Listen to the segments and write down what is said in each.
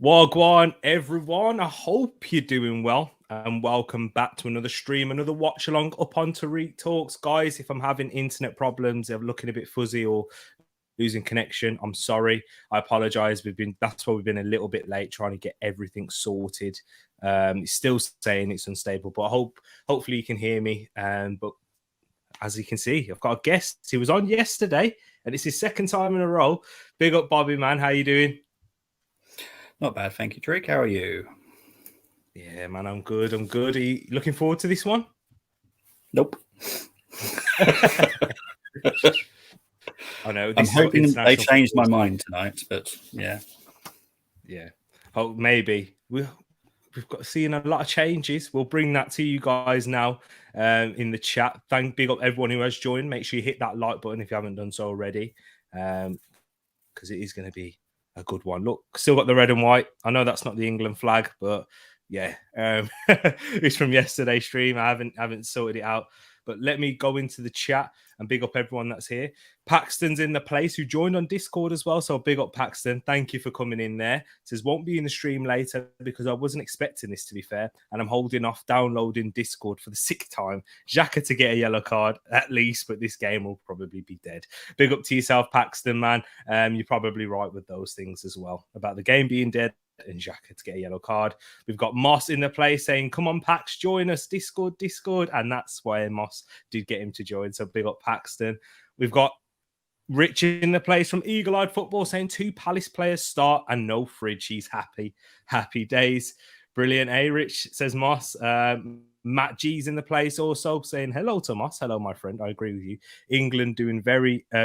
Wagwan, everyone. I hope you're doing well, and welcome back to another stream, another watch along up on Tereak Talks, guys. If I'm having internet problems, I'm looking a bit fuzzy or losing connection, I'm sorry. I apologize. That's why we've been a little bit late trying to get everything sorted. It's still saying it's unstable, but hopefully you can hear me. But as you can see, I've got a guest. He was on yesterday, and it's his second time in a row. Big up, Bobby, man. How you doing? Not bad, thank you, Tereak. How are you? Yeah, man, I'm good. Are you looking forward to this one? Nope. I know. I'm This is hoping they international changed my football. mind tonight, but yeah. Yeah. Oh, maybe. We've got seeing a lot of changes. We'll bring that to you guys now in the chat. Big up everyone who has joined. Make sure you hit that like button if you haven't done so already, because it is going to be a good one. Look, still got the red and white. I know that's not the England flag, but yeah, it's from yesterday's stream. I haven't sorted it out. But let me go into the chat and big up everyone that's here. Paxton's in the place who joined on Discord as well. So big up Paxton. Thank you for coming in there. Says won't be in the stream later because I wasn't expecting this, to be fair. And I'm holding off downloading Discord for the sixth time. Xhaka to get a yellow card at least, but this game will probably be dead. Big up to yourself, Paxton, man. You're probably right with those things as well about the game being dead and Xhaka to get a yellow card. We've got Moss in the place saying, come on, Pax, join us, Discord. And that's why Moss did get him to join. So big up Paxton. We've got Rich in the place from Eagle Eyed Football saying 2 Palace players start and no fridge. He's happy. Happy days. Brilliant. Hey, Rich, says Moss. Matt G's in the place also saying hello to Moss. Hello, my friend. I agree with you. England doing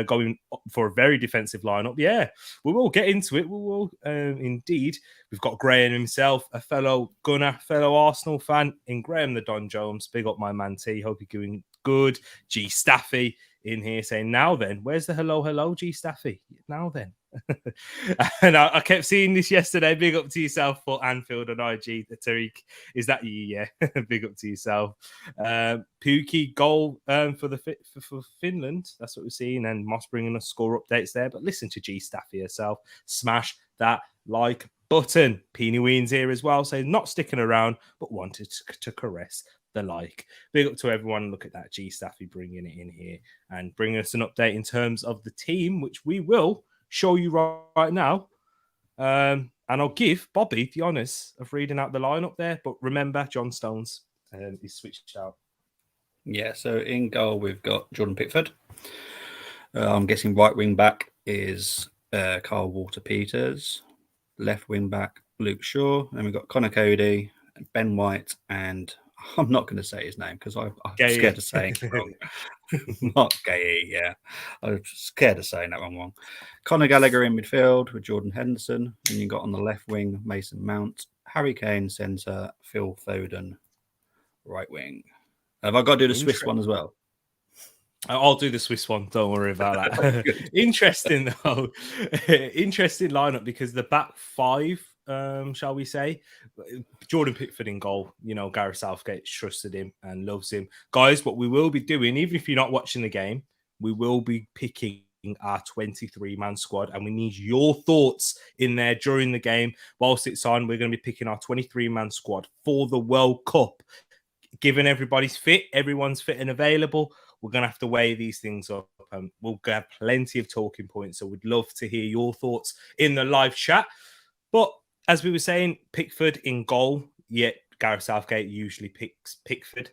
going for a very defensive lineup. Yeah, we will get into it. We will indeed. We've got Graham himself, a fellow Gunner, fellow Arsenal fan in Graham the Don Jones. Big up my man T. Hope you're doing good. G Staffy in here saying, now then, where's the hello, G Staffy? Now then. And I kept seeing this yesterday. Big up to yourself for Anfield and IG. Tariq, is that you? Yeah. Big up to yourself. Pookie goal for Finland. That's what we're seeing. And Moss bringing us score updates there. But listen to G Staffy herself. Smash that like button. Peony Weens here as well. So not sticking around, but wanted to caress the like. Big up to everyone. Look at that G Staffy bringing it in here and bringing us an update in terms of the team, which we will show you right now. And I'll give Bobby the honours of reading out the lineup there. But remember, John Stones is switched out. Yeah, so in goal, we've got Jordan Pickford. I'm guessing right wing back is Carl Walker-Peters. Left wing back, Luke Shaw. And we've got Connor Cody, Ben White, and I'm not going to say his name because I'm scared of saying it wrong. Not Gay, yeah. I'm scared of saying that one wrong. Conor Gallagher in midfield with Jordan Henderson. And you got on the left wing Mason Mount, Harry Kane centre, Phil Foden right wing. Have I got to do the Swiss one as well? I'll do the Swiss one. Don't worry about that. Interesting, though. Interesting lineup because the back five, shall we say, Jordan Pickford in goal. You know, Gareth Southgate trusted him and loves him. Guys, what we will be doing, even if you're not watching the game, we will be picking our 23-man squad, and we need your thoughts in there during the game. Whilst it's on, we're going to be picking our 23-man squad for the World Cup. Given everybody's fit, everyone's fit and available, we're going to have to weigh these things up. We'll have plenty of talking points, so we'd love to hear your thoughts in the live chat. But as we were saying, Pickford in goal, yet Gareth Southgate usually picks Pickford.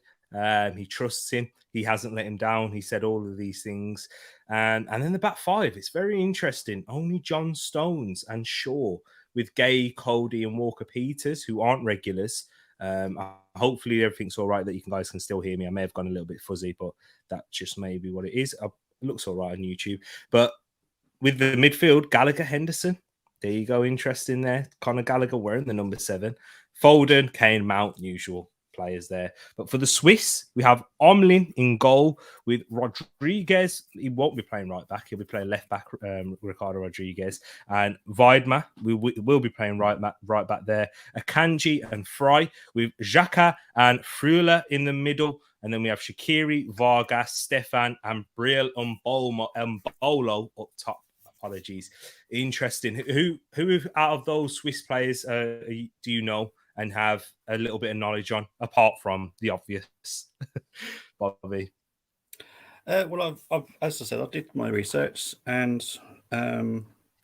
He trusts him. He hasn't let him down. He said all of these things. And then the back five, it's very interesting. Only John Stones and Shaw with Gay, Cody and Walker-Peters, who aren't regulars. Hopefully everything's all right that you guys can still hear me. I may have gone a little bit fuzzy, but that just may be what it is. It looks all right on YouTube. But with the midfield, Gallagher, Henderson. There you go. Interesting there. Conor Gallagher wearing the number 7. Foden, Kane, Mount, usual players there. But for the Swiss, we have Omlin in goal with Rodriguez. He won't be playing right back. He'll be playing left back, Ricardo Rodriguez. And Weidma, we will be playing right back there. Akanji and Fry with Xhaka and Freuler in the middle. And then we have Shaqiri, Vargas, Stefan, and Briel Mbolo up top. Apologies. Interesting. Who out of those Swiss players do you know and have a little bit of knowledge on, apart from the obvious, Bobby? Well, I've, as I said, I did my research, and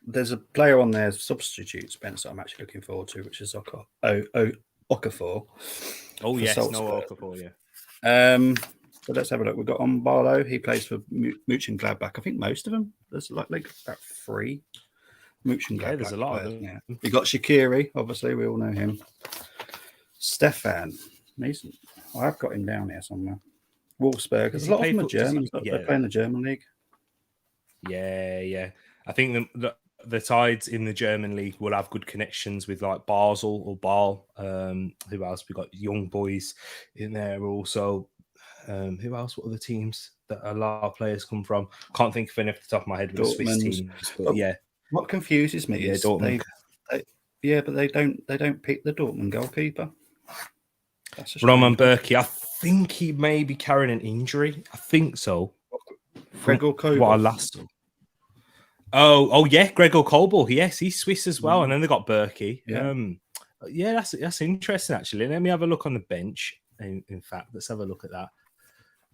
there's a player on there, substitute Spencer, I'm actually looking forward to, which is Okafor. Oh, yes, Salzburg. no Okafor, yeah. So let's have a look. We've got Barlow. He plays for Mönchengladbach. I think most of them. There's like about 3 Mönchengladbach. Yeah, there's a lot players. of them. Yeah. We've got Shaqiri. Obviously, we all know him. Stefan. I've got him down here somewhere. Wolfsburg. There's a lot of them are Germans. They play in the German league. Yeah. I think the Tides in the German league will have good connections with like Basel or Ball. Who else? We got young boys in there also. Who else? What other teams that a lot of players come from? Can't think of any off the top of my head with the Swiss teams, but yeah. What confuses me is Dortmund. but they don't pick the Dortmund goalkeeper. Roman Berkey. I think he may be carrying an injury. I think so. Gregor Kobel. What I last saw. Oh yeah, Gregor Kobel. Yes, he's Swiss as well. And then they got Berkey. Yeah, that's interesting actually. Let me have a look on the bench. In fact, let's have a look at that.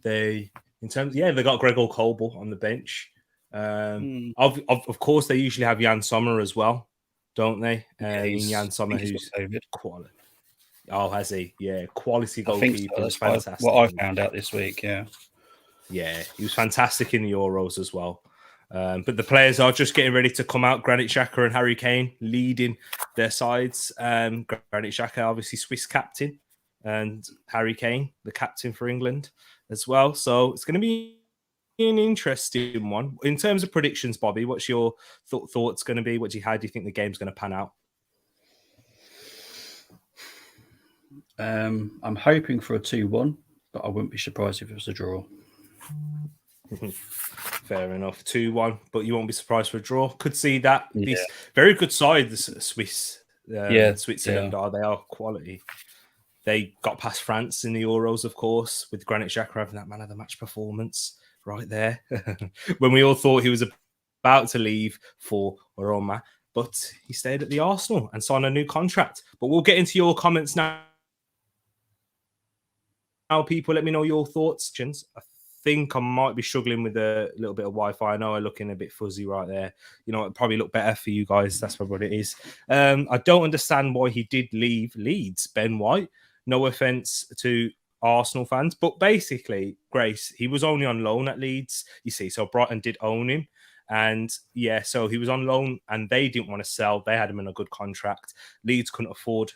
They got Gregor Kobel on the bench. Of course, they usually have Jan Sommer as well, don't they? Jan Sommer, who's quality. Oh, has he? Yeah, quality goalkeeper. That's fantastic. What I found out this week. Yeah, he was fantastic in the Euros as well. But the players are just getting ready to come out. Granit Xhaka and Harry Kane leading their sides. Granit Xhaka, obviously Swiss captain, and Harry Kane, the captain for England as well. So it's going to be an interesting one. In terms of predictions, Bobby, what's your thoughts going to be? How do you think the game's going to pan out? I'm hoping for a 2-1, but I wouldn't be surprised if it was a draw. Fair enough. 2-1, but you won't be surprised for a draw. Could see that. Yeah. This very good side, the Swiss. Switzerland are. They are quality. They got past France in the Euros, of course, with Granit Xhaka having that man of the match performance right there. When we all thought he was about to leave for Roma, but he stayed at the Arsenal and signed a new contract. But we'll get into your comments now. People, let me know your thoughts. I think I might be struggling with a little bit of Wi-Fi. I know I'm looking a bit fuzzy right there. You know, it'd probably look better for you guys. That's what it is. I don't understand why he did leave Leeds, Ben White. No offense to Arsenal fans, but basically, Grace, he was only on loan at Leeds, you see, so Brighton did own him. And so he was on loan and they didn't want to sell. They had him in a good contract. Leeds couldn't afford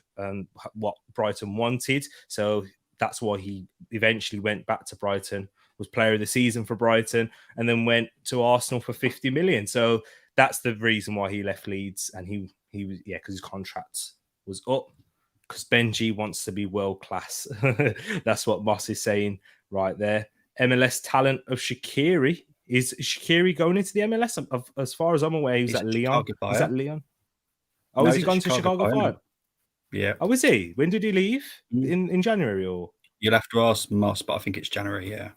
what Brighton wanted. So that's why he eventually went back to Brighton, was player of the season for Brighton, and then went to Arsenal for 50 million. So that's the reason why he left Leeds. And he was, because his contract was up. Because Benji wants to be world class. That's what Moss is saying right there. MLS talent of Shaqiri. Is Shaqiri going into the MLS? As far as I'm aware, he was at Lyon. Is that Lyon? Oh, has he gone to Chicago Fire? Yeah. Oh, is he? When did he leave? In January or? You'll have to ask Moss, but I think it's January, yeah.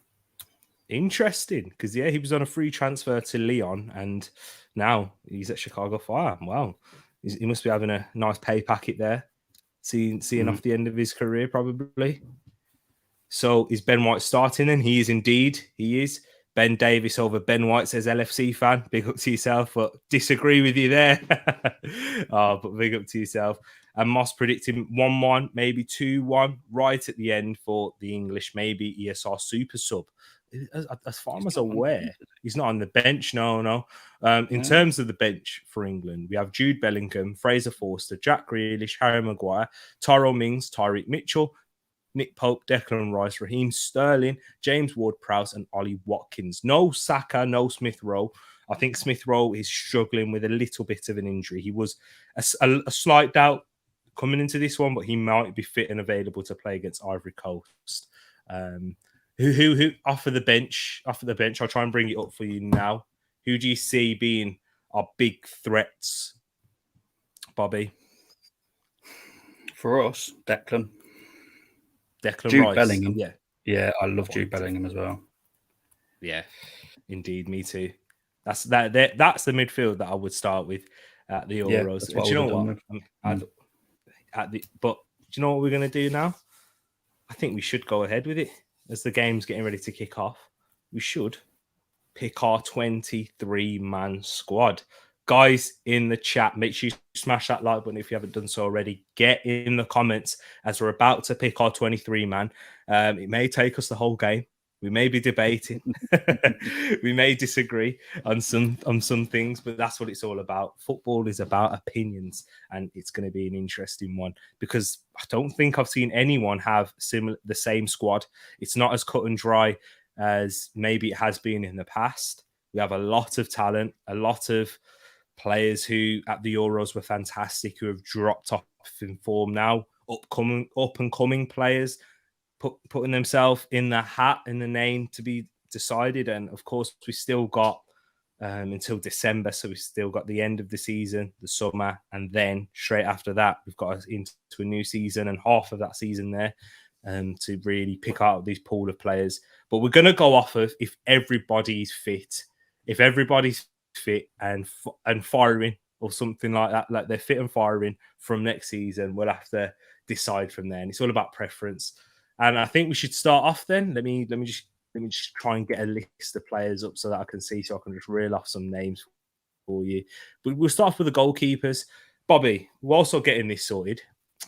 Interesting, because he was on a free transfer to Lyon and now he's at Chicago Fire. Wow. He must be having a nice pay packet there. Seeing off the end of his career, probably. So is Ben White starting? And he is indeed. He is. Ben Davis over Ben White, says LFC fan. Big up to yourself, but disagree with you there. But big up to yourself. And Moss predicting 1-1, maybe 2-1, right at the end for the English, maybe ESR super sub. As far as I'm aware, he's not on the bench. No. In terms of the bench for England, we have Jude Bellingham, Fraser Forster, Jack Grealish, Harry Maguire, Tyrone Mings, Tyreek Mitchell, Nick Pope, Declan Rice, Raheem Sterling, James Ward-Prowse, and Ollie Watkins. No Saka, no Smith Rowe. I think Smith Rowe is struggling with a little bit of an injury. He was a slight doubt coming into this one, but he might be fit and available to play against Ivory Coast. Who off the bench? I'll try and bring it up for you now. Who do you see being our big threats, Bobby? For us, Declan Jude Rice. Bellingham. Yeah, I love Jude Bellingham as well. Yeah, indeed, me too. That's that's the midfield that I would start with at the Yeah, Euros. that's Do what I you would know have done what? with. But do you know what we're going to do now? I think we should go ahead with it as the game's getting ready to kick off. We should pick our 23-man squad. Guys in the chat, make sure you smash that like button if you haven't done so already. Get in the comments as we're about to pick our 23-man. It may take us the whole game. We may be debating. We may disagree on some things, but that's what it's all about. Football is about opinions, and it's going to be an interesting one because I don't think I've seen anyone have the same squad. It's not as cut and dry as maybe it has been in the past. We have a lot of talent, a lot of players who at the Euros were fantastic, who have dropped off in form now, up and coming players putting themselves in the hat, in the name to be decided. And of course, we still got until December, so we've still got the end of the season, the summer, and then straight after that, we've got us into a new season and half of that season there to really pick out these pool of players. But we're going to go off of if everybody's fit. If everybody's fit and firing or something like that, like they're fit and firing from next season, we'll have to decide from there. And it's all about preference. And I think we should start off then. Let me just try and get a list of players up so that I can see, so I can just reel off some names for you. But we'll start off with the goalkeepers. Bobby, we're also getting this sorted.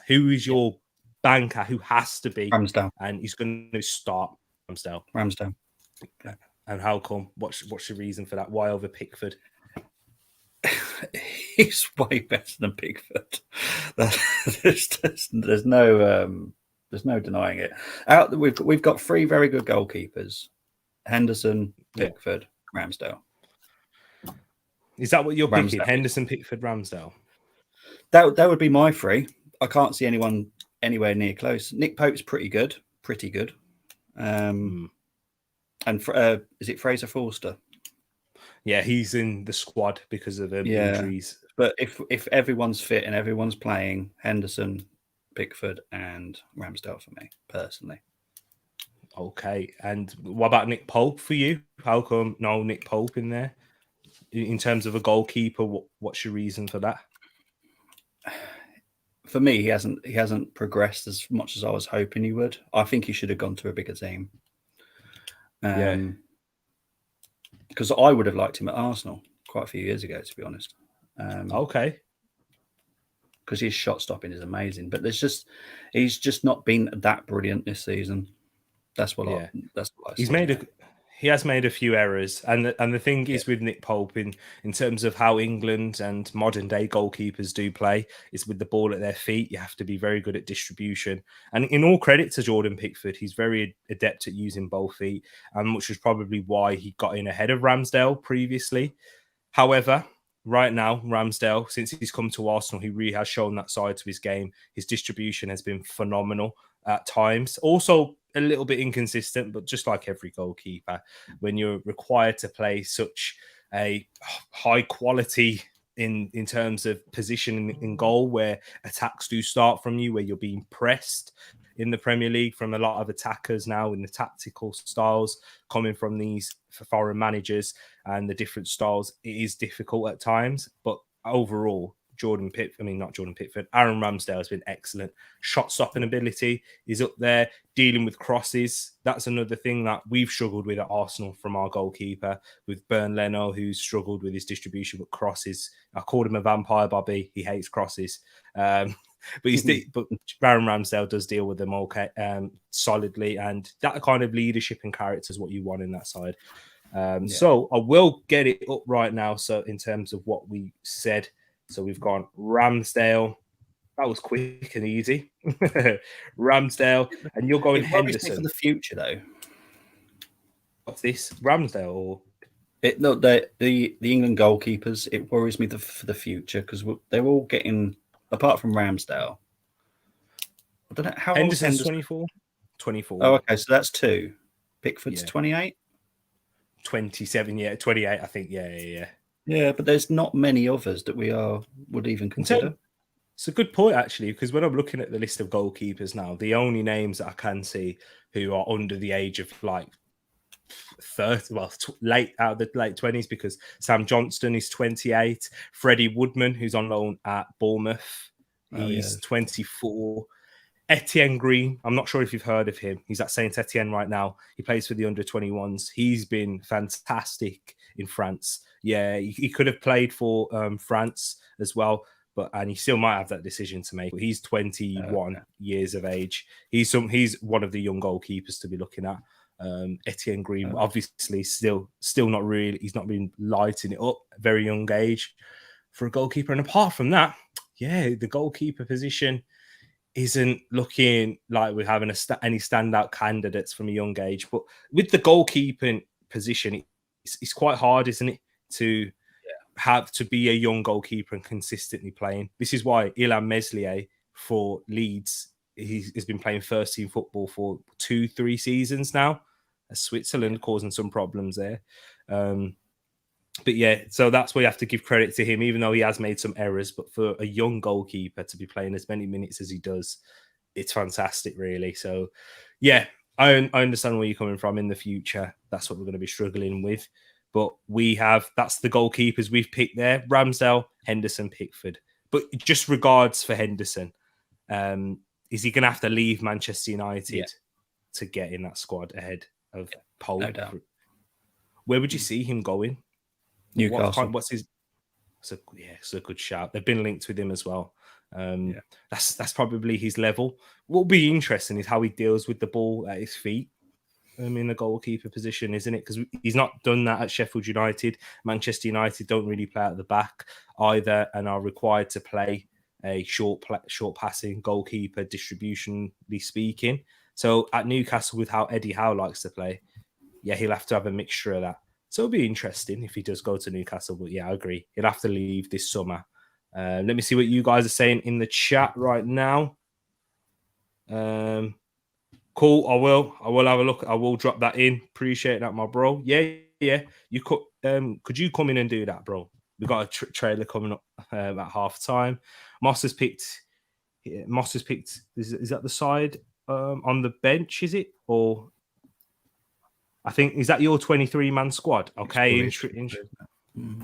Who is your banker who has to be? Ramsdale. And he's going to start Ramsdale. Ramsdale. And how come? What's the reason for that? Why over Pickford? He's way better than Pickford. There's no denying it. We've got three very good goalkeepers: Henderson, Pickford, Ramsdale. Is that what you're picking? Henderson, Pickford, Ramsdale. That would be my three. I can't see anyone anywhere near close. Nick Pope's pretty good. And is it Fraser Forster? Yeah, he's in the squad because of injuries. But if everyone's fit and everyone's playing, Henderson, Pickford, and Ramsdale for me personally. Okay, and what about Nick Pope for you? How come no Nick Pope in there? In terms of a goalkeeper, what's your reason for that? For me, he hasn't progressed as much as I was hoping he would. I think he should have gone to a bigger team. Because I would have liked him at Arsenal quite a few years ago, to be honest. Okay. Because his shot stopping is amazing, but he's just not been that brilliant this season. That's what I He has made a few errors, and the thing is with Nick Pope in terms of how England and modern day goalkeepers do play is with the ball at their feet. You have to be very good at distribution, and in all credit to Jordan Pickford, he's very adept at using both feet, and which was probably why he got in ahead of Ramsdale previously. However, right now, Ramsdale, since he's come to Arsenal, he really has shown that side to his game. His distribution has been phenomenal at times. Also, a little bit inconsistent, but just like every goalkeeper, when you're required to play such a high quality in terms of position in goal, where attacks do start from you, where you're being pressed in the Premier League from a lot of attackers now in the tactical styles coming from these foreign managers and the different styles, it is difficult at times. But overall, Aaron Ramsdale has been excellent. Shot stopping ability is up there. Dealing with crosses, that's another thing that we've struggled with at Arsenal from our goalkeeper, with Bernd Leno, who's struggled with his distribution, but crosses. I called him a vampire, Bobby. He hates crosses. But Aaron Ramsdale does deal with them solidly, and that kind of leadership and character is what you want in that side. So I will get it up right now. So in terms of what we said, so we've gone Ramsdale. That was quick and easy. Ramsdale, and you're going Henderson for the future, though. What's this, Ramsdale or? The England goalkeepers. It worries me for the future because they're all getting, apart from Ramsdale. I don't know how Henderson's 24. 24. Oh, okay, so that's two. Pickford's 28. 27, 28. I think, yeah. Yeah, but there's not many others that would even consider. It's a good point, actually, because when I'm looking at the list of goalkeepers now, the only names that I can see who are under the age of like 30, well, late out of the late 20s, because Sam Johnston is 28. Freddie Woodman, who's on loan at Bournemouth, he's 24. Etienne Green, I'm not sure if you've heard of him. He's at Saint Etienne right now. He plays for the under 21s. He's been fantastic in France. Yeah, he could have played for France as well, and he still might have that decision to make. But he's 21 years of age. He's one of the young goalkeepers to be looking at. Etienne Green, obviously, still not really. He's not been lighting it up. Very young age for a goalkeeper. And apart from that, yeah, the goalkeeper position isn't looking like we're having any standout candidates from a young age. But with the goalkeeping position, it's quite hard, isn't it, to have to be a young goalkeeper and consistently playing. This is why Ilham Meslier for Leeds, he's been playing first team football for 2-3 seasons now. Switzerland causing some problems there. But yeah, so that's where you have to give credit to him, even though he has made some errors. But for a young goalkeeper to be playing as many minutes as he does, it's fantastic, really. So yeah, I understand where you're coming from. In the future, that's what we're going to be struggling with. But that's the goalkeepers we've picked there: Ramsdale, Henderson, Pickford. But just regards for Henderson, is he going to have to leave Manchester United to get in that squad ahead of Pope? No doubt. Where would you see him going? Newcastle. What's his? It's a good shout. They've been linked with him as well. That's probably his level. What'll be interesting is how he deals with the ball at his feet. In the goalkeeper position, isn't it? Because he's not done that at Sheffield United. Manchester United don't really play at the back either, and are required to play a short passing goalkeeper, distributionally speaking. So at Newcastle, with how Eddie Howe likes to play, he'll have to have a mixture of that. So it'll be interesting if he does go to Newcastle. But yeah, I agree. He'll have to leave this summer. Let me see what you guys are saying in the chat right now. Cool. I will have a look. I will drop that in. Appreciate that, my bro. Yeah. You could you come in and do that, bro? We've got a trailer coming up at half time. Moss has picked. Is that the side on the bench? Is it, or? I think, is that your 23-man squad? Okay,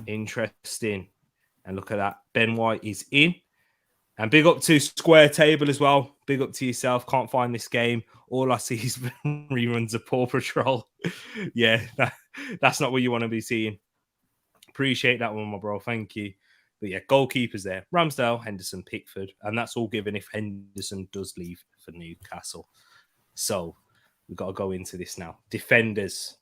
interesting. And look at that. Ben White is in. And big up to Square Table as well. Big up to yourself. Can't find this game. All I see is reruns of Paw Patrol. Yeah, that's not what you want to be seeing. Appreciate that one, my bro. Thank you. But yeah, goalkeepers there. Ramsdale, Henderson, Pickford. And that's all given if Henderson does leave for Newcastle. So we've got to go into this now. Defenders.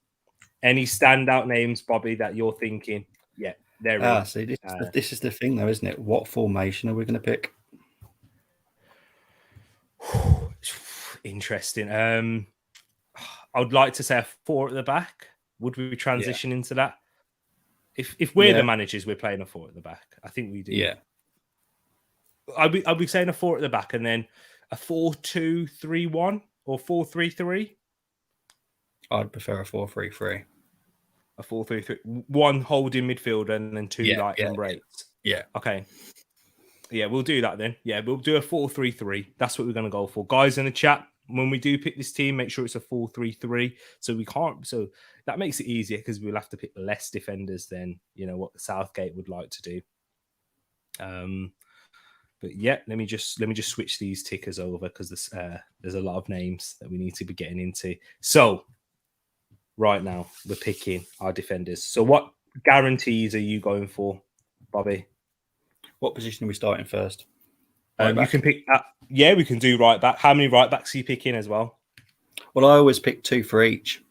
Any standout names, Bobby, that you're thinking? Yeah, they're in. See, this is the thing, though, isn't it? What formation are we going to pick? Interesting. I would like to say a 4 at the back. Would we transition into that? If we're the managers, we're playing a 4 at the back. I think we do. Yeah. I'll be saying a 4 at the back, and then a 4-2-3-1 or 4-3-3. I'd prefer a 4-3-3. A 4-3-3. 1 holding midfielder and then 2 in breaks. Yeah. Okay. Yeah, we'll do that then. Yeah, we'll do a 4-3-3. That's what we're going to go for. Guys in the chat, when we do pick this team, make sure it's a 4-3-3. So that makes it easier because we'll have to pick less defenders than, what Southgate would like to do. But yeah, let me just switch these tickers over because there's a lot of names that we need to be getting into. So right now we're picking our defenders. So what guarantees are you going for, Bobby? What position are we starting first? You can pick. We can do right back. How many right backs are you picking as well? Well, I always pick 2 for each.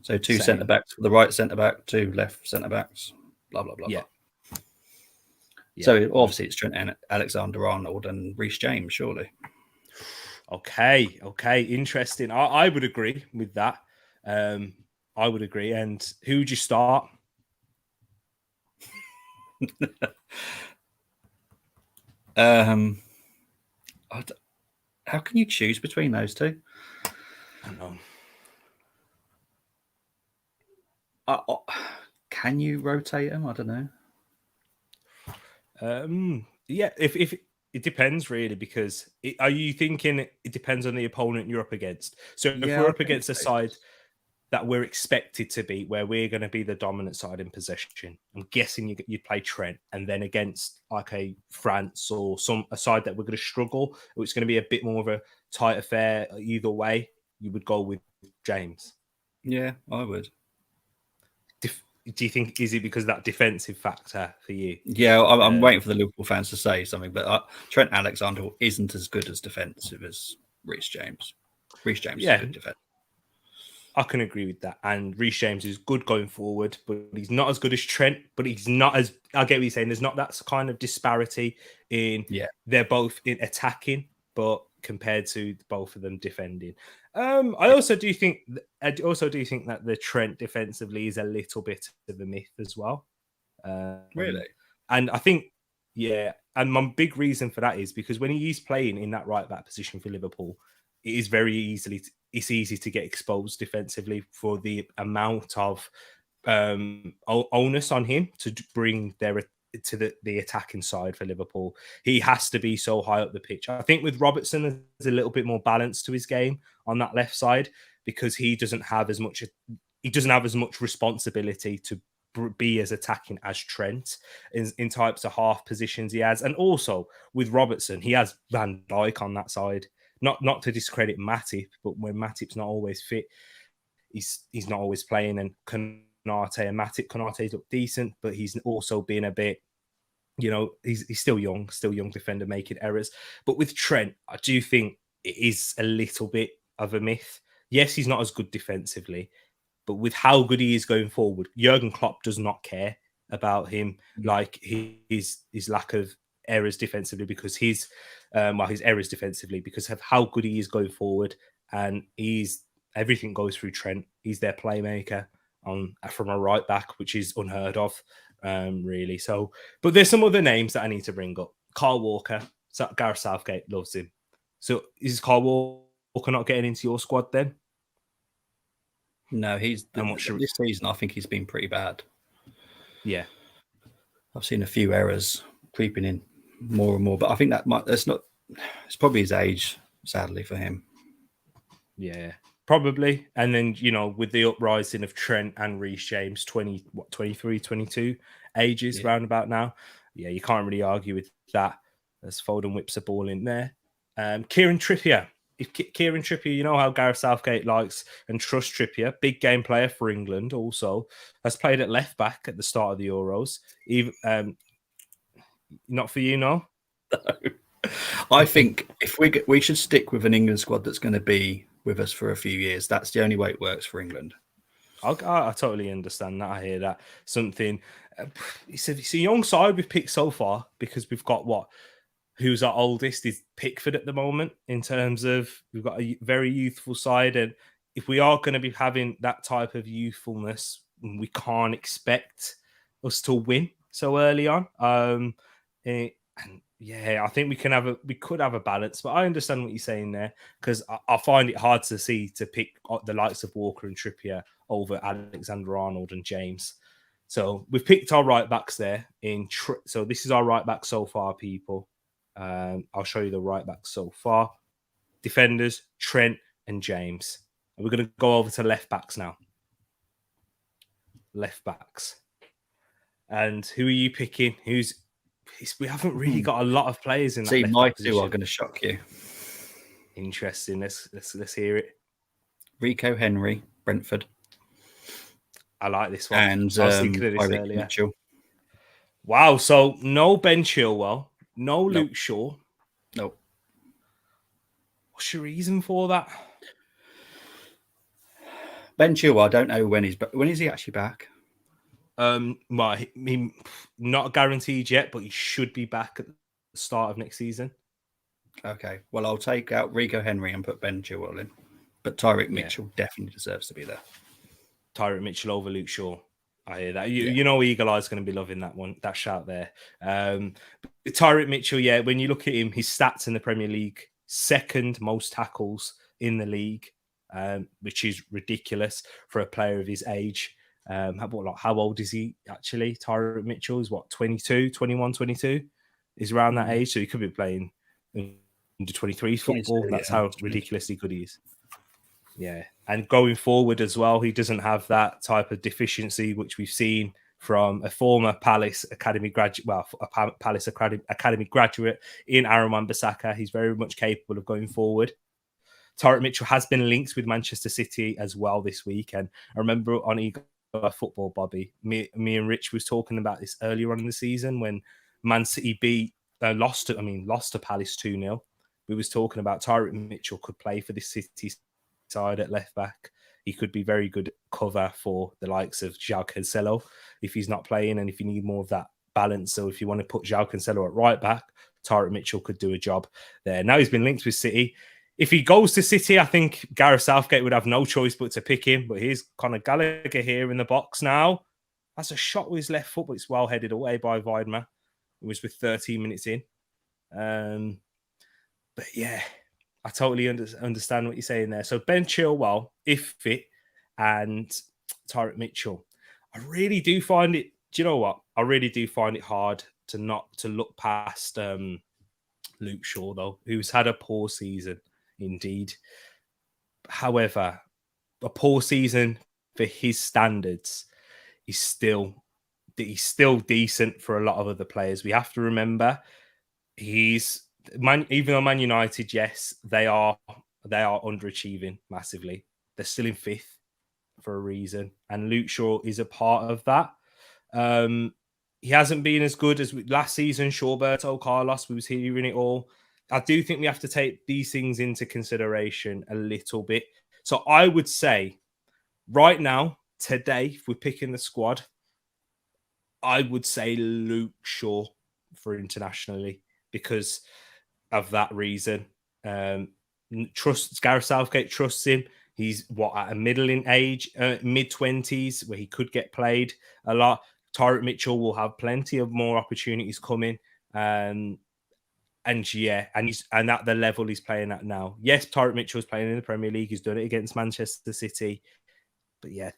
So 2 centre backs for the right centre back, 2 left centre backs. Blah blah blah. Yeah. So obviously it's Trent Alexander-Arnold and Reece James, surely. Okay. Interesting. I would agree with that. I would agree. And who would you start? How can you choose between those two? I don't know. Can you rotate them? I don't know. If it depends really, because are you thinking it depends on the opponent you're up against? So if we're up against a side, that we're expected to be, where we're going to be the dominant side in possession. I'm guessing you play Trent, and then against like a France or a side that we're going to struggle, or it's going to be a bit more of a tight affair either way, you would go with James. Yeah, I would. Do you think, is it because of that defensive factor for you? Yeah, I'm waiting for the Liverpool fans to say something, but Trent Alexander isn't as good as defensive as Reece James. Reece James is a good defender. I can agree with that. And Reece James is good going forward, but he's not as good as Trent. But he's not as, I get what you're saying. There's not that kind of disparity in, they're both in attacking, but compared to both of them defending. I also do think that the Trent defensively is a little bit of a myth as well. Really? And I think, and my big reason for that is because when he is playing in that right back position for Liverpool, it is it's easy to get exposed defensively for the amount of onus on him to bring to the attacking side for Liverpool. He has to be so high up the pitch. I think with Robertson, there's a little bit more balance to his game on that left side because he doesn't have as much responsibility to be as attacking as Trent in types of half positions he has. And also with Robertson, he has Van Dijk on that side. Not to discredit Matip, but when Matip's not always fit, he's not always playing. And Konate's look decent, but he's also been a bit, he's still young defender making errors. But with Trent, I do think it is a little bit of a myth. Yes, he's not as good defensively, but with how good he is going forward, Jurgen Klopp does not care about him, like his lack of errors defensively, because his errors defensively because of how good he is going forward, and everything goes through Trent. He's their playmaker from a right back, which is unheard of, really. So, but there's some other names that I need to bring up. Kyle Walker, Gareth Southgate loves him. So is Kyle Walker not getting into your squad then? No, this season I think he's been pretty bad. Yeah, I've seen a few errors creeping in more and more, but I think it's probably his age, sadly for him. Yeah, probably. And then, with the uprising of Trent and Reece James, 23, 22 ages roundabout now. Yeah, you can't really argue with that. As Foden whips a ball in there. Kieran Trippier. If Kieran Trippier, you know how Gareth Southgate likes and trusts Trippier, big game player for England also, has played at left back at the start of the Euros. Even not for you, no? I think if we should stick with an England squad that's going to be with us for a few years. That's the only way it works for England. I totally understand that. I hear that. It's a young side we've picked so far because we've got who's our oldest is Pickford at the moment in terms of we've got a very youthful side. And if we are going to be having that type of youthfulness, we can't expect us to win so early on. I think we could have a balance, but I understand what you're saying there because I find it hard to pick the likes of Walker and Trippier over Alexander-Arnold and James. So we've picked our right backs there. So this is our right back so far, people. I'll show you the right back so far. Defenders, Trent and James. And we're going to go over to left backs now. Left backs. And who are you picking? We haven't really got a lot of players in that. See, my two are going to shock you. Interesting. Let's hear it. Rico Henry, Brentford. I like this one. And I was thinking of this earlier. Mitchell. Wow. So no Ben Chilwell, no Luke Shaw. Nope. What's your reason for that? Ben Chilwell, I don't know when is he actually back? Well, he not guaranteed yet, but he should be back at the start of next season. Okay. Well, I'll take out Rico Henry and put Ben Chilwell in. But Tereak Mitchell definitely deserves to be there. Tereak Mitchell over Luke Shaw. I hear that. You know Eagle Eye's going to be loving that shout there. Tereak Mitchell, when you look at him, his stats in the Premier League, second most tackles in the league, which is ridiculous for a player of his age. How old is he actually? Tereak Mitchell is 22, 21, 22? Is around that age. So he could be playing under 23 football. That's how ridiculously good he is. Yeah, and going forward as well, he doesn't have that type of deficiency which we've seen from a former Palace Academy graduate, Palace Academy graduate in Aaron Wan-Bissaka. He's very much capable of going forward. Tereak Mitchell has been linked with Manchester City as well this week, and I remember on Eagle Football, Bobby, me and Rich was talking about this earlier on in the season when Man City lost to Palace 2-0. We was talking about Tereak Mitchell could play for the City side at left back. He could be very good cover for the likes of João Cancelo if he's not playing, and if you need more of that balance. So if you want to put João Cancelo at right back, Tereak Mitchell could do a job there. Now he's been linked with City. If he goes to City, I think Gareth Southgate would have no choice but to pick him. But here's Conor Gallagher here in the box now. That's a shot with his left foot, but it's well headed away by Weidmer. It was with 13 minutes in. But yeah, I totally understand what you're saying there. So Ben Chilwell, if fit, and Tereak Mitchell. I really do find it, do you know what? I really do find it hard to not to look past Luke Shaw, though, who's had a poor season indeed. However, a poor season for his standards is still decent for a lot of other players. We have to remember even though Man United, yes, they are underachieving massively. They're still in fifth for a reason, and Luke Shaw is a part of that. He hasn't been as good as last season. Roberto Carlos, we was hearing it all. I do think we have to take these things into consideration a little bit. So I would say right now, today, if we're picking the squad, I would say Luke Shaw for internationally because of that reason. Gareth Southgate trusts him. He's at a middling age, mid-20s, where he could get played a lot. Tereak Mitchell will have plenty of more opportunities coming. And at the level he's playing at now. Yes, Tereak Mitchell is playing in the Premier League. He's done it against Manchester City. But yeah,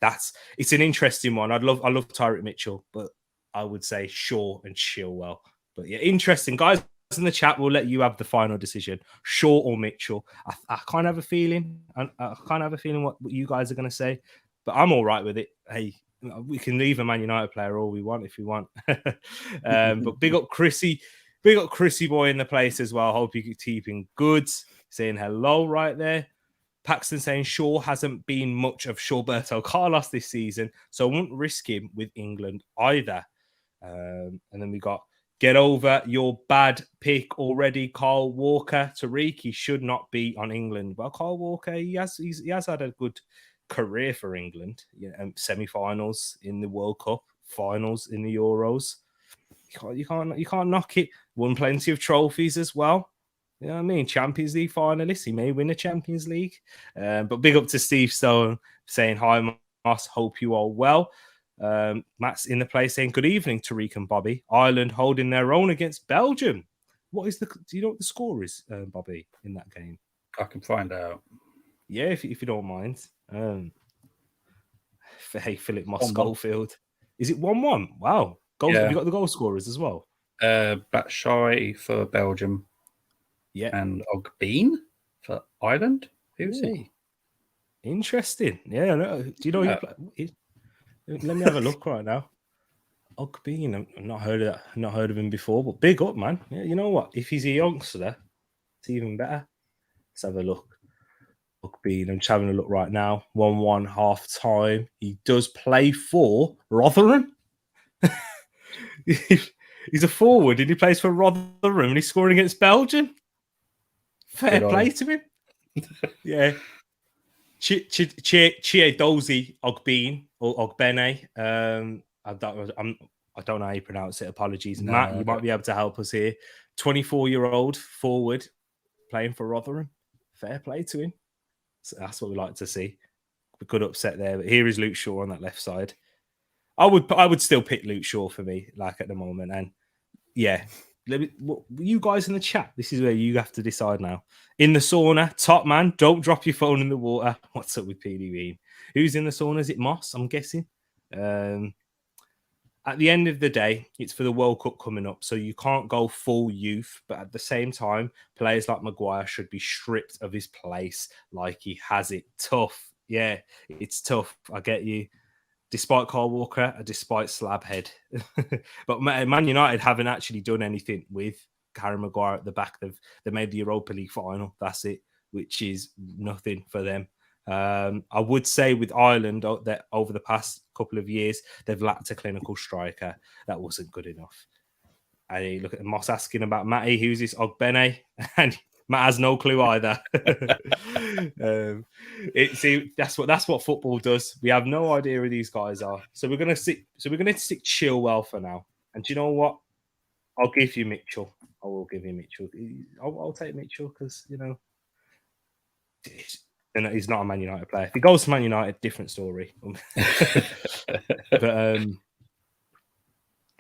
it's an interesting one. I love Tereak Mitchell, but I would say Shaw and Chilwell. But yeah, interesting. Guys in the chat, we'll let you have the final decision. Shaw or Mitchell. I kind of have a feeling. I kind of have a feeling what you guys are going to say. But I'm all right with it. Hey, we can leave a Man United player all we want if we want. But big up Chrissy. Big up Chrissy boy in the place as well. Hope you're keeping good. Saying hello right there. Paxton saying Shaw hasn't been much of Roberto Carlos this season, so I won't risk him with England either. And then we got get over your bad pick already, Carl Walker. Tereak, he should not be on England. Well, Carl Walker, he has had a good career for England. Semi-finals in the World Cup, finals in the Euros. You can't knock it. Won plenty of trophies as well. You know what I mean? Champions League finalist. He may win a Champions League. But big up to Steve Stone saying, hi, Moss. Hope you are well. Matt's in the place saying, good evening, Tereak and Bobby. Ireland holding their own against Belgium. Do you know what the score is, Bobby, in that game? I can find out. Yeah, if you don't mind. Hey, Philip Moss 1-1. Schofield. Is it 1-1? Wow. Goals, yeah. Have you got the goal scorers as well? Batshuayi for Belgium. Yeah. And Ogbene for Ireland. Who's he? Interesting. Yeah. No. Do you know let me have a look right now. Ogbene. I've not heard of that. Not heard of him before, but big up, man. Yeah, you know what? If he's a youngster, it's even better. Let's have a look. Ogbene. I'm just having a look right now. 1-1 half time. He does play for Rotherham. He's a forward and he plays for Rotherham and he's scoring against Belgium. Fair play to him. Yeah. Chiedozie Ogbene or Ogbene. I don't know how you pronounce it. Apologies. No, Matt, you might be able to help us here. 24-year-old forward playing for Rotherham. Fair play to him. So that's what we like to see. A good upset there. But here is Luke Shaw on that left side. I would still pick Luke Shaw for me, like at the moment. And yeah, you guys in the chat, this is where you have to decide now. In the sauna, top man, don't drop your phone in the water. What's up with PD Bean? Who's in the sauna? Is it Moss? I'm guessing. at the end of the day, it's for the World Cup coming up, so you can't go full youth. But at the same time, players like Maguire should be stripped of his place like he has it. Tough. Yeah, it's tough. I get you. Despite Kyle Walker, despite Slabhead. But Man United haven't actually done anything with Harry Maguire at the back. They made the Europa League final. That's it, which is nothing for them. I would say with Ireland that over the past couple of years, they've lacked a clinical striker. That wasn't good enough. And you look at Moss asking about Matty, who's this Ogbene? And Matt has no clue either. That's what football does. We have no idea who these guys are. So we're gonna stick Chilwell for now. And do you know what? I'll give you Mitchell. I will give you Mitchell. I'll take Mitchell because he's not a Man United player. If he goes to Man United, different story. But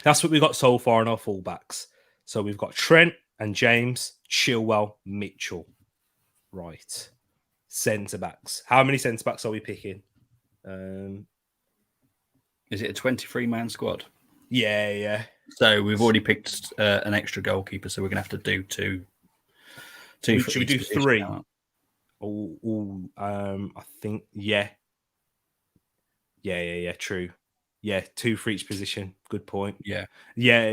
that's what we got so far in our fullbacks. So we've got Trent and James, Chilwell, Mitchell. Right. Centre backs. How many centre backs are we picking? Is it a 23-man squad? Yeah. So we've already picked an extra goalkeeper, so we're going to have to do two. Should we do three? I think, yeah. True. Yeah, 2 for each position. Good point. Yeah,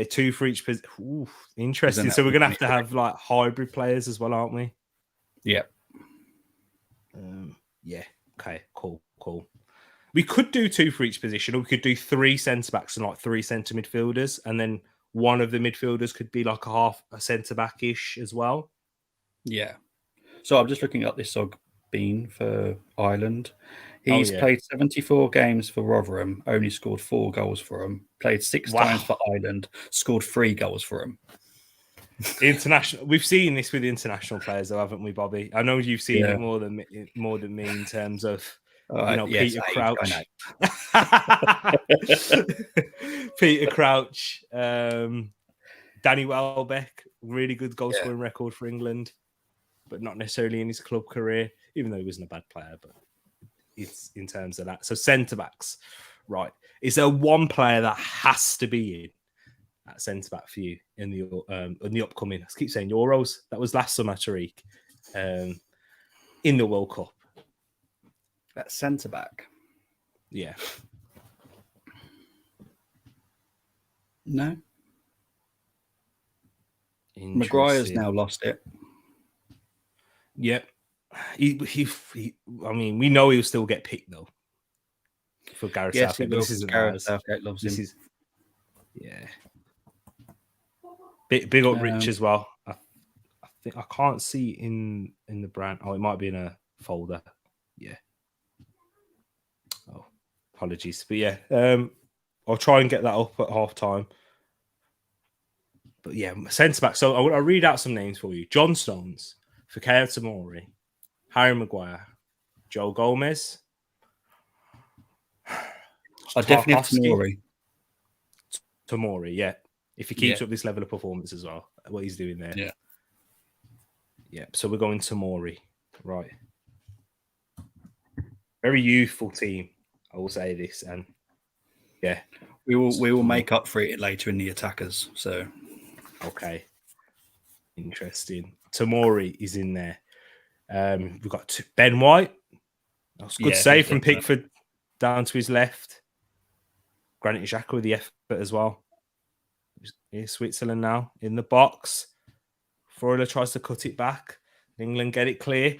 2 for each position. Interesting. So we're going to have like hybrid players as well, aren't we? Yeah. Yeah. Okay, cool. We could do 2 for each position, or we could do 3 centre-backs and like 3 centre midfielders, and then one of the midfielders could be like a centre-back-ish as well. Yeah. So I'm just looking at this Bean for Ireland. He's played 74 games for Rotherham, only scored 4 goals for him. Played 6 times for Ireland, scored 3 goals for him. International. We've seen this with international players, though, haven't we, Bobby? I know you've seen it more than me in terms of Peter Crouch. Peter Crouch, Danny Welbeck, really good goal scoring record for England, but not necessarily in his club career, even though he wasn't a bad player. But it's in terms of that. So centre backs, right? Is there one player that has to be in at centre back for you in the upcoming? I keep saying Euros. That was last summer, Tereak, in the World Cup. That centre back. Yeah. No. Maguire's now lost it. Yep. I mean, we know he'll still get picked though for Gareth Southgate. This isn't Gareth Southgate loves him. Big up Rich as well. I think I can't see in the brand. Oh, it might be in a folder. Yeah. Oh, apologies. But yeah, I'll try and get that up at half time. But yeah, centre back. So I'll read out some names for you: John Stones, Fikayo Tomori, Harry Maguire, Joe Gomez. I definitely have Tomori. Tomori, yeah. If he keeps up this level of performance as well, what he's doing there. Yeah. So we're going Tomori, right? Very youthful team, I will say this, and yeah, we will make up for it later in the attackers. So okay, interesting. Tomori is in there. We've got Ben White. That's a good save from Pickford down to his left. Granit Xhaka with the effort as well. Here's Switzerland now in the box. Freuler tries to cut it back. England get it clear.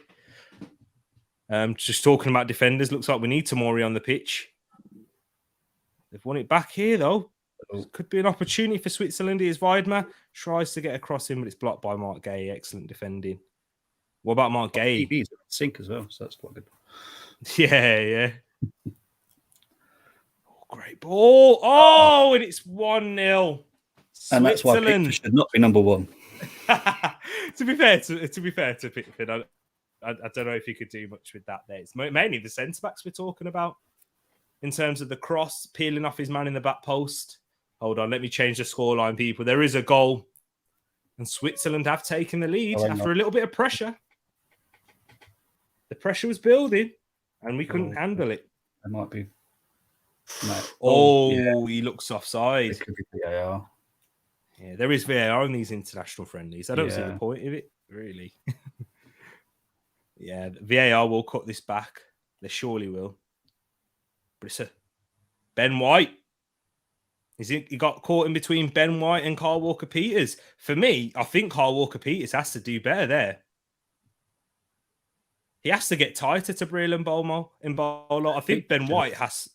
Just talking about defenders, looks like we need Tomori on the pitch. They've won it back here, though. Could be an opportunity for Switzerland. Here's Weidmer. Tries to get across him, but it's blocked by Mark Gay. Excellent defending. What about Mark Gay? He's sink as well, so that's quite good. Yeah. Great ball. Oh, and it's 1-0. And that's why Pickford should not be number 1. to be fair to Pickford, I don't know if he could do much with that there. It's mainly the centre-backs we're talking about in terms of the cross, peeling off his man in the back post. Hold on, let me change the scoreline, people. There is a goal. And Switzerland have taken the lead after a little bit of pressure. The pressure was building, and we couldn't handle it. It might be. No. Oh, he looks offside. It could be VAR. Yeah, there is VAR in these international friendlies. I don't see the Yeah. point of it, really. Yeah, VAR will cut this back. They surely will. But it's a Ben White. He got caught in between Ben White and Carl Walker-Peters. For me, I think Carl Walker-Peters has to do better there. He has to get tighter to Breland Mbolo. I think Ben White has.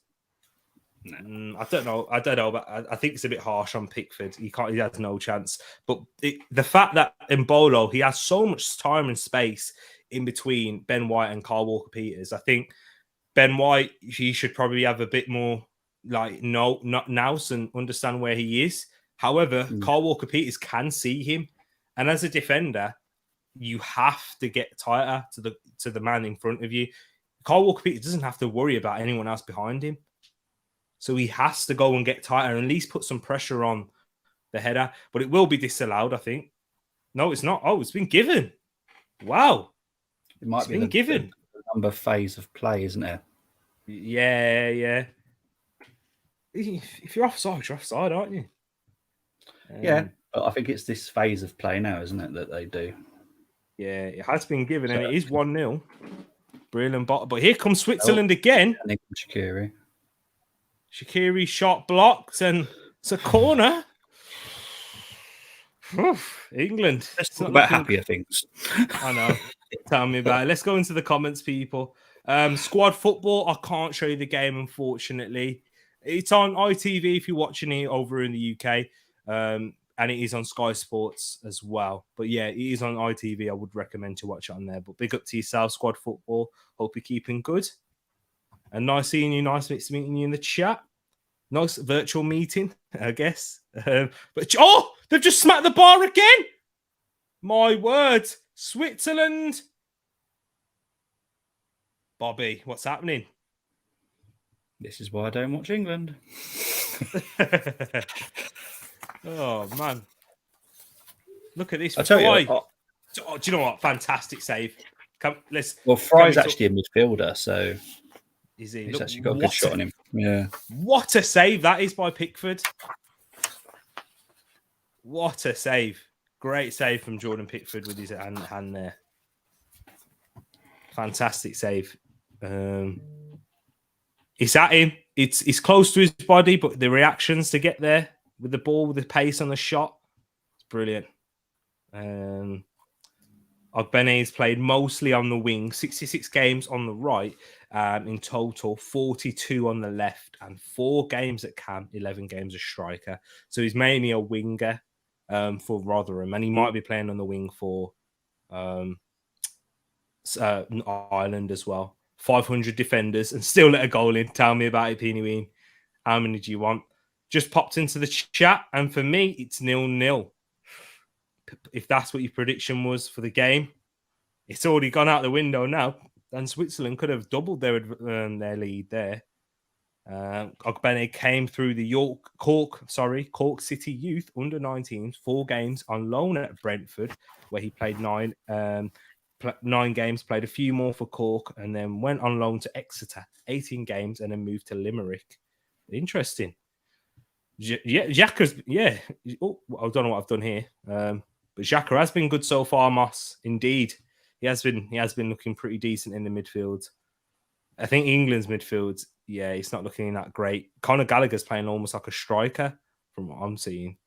I don't know. But I think it's a bit harsh on Pickford. He has no chance. But the fact that Mbolo, he has so much time and space in between Ben White and Carl Walker-Peters. I think Ben White, he should probably have a bit more not nous and understand where he is. However, Carl Walker-Peters can see him, and as a defender, you have to get tighter to the man in front of you. Carl Walker-Peters doesn't have to worry about anyone else behind him, so he has to go and get tighter and at least put some pressure on the header. But it will be disallowed, I think. No, it's not. Oh, it's been given. Wow, it might be given. The number phase of play, isn't it? Yeah. If you're offside, aren't you? Yeah, but I think it's this phase of play now, isn't it, that they do? Yeah, it has been given, and it is 1-0. Brilliant, but here comes Switzerland again. And Shaqiri shot blocked, and it's a corner. England. Let's talk about happier things. I know. Tell me about it. Let's go into the comments, people. Squad football. I can't show you the game, unfortunately. It's on ITV if you're watching it over in the UK, and it is on Sky Sports as well. But yeah, it is on ITV. I would recommend to watch it on there. But big up to yourself, Squad football. Hope you're keeping good. And nice seeing you. Nice meeting you in the chat. Nice virtual meeting, I guess. But they've just smacked the bar again. My word, Switzerland. Bobby, what's happening? This is why I don't watch England. Oh, man. Look at this. I'll tell you. Do you know what? Fantastic save. Fry's actually a midfielder, so is he? He's actually got a good shot on him. Yeah. What a save that is by Pickford. What a save. Great save from Jordan Pickford with his hand there. Fantastic save. It's at him. It's close to his body, but the reactions to get there with the ball, with the pace on the shot, it's brilliant. Ogbene's played mostly on the wing, 66 games on the right, in total, 42 on the left, and 4 games at Cam, 11 games as striker. So he's mainly a winger for Rotherham, and he might be playing on the wing for Ireland as well. 500 defenders and still let a goal in. Tell me about it, Peeny Ween. How many do you want? Just popped into the chat, and for me, it's 0-0. If that's what your prediction was for the game, it's already gone out the window now. And Switzerland could have doubled their lead there. Ogbene came through the Cork City Youth under 19s, 4 games on loan at Brentford, where he played 9 games, played a few more for Cork, and then went on loan to Exeter, 18 games, and then moved to Limerick. Interesting. Xhaka's, yeah. Oh, I don't know what I've done here. But Xhaka has been good so far, Moss. Indeed. He has been looking pretty decent in the midfield. I think England's midfield, yeah, it's not looking that great. Conor Gallagher's playing almost like a striker from what I'm seeing.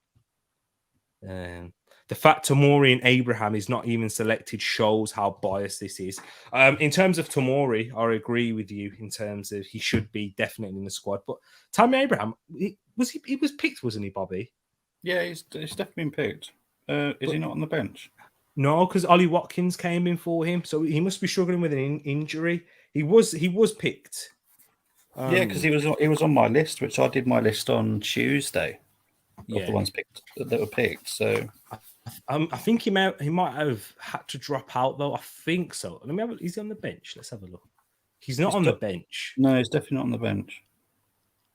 The fact Tomori and Abraham is not even selected shows how biased this is. In terms of Tomori, I agree with you in terms of he should be definitely in the squad. But Tammy Abraham, he was picked, wasn't he, Bobby? Yeah, he's definitely been picked. Is he not on the bench? No, because Ollie Watkins came in for him, so he must be struggling with an injury. He was picked. Yeah, because he was on my list, which I did my list on Tuesday. Of the ones picked that were picked. So I think he might have had to drop out though. I think so. Let me have. Is he on the bench? Let's have a look. He's not on the bench. No, he's definitely not on the bench.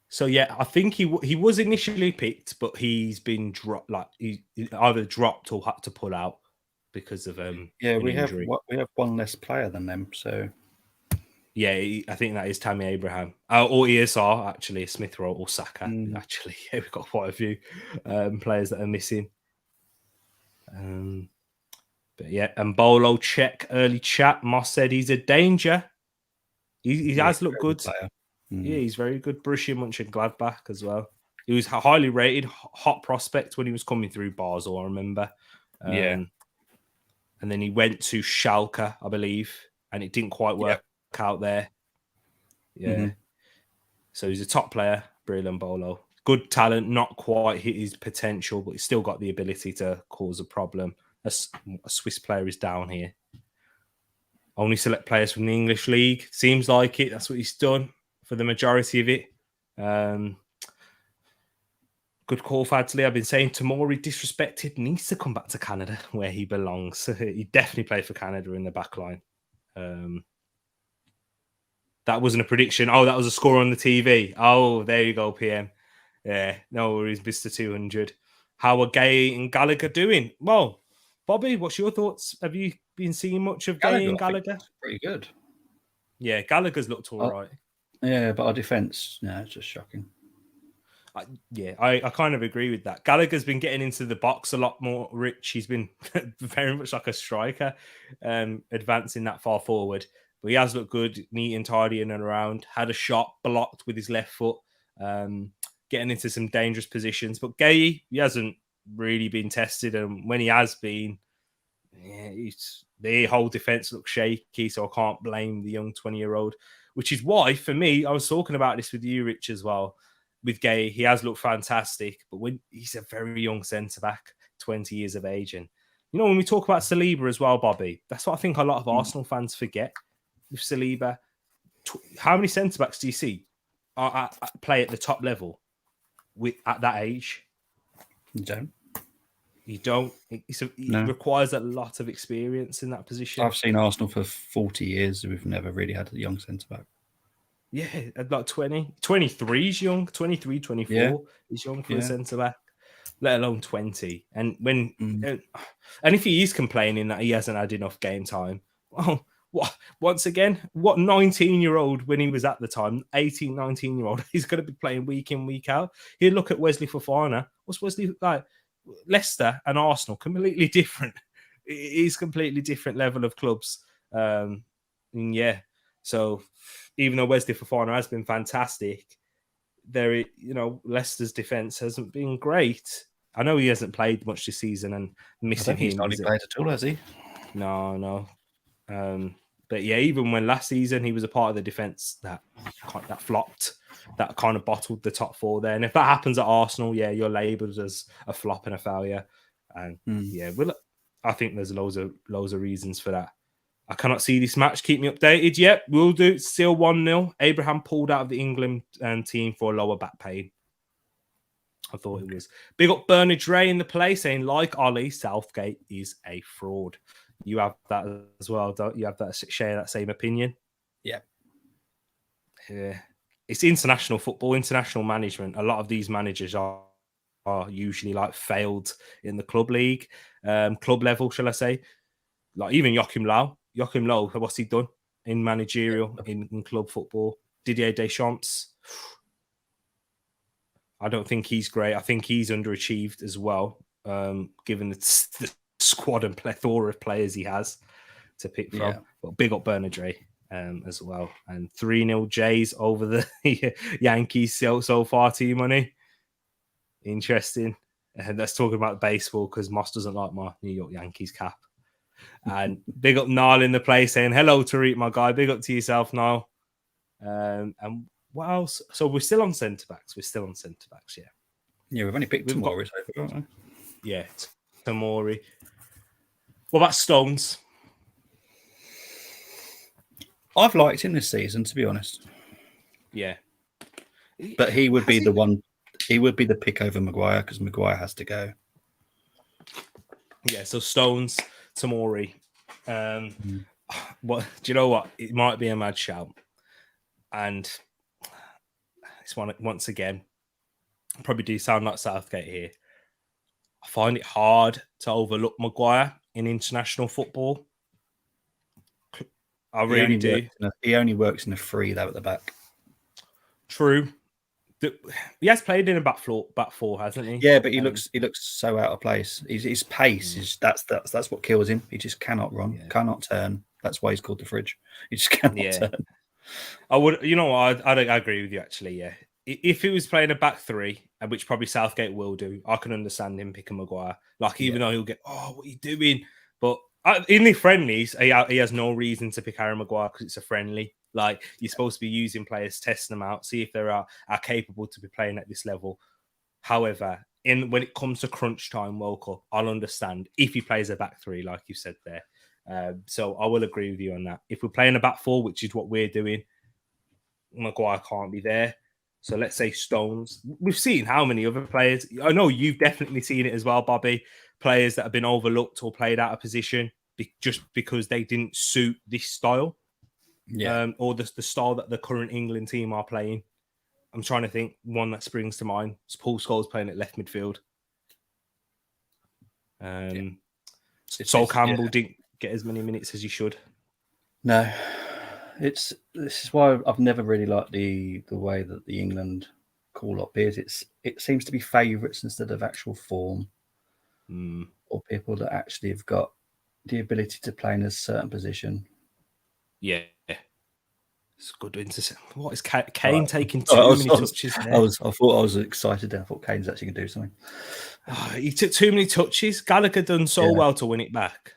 So yeah, I think he was initially picked, but he's been dropped. Like he either dropped or had to pull out because of we have one less player than them. So Yeah, I think that is Tammy Abraham. Or ESR, actually, Smith Rowe or Saka. Actually, yeah, we've got quite a few players that are missing. But yeah, and Bolo check early chat. Moss said he's a danger. He has looked good. Yeah, he's very good. Borussia Mönchengladbach as well. He was highly rated, hot prospect when he was coming through Basel, I remember. And then he went to Schalke, I believe, and it didn't quite work out there. Yeah. So he's a top player, Brilliant Bolo. Good talent, not quite hit his potential, but he's still got the ability to cause a problem. A Swiss player is down here. Only select players from the English league. Seems like it. That's what he's done for the majority of it. Good call, Fadsley. I've been saying Tamori disrespected, needs to come back to Canada where he belongs. He definitely played for Canada in the back line. That wasn't a prediction. Oh, that was a score on the TV. Oh, there you go, PM. Yeah, no worries, Mr. 200. How are Gay and Gallagher doing? Well, Bobby, what's your thoughts? Have you been seeing much of Gay and Gallagher? Pretty good. Yeah, Gallagher's looked all right. Yeah, but our defence, it's just shocking. I kind of agree with that. Gallagher's been getting into the box a lot more, Rich. He's been very much like a striker, advancing that far forward. But he has looked good, neat and tidy in and around. Had a shot blocked with his left foot, getting into some dangerous positions. But Gay, he hasn't really been tested. And when he has been, the whole defence looks shaky. So I can't blame the young 20-year-old, which is why, for me, I was talking about this with you, Rich, as well. With Gay, he has looked fantastic, but when he's a very young centre back, 20 years of age, and when we talk about Saliba as well, Bobby, that's what I think a lot of Arsenal fans forget with Saliba. How many centre backs do you see play at the top level at that age? You don't. It requires a lot of experience in that position. I've seen Arsenal for 40 years. We've never really had a young centre back. Yeah, like 20. 23 is young. 23, 24 is young for a centre back, let alone 20. And and if he is complaining that he hasn't had enough game time, well, once again, what 19-year-old when he was at the time, 18, 19-year-old, he's going to be playing week in, week out. He'd look at Wesley Fofana. What's Wesley like? Leicester and Arsenal, completely different. It is completely different level of clubs. So even though Wesley Fofana has been fantastic, Leicester's defense hasn't been great. I know he hasn't played much this season, and missing him. He's not played at all, has he? No. But yeah, even when last season he was a part of the defense that flopped, that kind of bottled the top four there. And if that happens at Arsenal, you're labelled as a flop and a failure. And I think there's loads of reasons for that. I cannot see this match. Keep me updated. Yep, we'll do. Still 1-0. Abraham pulled out of the England team for lower back pain. I thought it was. Big up Bernard Ray in the play saying, like Ollie, Southgate is a fraud. You have that as well, don't you? Have that, share that same opinion? Yeah. It's international football, international management. A lot of these managers are usually like failed in the club league, club level, shall I say. Like even Joachim Low, what's he done in managerial, in club football? Didier Deschamps, I don't think he's great. I think he's underachieved as well, given the squad and plethora of players he has to pick from. Yeah. But big up Bernard Ray as well. And 3-0 Jays over the Yankees so far, T-Money. Interesting. And let's talk about baseball because Moss doesn't like my New York Yankees cap. And big up Niall in the play saying, hello, Tereak, my guy. Big up to yourself, Niall. And what else? So we're still on centre-backs. Yeah. Yeah, we've only picked Tamori so far, haven't we? Yeah, Tamori. What about Stones? I've liked him this season, to be honest. Yeah. But he would be the one. He would be the pick over Maguire because Maguire has to go. Yeah, so Stones, Tamori. What do you know? What it might be a mad shout, and it's once again. Probably do sound like Southgate here. I find it hard to overlook Maguire in international football. I really do. He only works in a free though at the back. True. He has played in a back four, hasn't he? Yeah, but he looks so out of place. His pace is that's what kills him. He just cannot run, cannot turn. That's why he's called the fridge. He just cannot turn. I would, you know what? I agree with you actually. Yeah, if he was playing a back three, which probably Southgate will do, I can understand him picking Maguire. Like even though he'll get, oh, what are you doing? But in the friendlies, he has no reason to pick Harry Maguire because it's a friendly. Like you're supposed to be using players, testing them out, see if they are capable to be playing at this level. However, when it comes to crunch time World Cup, I'll understand if he plays a back three, like you said there. So I will agree with you on that. If we're playing a back four, which is what we're doing, Maguire can't be there. So let's say Stones. We've seen how many other players. I know you've definitely seen it as well, Bobby. Players that have been overlooked or played out of position just because they didn't suit this style. Or the style that the current England team are playing. I'm trying to think one that springs to mind. It's Paul Scholes playing at left midfield. Sol Campbell didn't get as many minutes as he should. No, this is why I've never really liked the way that the England call up is. It seems to be favourites instead of actual form, or people that actually have got the ability to play in a certain position. Yeah. It's good. What is Kane taking too many touches there? I thought I was excited. I thought Kane's actually going to do something. He took too many touches. Gallagher done so well to win it back.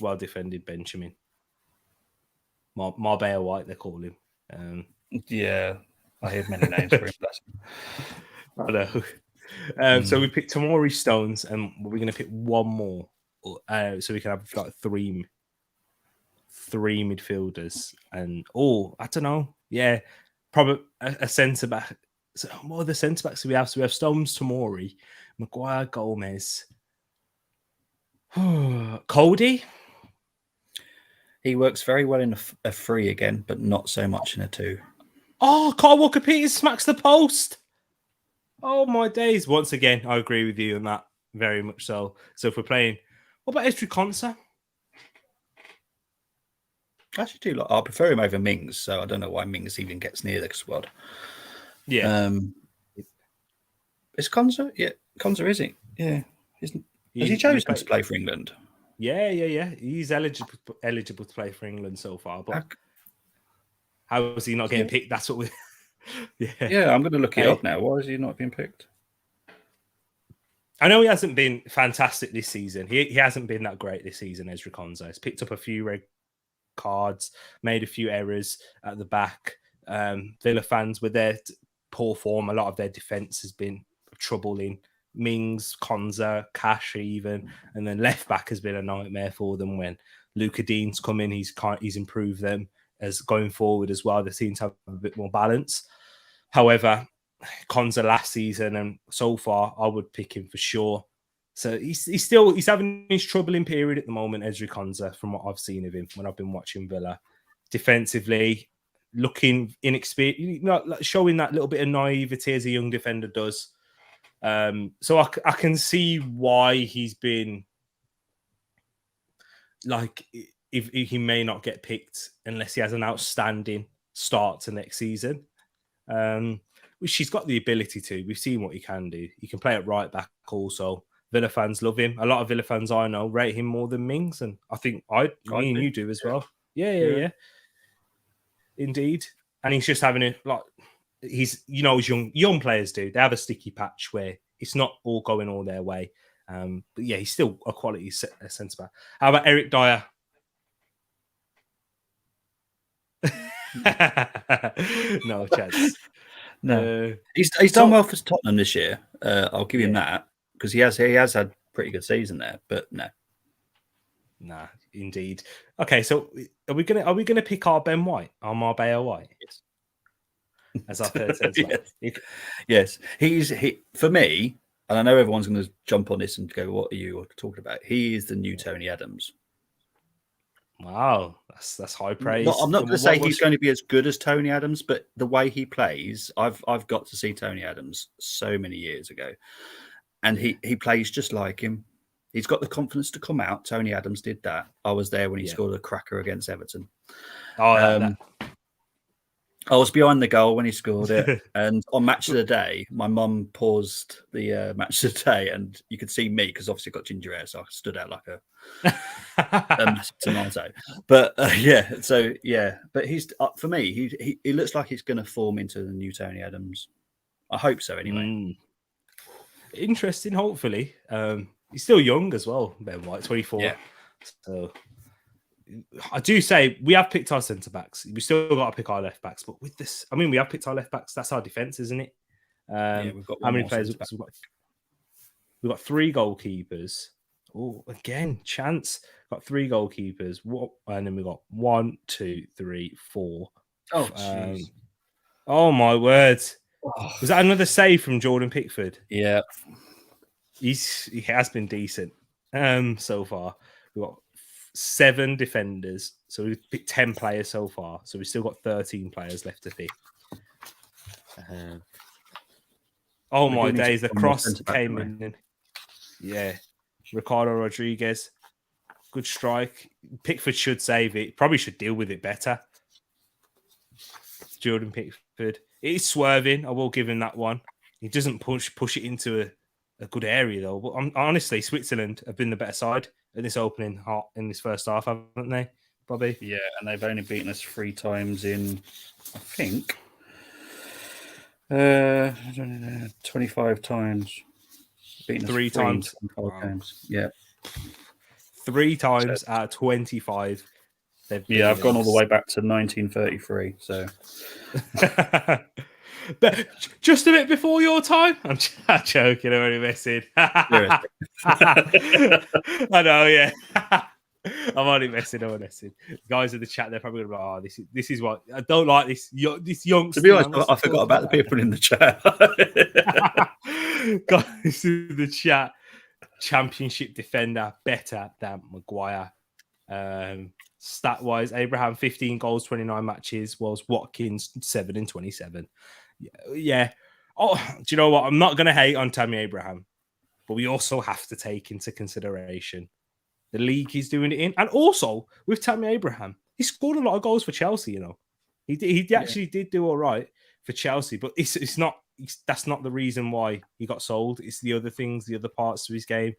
Well defended, Benjamin. Marbella White, they call him. I heard many names for him. I know. So we picked Tamori Stones, and we're going to pick one more, so we can have like three midfielders, and I don't know. Yeah, probably a centre back. So what are the centre backs we have? So we have Stones, Tamori, Maguire, Gomez, Cody. He works very well in a free again, but not so much in a two. Oh, Kyle Walker-Peters smacks the post. Oh my days! Once again, I agree with you on that very much so. So if we're playing, what about Ezri Konsa? I actually do I prefer him over Mings, so I don't know why Mings even gets near the squad. Yeah. Is Konsa? Yeah, Konsa is he? Yeah. Has he chosen to play for England? Yeah. He's eligible to play for England so far, but how is he not getting picked? That's what we. Yeah, I'm going to look it up now. Why is he not being picked? I know he hasn't been fantastic this season. He hasn't been that great this season, Ezri Konsa. He's picked up a few red cards, made a few errors at the back. Villa fans with their poor form, a lot of their defence has been troubling. Mings, Konsa, Cash even, and then left back has been a nightmare for them. When Luca Dean's come in, he's improved them as going forward as well. They seem to have a bit more balance. However, Konsa last season and so far, I would pick him for sure. So he's having his troubling period at the moment, Ezri Konsa, from what I've seen of him when I've been watching Villa. Defensively, looking inexperienced, showing that little bit of naivety as a young defender does. So I can see why he's been like, if he may not get picked unless he has an outstanding start to next season. Which he's got the ability to. We've seen what he can do. He can play at right back also. Villa fans love him. A lot of Villa fans I know rate him more than Mings, and I think me and you do as well. Yeah. Indeed. And he's just having he's as young players do. They have a sticky patch where it's not all going all their way. But yeah, he's still a quality centre back. How about Eric Dyer? No chance. No, he's done well for Tottenham this year. I'll give him that, because he has had pretty good season there. But no, nah, indeed. Okay, so are we gonna pick our Ben White, our Marbella White? Yes. As our third centre back. Yes, he for me, and I know everyone's going to jump on this and go, "What are you talking about?" He is the new Tony Adams. Wow, that's high praise. I'm not going to say he's going to be as good as Tony Adams, but the way he plays, I've got to see Tony Adams so many years ago, and he plays just like him. He's got the confidence to come out. Tony Adams did that. I was there when he Yeah. scored a cracker against Everton. Oh, I was behind the goal when he scored it. And on Match of the Day, my mum paused the Match of the Day, and you could see me because obviously I've got ginger hair, so I stood out like a massive tomato. But but he's for me. He looks like he's going to form into the new Tony Adams. I hope so. Anyway, interesting. Hopefully, he's still young as well. Ben White, 24. Yeah. So I do say we have picked our centre backs. We still got to pick our left backs. But with this, I mean, we have picked our left backs. That's our defence, isn't it? We've got how many players? We've got 3 goalkeepers. Oh, again, chance. Got 3 goalkeepers. And then we got 1, 2, 3, 4. Oh, jeez. Oh my word! Was that another save from Jordan Pickford? Yeah, he has been decent so far. We've got 7 defenders, so we've picked 10 players so far. So we've still got 13 players left to pick. Oh my days! The cross came in. Yeah, Ricardo Rodriguez, good strike. Pickford should save it. Probably should deal with it better. Jordan Pickford. It is swerving. I will give him that one. He doesn't push it into a good area though. But honestly, Switzerland have been the better side in this first half, haven't they, Bobby? Yeah, and they've only beaten us 3 times in, I think, 25 times. Beaten 3 times. Wow. Games. Yeah. 3 times out of 25. I've gone all the way back to 1933. So, but just a bit before your time. I'm joking. I'm only messing. I know. Yeah. I'm only messing. Guys in the chat, they're probably going to be like, this is what I don't like. This youngster. To be honest, I forgot about the people in the chat. Guys in the chat, championship defender better than Maguire. Stat-wise, Abraham 15 goals, 29 matches, whilst Watkins 7 and 27. Yeah. Oh, do you know what? I'm not going to hate on Tammy Abraham, but we also have to take into consideration the league he's doing it in. And also, with Tammy Abraham, he scored a lot of goals for Chelsea, you know. He actually did do all right for Chelsea, but that's not the reason why he got sold. It's the other things, the other parts of his game.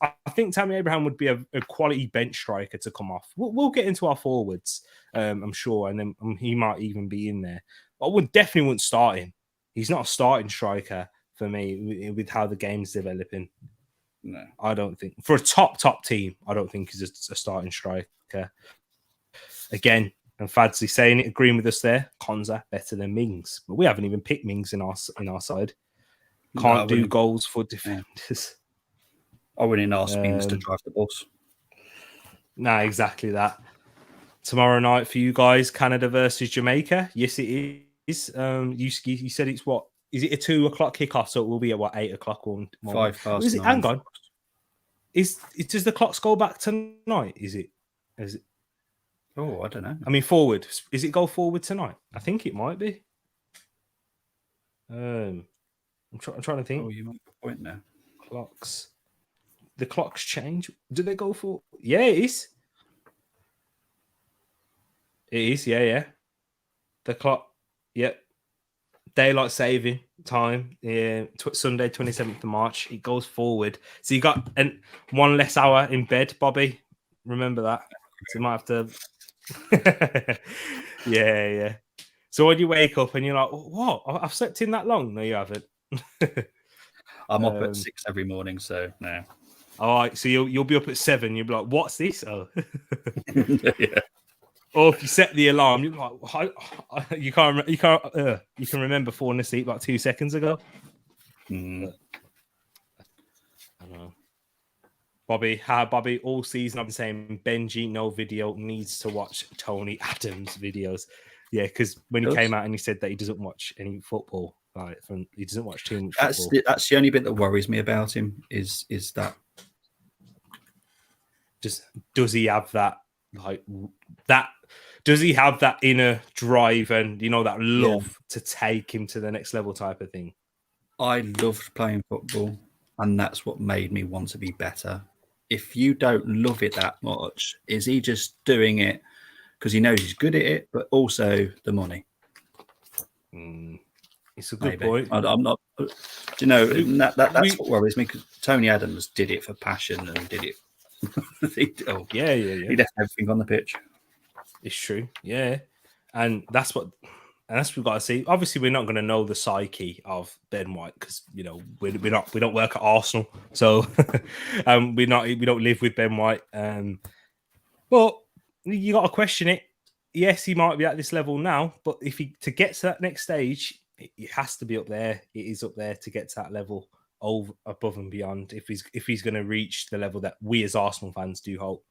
I think Tammy Abraham would be a quality bench striker to come off. We'll get into our forwards, I'm sure, and then he might even be in there. But I definitely wouldn't start him. He's not a starting striker for me with how the game's developing. No, I don't think. For a top team, I don't think he's a starting striker. Again, and Fadzi saying it, agreeing with us there. Konza better than Mings, but we haven't even picked Mings in our side. Can't do goals for defenders. I wouldn't ask Mings to drive the bus. Nah, exactly that. Tomorrow night for you guys, Canada versus Jamaica. Yes, it is. You said it's what? Is it a 2:00 kickoff? So it will be at what, 8:00 or 9:05. Hang on. Does the clocks go back tonight? Is it? Oh, I don't know. I mean, forward. Is it go forward tonight? I think it might be. I'm trying to think. Oh, you make a point now. Clocks. The clocks change. Do they go for? Yeah, it is. It is. Yeah. The clock. Yep. Daylight saving time. Yeah. Sunday, 27th of March. It goes forward. So you got one less hour in bed, Bobby. Remember that. So you might have to. yeah. So when you wake up and you're like, what? I've slept in that long? No, you haven't. I'm up at 6 every morning, so no. All right, so you'll be up at 7. You'll be like, what's this? Oh. Yeah. Or if you set the alarm, you're like, you can remember falling asleep like 2 seconds ago. Mm. I don't know. Bobby, all season I've been saying Benji, no video, needs to watch Tony Adams videos. Yeah, because when he came out and he said that he doesn't watch any football, he doesn't watch too much football. That's the only bit that worries me about him is that. Does he have that Does he have that inner drive and that love to take him to the next level type of thing? I loved playing football, and that's what made me want to be better. if you don't love it that much, is he just doing it because he knows he's good at it, but also the money? It's a good Maybe. point. I'm not. Do you know that's We- what worries me? Because Tony Adams did it for passion and did it. He Yeah. left everything on the pitch. It's true. Yeah. And that's what we've got to see. Obviously, we're not going to know the psyche of Ben White because we don't work at Arsenal, so we don't live with Ben White. But you got to question it. Yes, he might be at this level now, but if he to get to that next stage, it has to be up there. It is up there to get to that level above and beyond. If he's going to reach the level that we as Arsenal fans do hope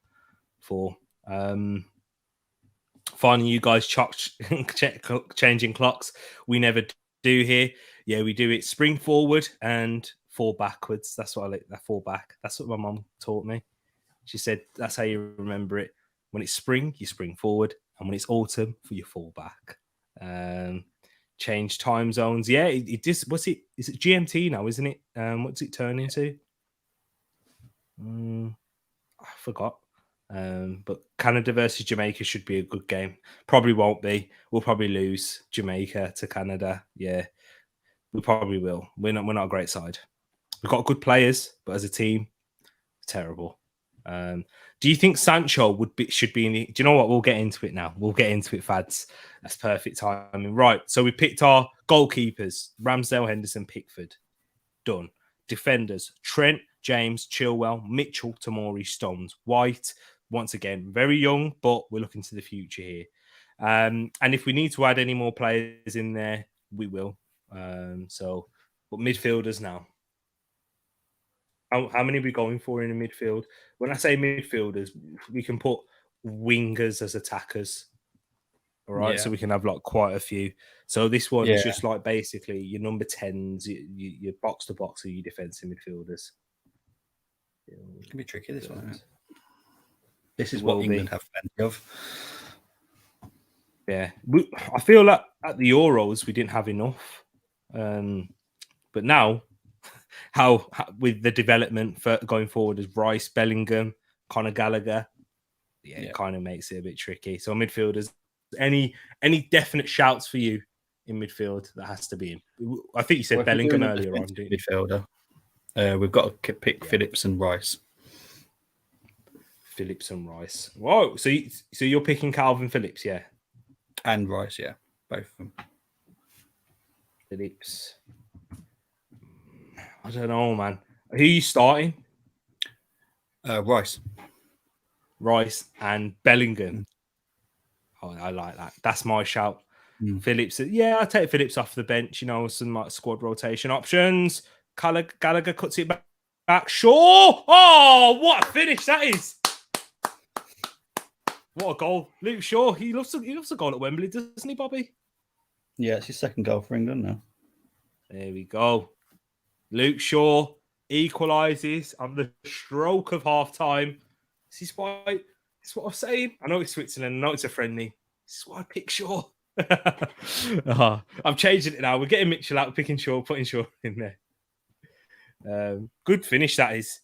for. Finding you guys changing clocks. We never do here. Yeah, we do it spring forward and fall backwards. That's what I like. That fall back. That's what my mom taught me. She said that's how you remember it. When it's spring, you spring forward, and when it's autumn, for your fall back. Change time zones. Yeah, it just what's it? Is it GMT now? Isn't it? What's it turn into? I forgot. But Canada versus Jamaica should be a good game. Probably won't be. We'll probably lose Jamaica to Canada. Yeah, we probably will. We're not a great side. We've got good players, but as a team, terrible. Do you think Sancho should be in the? Do you know what? We'll get into it now. We'll get into it, Fads. That's perfect timing. Right. So we picked our goalkeepers: Ramsdale, Henderson, Pickford. Done. Defenders: Trent, James, Chilwell, Mitchell, Tamori, Stones, White. Once again, very young, but we're looking to the future here. And if we need to add any more players in there, we will. But midfielders now. How many are we going for in the midfield? When I say midfielders, we can put wingers as attackers. All right, Yeah. so we can have like quite a few. So this one is Yeah. just like basically your number 10s, your box to box, or your defensive midfielders. It can be tricky, this one. Isn't it? This is It what will England be. have plenty of. Yeah, I feel like at the Euros we didn't have enough, but now, how with the development for going forward as Rice, Bellingham, Conor Gallagher, it kind of makes it a bit tricky. So midfielders, any definite shouts for you in midfield that has to be in? I think you said Bellingham earlier on, didn't you? Midfielder. We've got to pick Phillips and Rice. Phillips and Rice. Whoa! So you're picking Calvin Phillips, yeah? And Rice, yeah, both of them. Phillips. I don't know, man. Who are you starting? Rice. Rice and Bellingham. Oh, I like that. That's my shout. Phillips. Yeah, I take Phillips off the bench. Some like squad rotation options. Gallagher cuts it back. Sure. Oh, what a finish that is! What a goal, Luke Shaw. He loves a goal at Wembley, doesn't he, Bobby? Yeah, it's his second goal for England now. There we go. Luke Shaw equalises on the stroke of half time. This is what I'm saying. I know it's Switzerland. I know it's a friendly. This is why I pick Shaw. I'm changing it now. We're getting Mitchell out, picking Shaw, putting Shaw in there. Good finish, that is.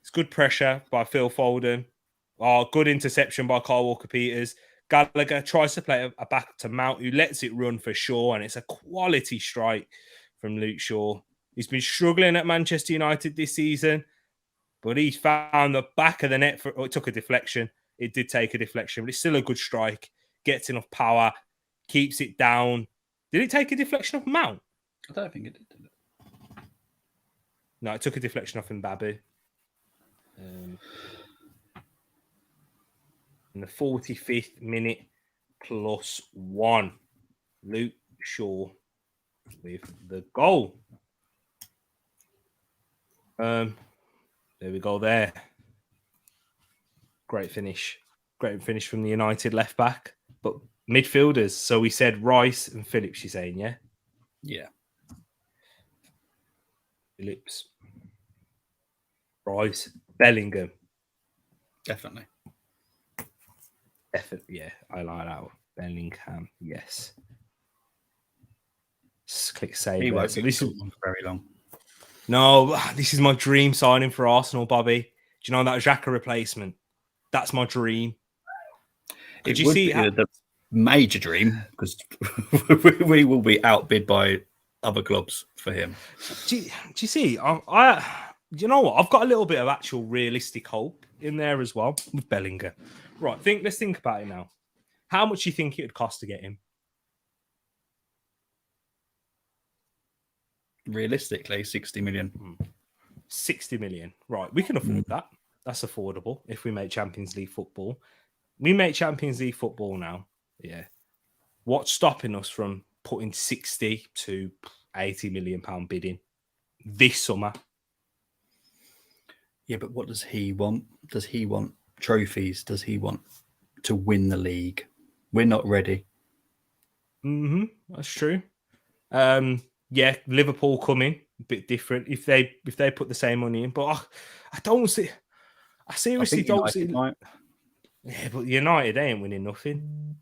It's good pressure by Phil Foden. Good interception by Kyle Walker-Peters. Gallagher tries to play a back to Mount, who lets it run for Shaw, and it's a quality strike from Luke Shaw. He's been struggling at Manchester United this season, but he found the back of the net. It took a deflection. It did take a deflection, but it's still a good strike. Gets enough power, keeps it down. Did it take a deflection off Mount? I don't think it did. No, it took a deflection off Mbabu. In the 45th minute +1, Luke Shaw with the goal. There we go there. Great finish. Great finish from the United left back. But midfielders, so we said Rice and Phillips, you're saying, yeah? Yeah. Phillips. Rice. Bellingham. Definitely. Yeah, I like that one. Bellingham, yes. Just click save. He won't so be this is very long. No, this is my dream signing for Arsenal, Bobby. Do you know that Xhaka replacement? That's my dream. Could It you would see be how, the major dream because we will be outbid by other clubs for him. do you see? You know what? I've got a little bit of actual realistic hope in there as well with Bellingham. Right, let's think about it now. How much do you think it would cost to get him? Realistically, 60 million. 60 million. Right, we can afford that. That's affordable if we make Champions League football. We make Champions League football now. Yeah. What's stopping us from putting 60 to 80 million pound bidding this summer? Yeah, but what does he want? Does he want trophies? Does he want to win the league? We're not ready. That's true. Yeah, Liverpool coming a bit different if they put the same money in, but I don't see. I seriously don't see. Might. Yeah, but United ain't winning nothing.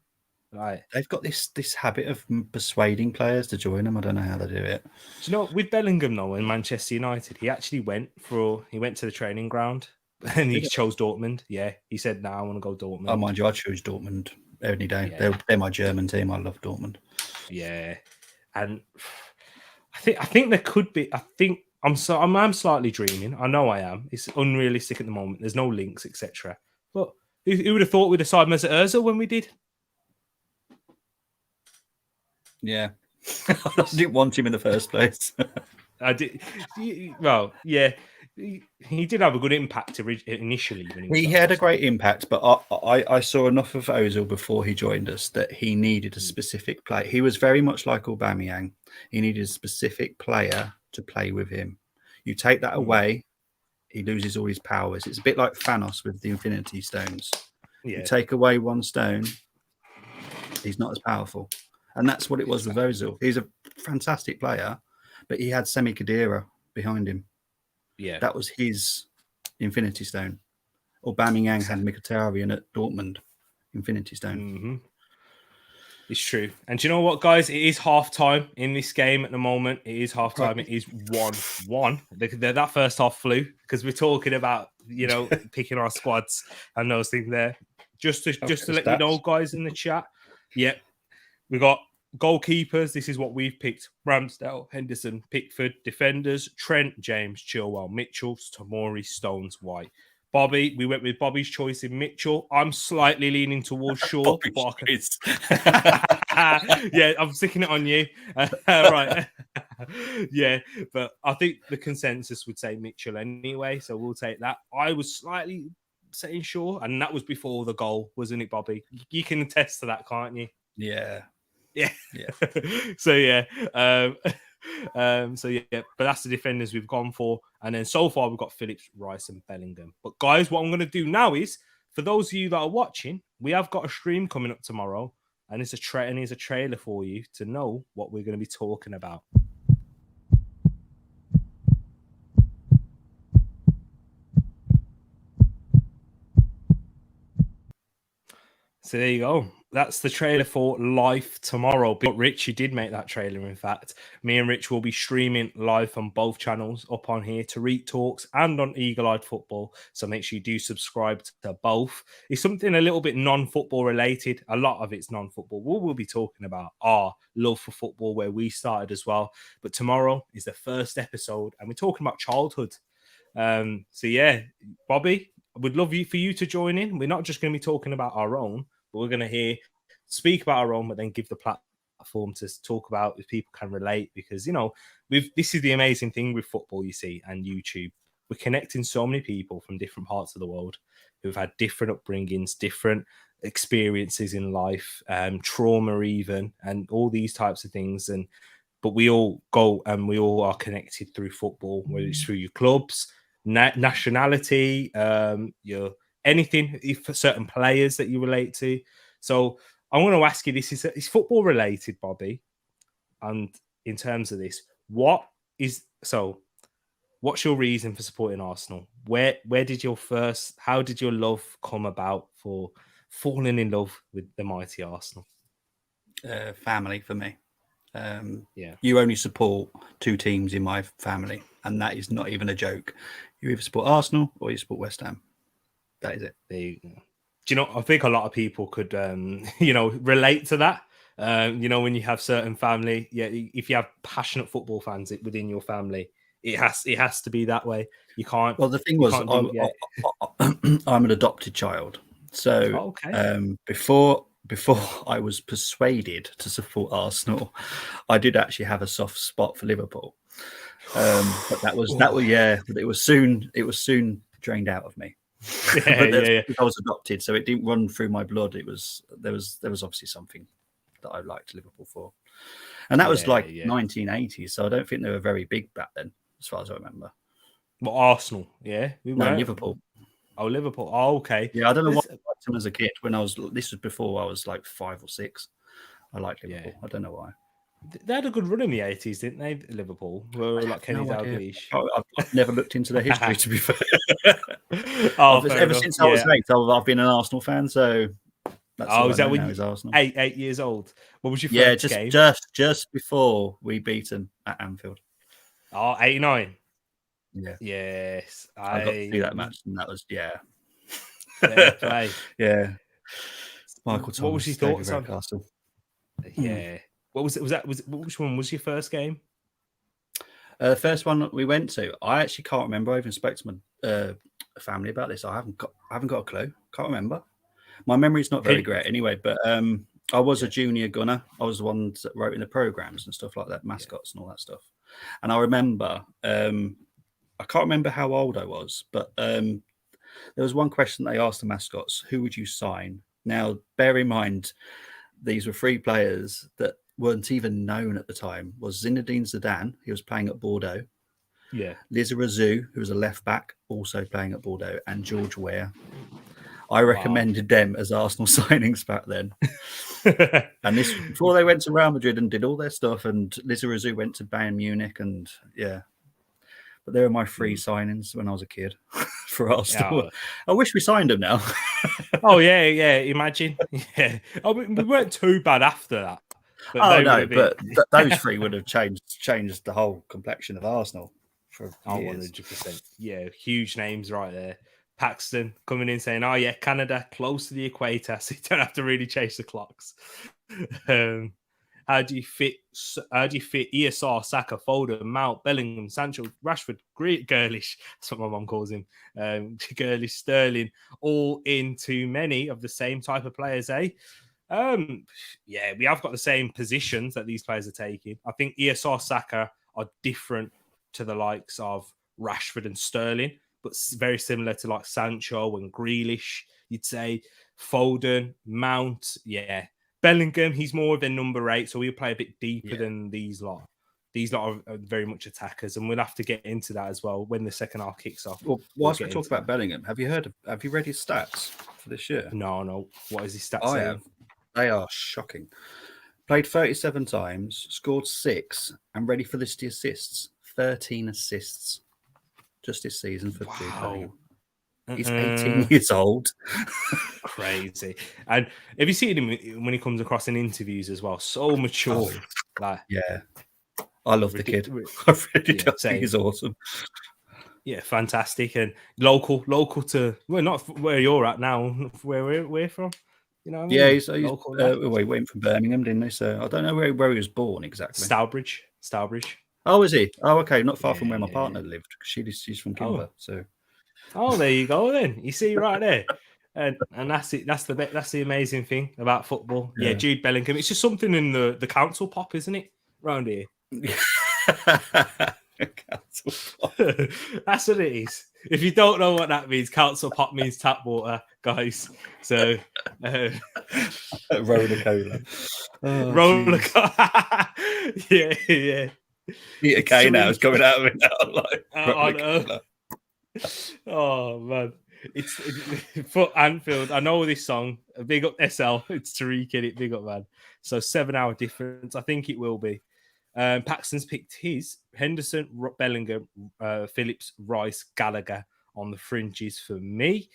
Right. They've got this habit of persuading players to join them. I don't know how they do it. Do you know with Bellingham though in Manchester United, he actually went to the training ground and he chose Dortmund. Yeah, he said, "Now I want to go Dortmund." Oh, mind you, I choose Dortmund any day. Yeah. They're my German team. I love Dortmund. Yeah, and I think there could be. I think I'm slightly dreaming. I know I am. It's unrealistic at the moment. There's no links, etc. But who would have thought we'd have signed Mesut Ozil when we did? Yeah, I didn't want him in the first place. I did. Well, yeah, he did have a good impact initially. When he had a great impact, but I saw enough of Ozil before he joined us that he needed a specific player. He was very much like Aubameyang. He needed a specific player to play with him. You take that away, he loses all his powers. It's a bit like Thanos with the Infinity Stones. Yeah. You take away one stone, he's not as powerful. And that's what it was with Ozil. He's a fantastic player, but he had Semi Khedira behind him. Yeah. That was his Infinity Stone. Aubameyang had Mkhitaryan at Dortmund, Infinity Stone. It's true. And do you know what, guys? It is half time in this game at the moment. It is half time. It is 1-1. That first half flew because we're talking about, picking our squads and those things there. Just to let you know, guys, in the chat. Yeah, we got goalkeepers. This is what we've picked: Ramsdale, Henderson, Pickford. Defenders: Trent, James, Chilwell, Mitchell, Tomori, Stones, White. Bobby, we went with Bobby's choice in Mitchell. I'm slightly leaning towards Shaw. Yeah, I'm sticking it on you. Right. Yeah, but I think the consensus would say Mitchell anyway, so we'll take that. I was slightly saying Shaw, and that was before the goal, wasn't it, Bobby? You can attest to that, can't you? Yeah. So yeah. But that's the defenders we've gone for, and then so far we've got Phillips, Rice, and Bellingham. But guys, what I'm going to do now is, for those of you that are watching, we have got a stream coming up tomorrow, and it's a trailer for you to know what we're going to be talking about. So there you go. That's the trailer for Life tomorrow. But Rich, you did make that trailer, in fact. Me and Rich will be streaming live on both channels up on here, Tereak Talks and on Eagle Eyed Football. So make sure you do subscribe to both. It's something a little bit non-football related. A lot of it's non-football. What we'll be talking about our love for football, where we started as well. But tomorrow is the first episode, and we're talking about childhood. So yeah, Bobby, I would love for you to join in. We're not just going to be talking about our own, but we're going to speak about our own, but then give the platform to talk about if people can relate. Because, this is the amazing thing with football, you see, and YouTube. We're connecting so many people from different parts of the world who've had different upbringings, different experiences in life, trauma even, and all these types of things. But we all go and we all are connected through football, whether it's through your clubs, nationality, your anything, for certain players that you relate to. So I want to ask you, this is football related, Bobby. And in terms of this, what's your reason for supporting Arsenal? How did your love come about for falling in love with the mighty Arsenal? Family for me. You only support 2 teams in my family, and that is not even a joke. You either support Arsenal or you support West Ham. That is it. There you go. Do you know? I think a lot of people could, relate to that. When you have certain family, if you have passionate football fans within your family, it has to be that way. You can't. Well, the thing was, I'm an adopted child, so before I was persuaded to support Arsenal, I did actually have a soft spot for Liverpool. But but it was soon drained out of me. I was adopted, so it didn't run through my blood. There was obviously something that I liked Liverpool for, and that was 1980. So I don't think they were very big back then, as far as I remember. Well, Arsenal, no, Liverpool. Oh, Liverpool. Oh, okay. Yeah, I don't know why I liked them as a kid. This was before I was like 5 or 6. I liked Liverpool. I don't know why. They had a good run in the 80s, didn't they? Liverpool were like Kenny Dalglish. I've never looked into their history, to be fair. Ever since I was 8, I've been an Arsenal fan. So that's is that when you was Arsenal? 8 years old? What was your first game? Just before we beat them at Anfield. Oh, 89. Yeah. Yes, I got to see that match, and that was fair play. Yeah. Michael Thomas. What was your thoughts on Castle? Yeah. What was it? Which one was your first game? The first one we went to, I actually can't remember. I even spoke to my family about this. I haven't got a clue. Can't remember. My memory's not very great anyway. But I was a junior gunner. I was the one that wrote in the programs and stuff like that, mascots and all that stuff. And I remember, I can't remember how old I was, but there was one question they asked the mascots: who would you sign? Now, bear in mind, these were 3 players that weren't even known at the time. Was Zinedine Zidane, he was playing at Bordeaux. Yeah. Lizarazu, who was a left back, also playing at Bordeaux, and George Weah. I recommended them as Arsenal signings back then. And this before they went to Real Madrid and did all their stuff, and Lizarazu went to Bayern Munich, and but they were my 3 signings when I was a kid for Arsenal. I wish we signed them now. Oh yeah. Imagine. Yeah. Oh, we weren't too bad after that. But those 3 would have changed the whole complexion of Arsenal for years. 100%. Yeah, huge names right there. Paxton coming in saying, "Oh yeah, Canada close to the equator, so you don't have to really chase the clocks." How do you fit ESR, Saka, Foden, Mount, Bellingham, Sancho, Rashford, Grealish? That's what my mum calls him. Grealish, Sterling, all in too many of the same type of players, eh? We have got the same positions that these players are taking. I think ESR, Saka are different to the likes of Rashford and Sterling, but very similar to like Sancho and Grealish, you'd say. Foden, Mount, Bellingham, he's more of a number 8, so he'll play a bit deeper than these lot. These lot are very much attackers, and we'll have to get into that as well when the second half kicks off. Well, whilst we talk about Bellingham, have you read his stats for this year? No. What is his stats? I have. They are shocking. Played 37 times, scored 6, and ready for the assists. 13 assists just this season for Jude Bellingham. He's 18 years old. Crazy. And have you seen him when he comes across in interviews as well? So mature. I love the kid. I really do think he's awesome. Yeah, fantastic. And local to, well, not where you're at now, where we're from. You know what I mean? Yeah, he's he went from Birmingham, didn't he? So I don't know where he was born exactly. Stourbridge. Oh, is he? Oh, okay. Not far from where my partner lived. She's from Kimber. So. Oh, there you go. Then you see right there, and that's it. That's the amazing thing about football. Yeah, Jude Bellingham. It's just something in the council pop, isn't it? Round here. Council pop. That's what it is. If you don't know what that means, council pop means tap water, guys. So roller cola. Roller cola. Yeah. Peter Kay now is coming out of it now. I know. Oh man, it's for Anfield. I know this song. Big up SL. It's Tereak in it. Big up, man. So 7-hour difference. I think it will be. Paxton's picked his Henderson, Bellingham, Phillips, Rice, Gallagher on the fringes for me.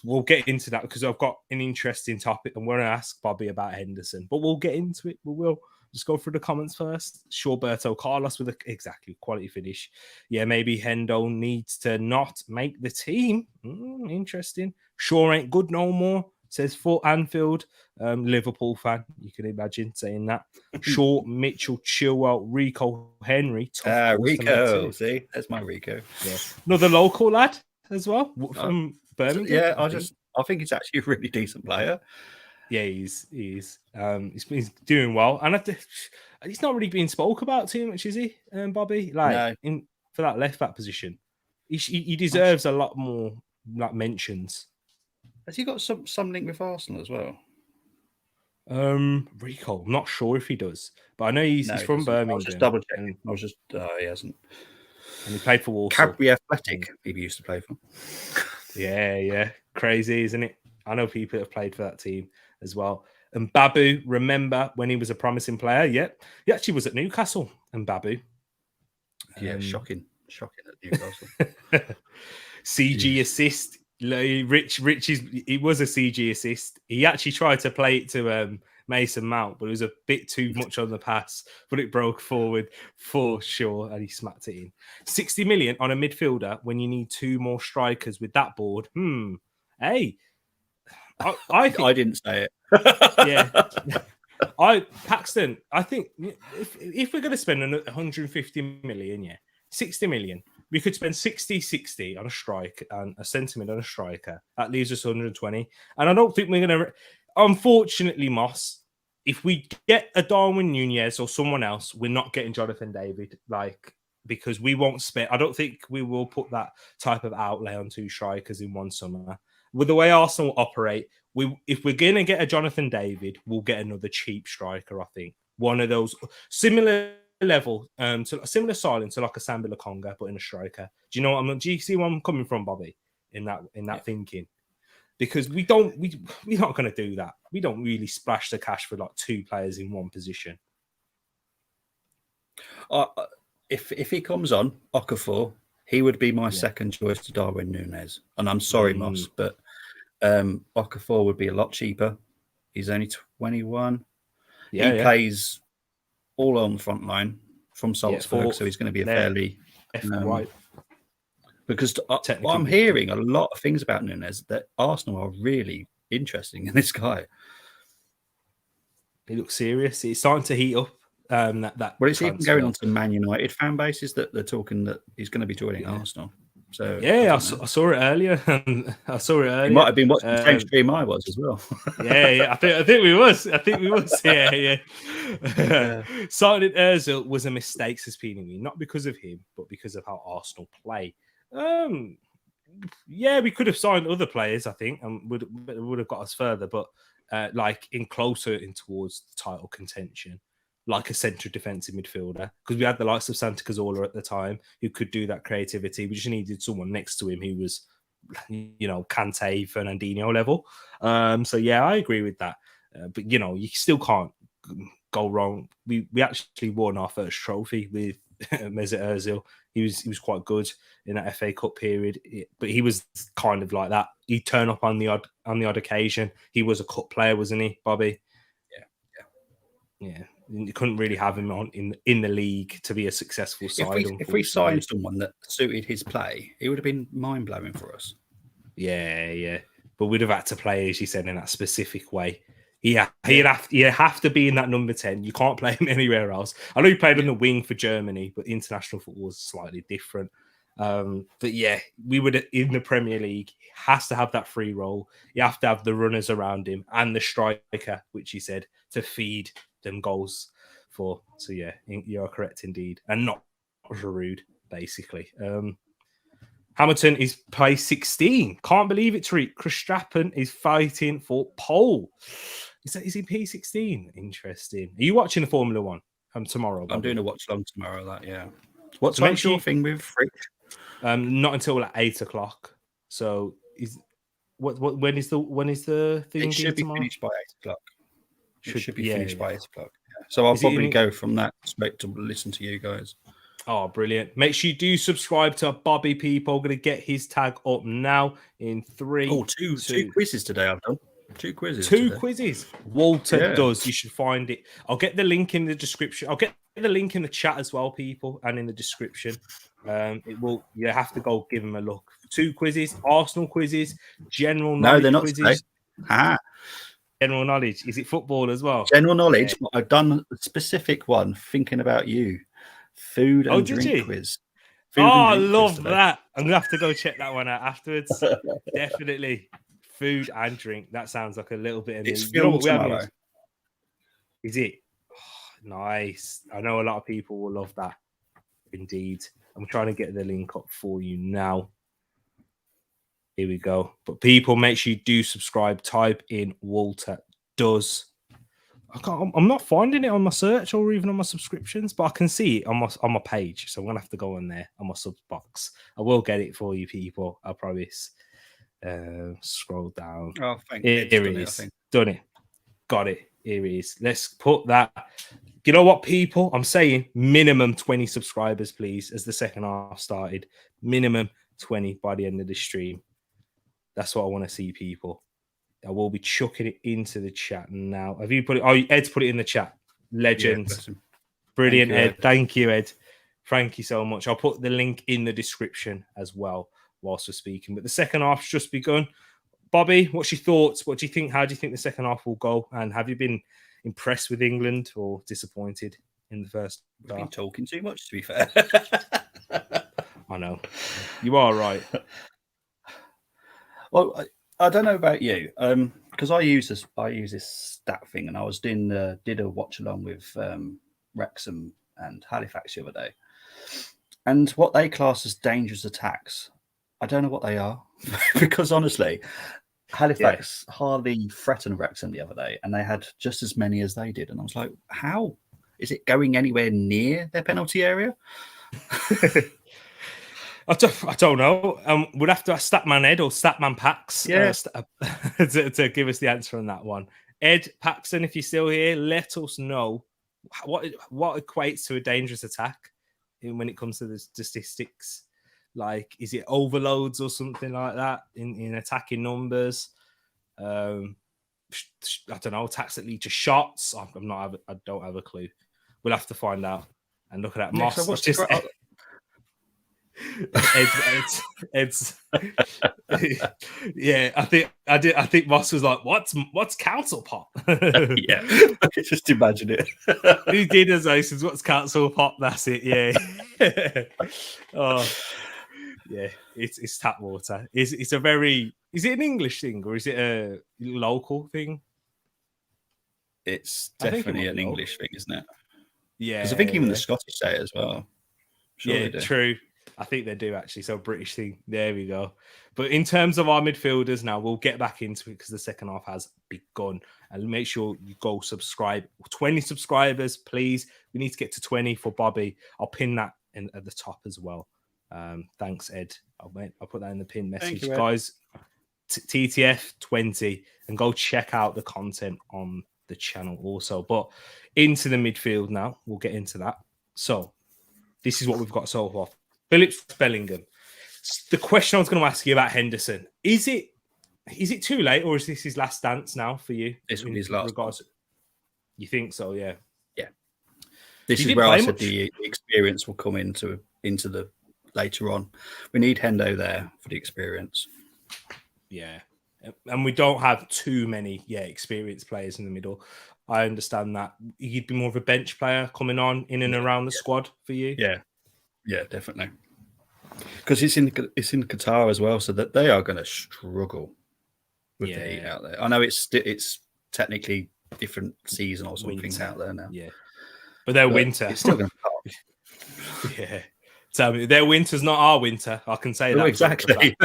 We'll get into that because I've got an interesting topic and we're going to ask Bobby about Henderson, but we'll get into it. We will. Just go through the comments first. Shawberto Carlos with exactly quality finish. Yeah, maybe Hendo needs to not make the team. Interesting. Shaw ain't good no more. Says for Anfield. Liverpool fan. You can imagine saying that. Shaw, Mitchell, Chilwell, Rico, Henry. Tough calls to make Rico, too. see, that's my Rico. Yeah, another local lad as well from Birmingham. Yeah, I think he's actually a really decent player. Yeah, he's he's doing well, and he's not really being spoke about too much, is he, Bobby? Like No. for that left back position, he deserves a lot more like mentions. Has he got some link with Arsenal as well? Rico, I'm not sure if he does, but I know he's from Birmingham. I was just double checking. He hasn't. And he played for Walsall. Cadbury Athletic, he used to play for. Yeah, crazy, isn't it? I know people have played for that team as well. And Babu, remember when he was a promising player? Yep, he actually was at Newcastle. And Babu, yeah, shocking at Newcastle. CG assist. Rich he was a CG assist. He actually tried to play it to Mason Mount, but it was a bit too much on the pass, but it broke forward for sure, and he smacked it in. 60 million on a midfielder when you need 2 more strikers with that board. Hey, I think, I didn't say it. Yeah. Paxton, I think if we're going to spend 150 million, 60 million, we could spend 60 on a strike and a sentiment on a striker. That leaves us 120. And I don't think we're going to... Unfortunately, Moss, if we get a Darwin Nunez or someone else, we're not getting Jonathan David, because we won't spend... I don't think we will put that type of outlay on 2 strikers in one summer. With the way Arsenal operate, if we're going to get a Jonathan David, we'll get another cheap striker, I think. One of those similar level, to a similar styling to like a Sambi Lokonga, but in a striker. Do you know what do you see where I'm coming from, Bobby? In that thinking? Because we're not going to do that. We don't really splash the cash for like 2 players in one position. If he comes on, Okafor, he would be my second choice to Darwin Nunez. And I'm sorry, Moss, but Okafor would be a lot cheaper. He's only 21. He plays all on the front line from Salzburg, so he's going to be a fairly right. Because I'm hearing a lot of things about Nunez that Arsenal are really interested in this guy. He looks serious. He's starting to heat up. It's even going on to Man United fan bases that they're talking that he's going to be joining Arsenal. So I saw it earlier. He might have been watching the same stream I was as well. I think we was. Yeah. Signing Ozil was a mistake, says Pini, not because of him, but because of how Arsenal play. We could have signed other players, I think, and would have got us further, but closer towards the title contention, like a central defensive midfielder, because we had the likes of Santa Cazorla at the time who could do that creativity. We just needed someone next to him who was, Kante, Fernandinho level. I agree with that. But you still can't go wrong. We actually won our first trophy with Mesut Ozil. He was quite good in that FA Cup period, but he was kind of like that. He'd turn up on the odd occasion. He was a cup player, wasn't he, Bobby? Yeah. You couldn't really have him on in the league to be a successful side. If we signed someone that suited his play, it would have been mind blowing for us. Yeah. But we'd have had to play, as you said, in that specific way. He'd have to be in that number 10. You can't play him anywhere else. I know he played on the wing for Germany, but international football is slightly different. We would, in the Premier League, he has to have that free role. You have to have the runners around him and the striker, which he said, to feed them goals for. So you're correct indeed, and not Giroud, basically. Hamilton is place 16. Can't believe it, Tereak. Verstappen is fighting for pole. Is he P16? Interesting. Are you watching the Formula One tomorrow, Bobby? I'm doing a watch long tomorrow. What's your thing with Fritz? Not until 8 o'clock. So when is the thing? It should be tomorrow? Finished by 8 o'clock. It should be finished by 8 o'clock. Yeah. So I'll probably go from that perspective to listen to you guys. Oh, brilliant. Make sure you do subscribe to Bobby, people. Going to get his tag up now in 3. Two quizzes today I've done. 2 quizzes. Two today. quizzes. Walter Yeah. does. You should find it. I'll get the link in the description. I'll get the link in the chat as well, people, and in the description. It will. You have to go give them a look. 2 quizzes: Arsenal quizzes, general knowledge No, they're not quizzes. today. General knowledge. Is it football as well? General knowledge. Yeah. I've done a specific one thinking about you. Food and drink quiz. I love that. I'm gonna have to go check that one out afterwards. Definitely. Food and drink. That sounds like a little bit of it's filmed tomorrow. Is it? Oh, nice. I know a lot of people will love that. Indeed. I'm trying to get the link up for you now. Here we go. But people, make sure you do subscribe. Type in Walter does. I'm not finding it on my search or even on my subscriptions, but I can see it on my page. So I'm gonna have to go on there on my sub box. I will get it for you, people. I promise. Scroll down. Oh, thank you. Here it is. Done it. Got it. Here it is. Let's put that. You know what, people? I'm saying minimum 20 subscribers, please, as the second half started. Minimum 20 by the end of the stream. That's what I want to see, people. I will be chucking it into the chat now. Have you put it? Oh, Ed's put it in the chat. Legend. Yeah, brilliant, Ed. Thank you, Ed. Thank you so much. I'll put the link in the description as well whilst we're speaking. But the second half's just begun. Bobby, what's your thoughts? What do you think? How do you think the second half will go? And have you been impressed with England or disappointed in the first half? I've been talking too much, to be fair. I know. You are right. Well, I don't know about you, because I use this stat thing, and I was did a watch along with Wrexham and Halifax the other day, and what they class as dangerous attacks, I don't know what they are, because honestly, Halifax hardly threatened Wrexham the other day, and they had just as many as they did, and I was like, how is it going anywhere near their penalty area? I don't know. We'd have to ask Statman Ed or Statman Pax to give us the answer on that one. Ed Paxton, if you're still here, let us know what equates to a dangerous attack when it comes to the statistics. Like, is it overloads or something like that in attacking numbers? I don't know. Attacks that lead to shots. I don't have a clue. We'll have to find out and look at that. Moss. So Ed's yeah, I think Moss was like, what's council pop? Yeah, just imagine it. He did as I said, what's council pop? That's it. Yeah. Oh yeah, it's tap water. Is it an English thing or is it a local thing? It's definitely an English thing, isn't it? Yeah, because I think even the Scottish say it as well. Sure, yeah, true. I think they do actually. So British thing. There we go. But in terms of our midfielders now, we'll get back into it because the second half has begun. And make sure you go subscribe. 20 subscribers, please. We need to get to 20 for Bobby. I'll pin that at the top as well. Thanks, Ed. I'll put that in the pin message. You, guys, TTF 20. And go check out the content on the channel also. But into the midfield now. We'll get into that. So this is what we've got so far. Phillips Bellingham. The question I was going to ask you about Henderson, is it too late or is this his last dance now for you? This will be his last dance. You think so, yeah? Yeah. This is where I said the experience will come into the later on. We need Hendo there for the experience. Yeah. And we don't have too many experienced players in the middle. I understand that. You'd be more of a bench player coming on in and around the squad for you. Yeah, definitely. Because it's in Qatar as well, so that they are going to struggle with the heat out there. I know it's technically different season or something out there now. Yeah, but they're winter. It's still going to start. Yeah. Tell me, their winter's not our winter. I can say that. Exactly.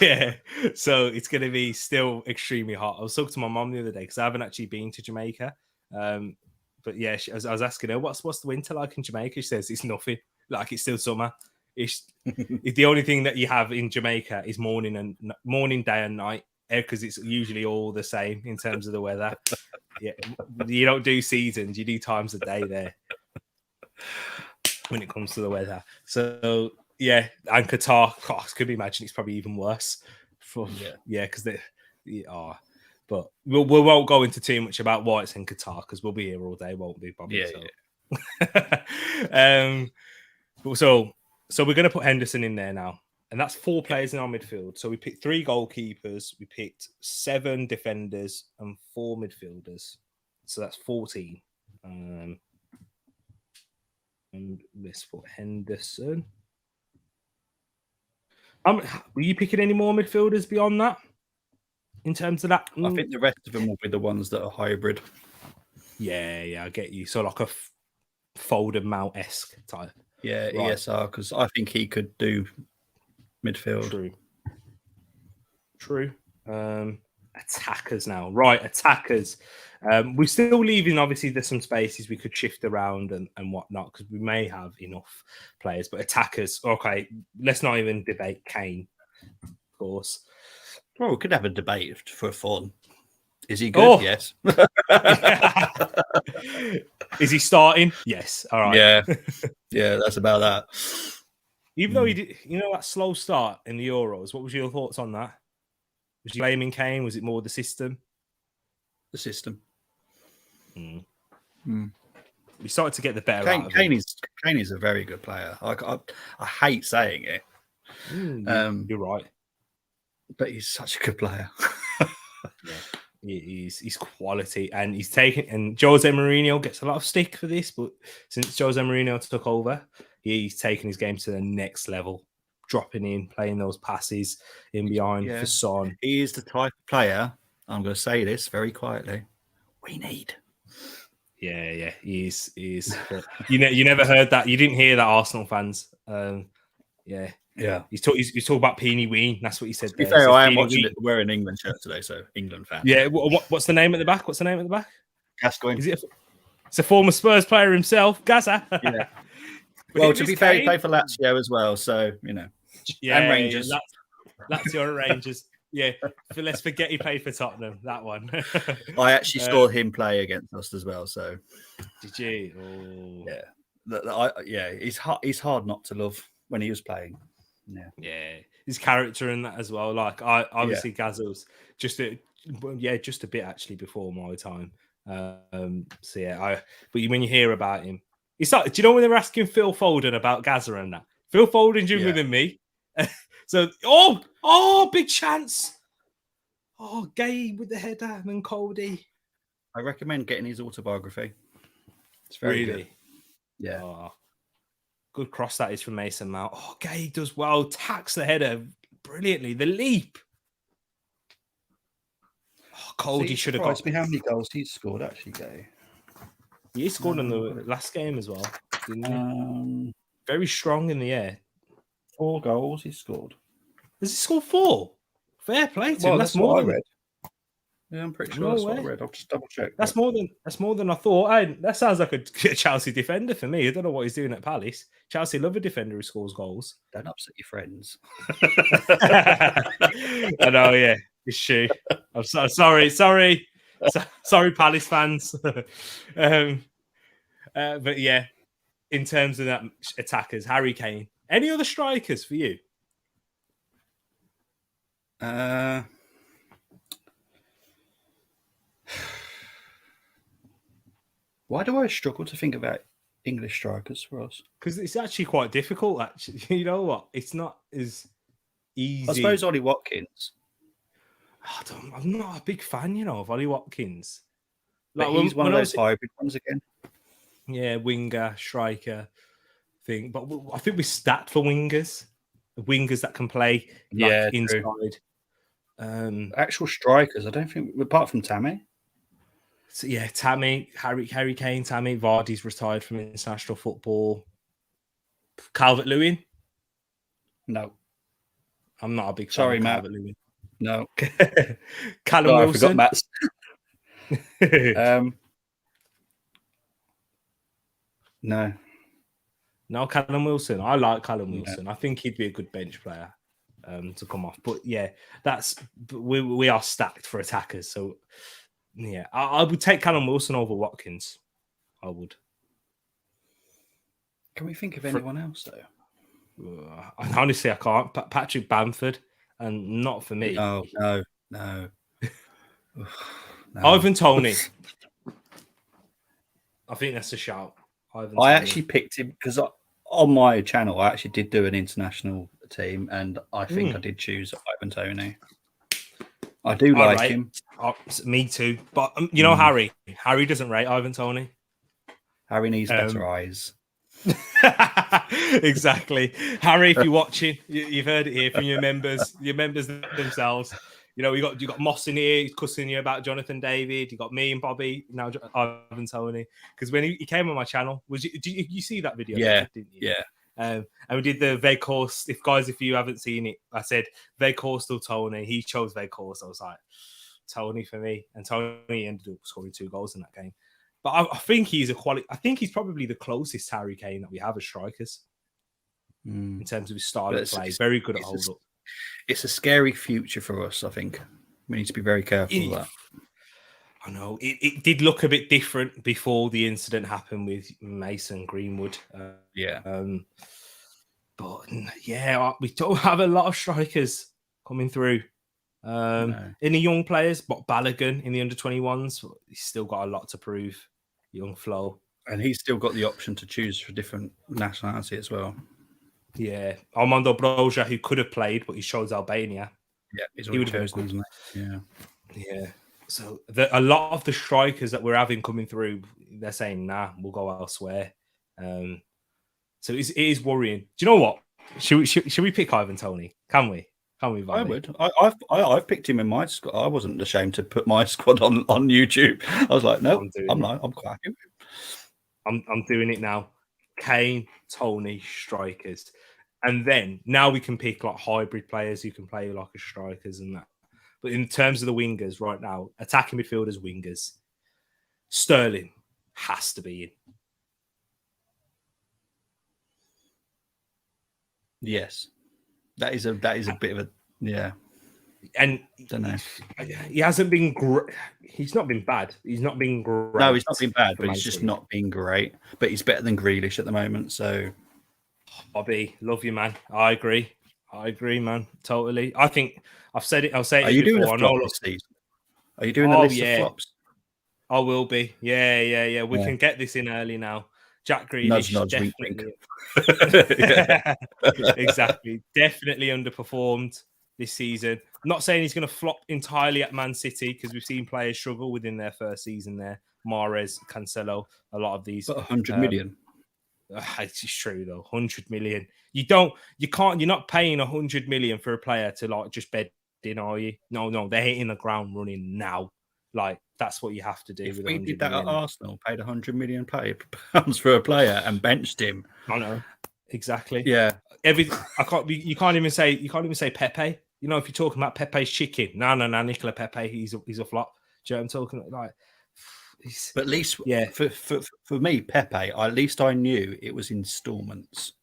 Yeah. So it's going to be still extremely hot. I was talking to my mom the other day because I haven't actually been to Jamaica. But yeah, I was asking her, what's the winter like in Jamaica? She says it's nothing. Like, it's still summer. It's the only thing that you have in Jamaica is morning, day and night, because it's usually all the same in terms of the weather. Yeah, you don't do seasons, you do times a day there when it comes to the weather. So yeah, and Qatar, I could imagine it's probably even worse. Because Yeah, but we won't go into too much about Whites and Qatar because we'll be here all day, won't we, Bobby? Yeah. So we're going to put Henderson in there now. And that's 4 players in our midfield. So we picked 3 goalkeepers, we picked 7 defenders and 4 midfielders. So that's 14. And let's put Henderson. Were you picking any more midfielders beyond that? In terms of that? I think the rest of them will be the ones that are hybrid. Yeah, I get you. So like a Foden Mount-esque type. Yeah, right. ESR, because I think he could do midfield. True. Attackers now. Right, attackers. We're still leaving, obviously, there's some spaces we could shift around and whatnot because we may have enough players. But attackers, okay, let's not even debate Kane, of course. Well, we could have a debate for fun. Is he good? Yes. Is he starting? Yes. All right. Yeah, that's about that. Even though he did, that slow start in the Euros, what was your thoughts on that? Was you blaming Kane? Was it more the system? The system. We started to get the better out of Kane is a very good player. I hate saying it. You're right. But he's such a good player. He's quality, and he's taken. And Jose Mourinho gets a lot of stick for this, but since Jose Mourinho took over, he's taken his game to the next level, dropping in, playing those passes in behind for Son. He is the type of player. I'm going to say this very quietly. We need. Yeah, he is. But you never heard that. You didn't hear that, Arsenal fans. Yeah. He's talking about Peeny Ween. That's what he said. To be fair, I am watching it. We're an England shirt today, so England fan. Yeah. What's the name at the back? Gascoigne. It's a former Spurs player himself, Gaza. Yeah. Well, to be fair, he played for Lazio as well, so Yeah, and Rangers. Lazio and Rangers. Yeah, let's forget he played for Tottenham. That one. I actually saw him play against us as well. So did you? Oh. Yeah. He's hard not to love when he was playing. Yeah, his character in that as well. Like obviously Gazza's just a bit actually before my time. But when you hear about him, it's like, do you know when they were asking Phil Foden about Gazza and that? Phil Foden's younger than me. So big chance. Gay with the header and then Cody. I recommend getting his autobiography. It's very good. Yeah. Good cross that is from Mason Mount. Gay does well, tacks the header brilliantly. The leap. Cody should have got me how many goals he scored actually, Gay. He scored in the last game as well, didn't he? Very strong in the air. 4 goals he scored. Does he score 4? Fair play to him. That's more what than I read. Yeah, I'm pretty sure that's what I read. I'll just double check. That's more than I thought. That sounds like a Chelsea defender for me. I don't know what he's doing at Palace. Chelsea love a defender who scores goals. Don't upset your friends. I know, yeah. It's true. I'm sorry. Sorry, Palace fans. But yeah, in terms of that attackers, Harry Kane. Any other strikers for you? Why do I struggle to think about English strikers for us? Because it's actually quite difficult, actually. You know what? It's not as easy. I suppose Ollie Watkins. I'm not a big fan, of Ollie Watkins. But he's one of those hybrid ones again. Yeah, winger, striker thing. But I think we're stacked for wingers. Wingers that can play inside. Actual strikers, I don't think, apart from Tammy. So Tammy, Harry Kane, Tammy, Vardy's retired from international football. Calvert-Lewin? No. I'm not a big fan. Sorry, of Matt. Calvert-Lewin. No. Callum Wilson. I forgot Matt's. No. No, Callum Wilson. I like Callum Wilson. I think he'd be a good bench player to come off. But yeah, we are stacked for attackers. So yeah, I would take Callum Wilson over Watkins. I would. Can we think of anyone else though? Honestly, I can't. Patrick Bamford, and not for me. No. No. Ivan Toney. I think that's a shout. Ivan I Toney. actually picked him because on my channel I actually did do an international team, and I think I did choose Ivan Toney. I do like him. Me too. But you know, Harry doesn't rate Ivan Toney. Harry needs better eyes. Exactly. Harry, if you're watching, you've heard it here from your members themselves. You know, you got Moss in here, he's cussing you about Jonathan David. You got me and Bobby, now Ivan Toney. Because when he came on my channel, did you see that video? Yeah, didn't you? Yeah. And we did the Veghorst. If you haven't seen it, I said Veghorst or Toney. He chose Veghorst. I was like, Toney for me. And Toney ended up scoring 2 goals in that game. But I think he's I think he's probably the closest Harry Kane that we have as strikers in terms of his style of play. Very good at hold up. It's a scary future for us. I think we need to be very careful of that. I know it did look a bit different before the incident happened with Mason Greenwood. But yeah, we don't have a lot of strikers coming through. Any young players, but Balogun in the under-21s, he's still got a lot to prove. Young Flo, and he's still got the option to choose for different nationality as well. Yeah, Armando Broja, who could have played, but he chose Albania. Yeah, he's already chosen, isn't he? Yeah. So a lot of the strikers that we're having coming through, they're saying, "Nah, we'll go elsewhere." So it is worrying. Do you know what? Should we pick Ivan Toney? Can we? Bobby? I would. I've picked him in my squad. I wasn't ashamed to put my squad on YouTube. I was like, no, I'm quite happy. I'm doing it now. Kane, Toney, strikers, and then now we can pick like hybrid players who can play like as strikers and that. But in terms of the wingers right now, attacking midfielders, wingers, Sterling has to be in. Yes, that is a bit of a And don't know. He hasn't been great. He's not been bad. He's not been great. No, he's not been bad, but he's just not been great. But he's better than Grealish at the moment. So, Bobby, love you, man. I agree, man. Totally. I think I've said it. I'll say it. Are you before. doing a flop this season? Are you doing the list of flops? I will be. Yeah. We can get this in early now. Jack Grealish, nudge, definitely. Exactly. Definitely underperformed this season. I'm not saying he's going to flop entirely at Man City because we've seen players struggle within their first season there. Mahrez, Cancelo, a lot of these. But 100 million. It's true though. 100 million. You're not paying 100 million for a player to like just bed in, are you? No, they're hitting the ground running now. Like that's what you have to do. If with we did that million. at Arsenal, paid 100 million pounds for a player and benched him. I know exactly. Yeah. You can't even say Pepe. You know, if you're talking about Pepe's chicken, no, Nicola Pepe, he's a flop. Do you know what I'm talking about? Like, but at least, for me, Pepe, at least I knew it was installments.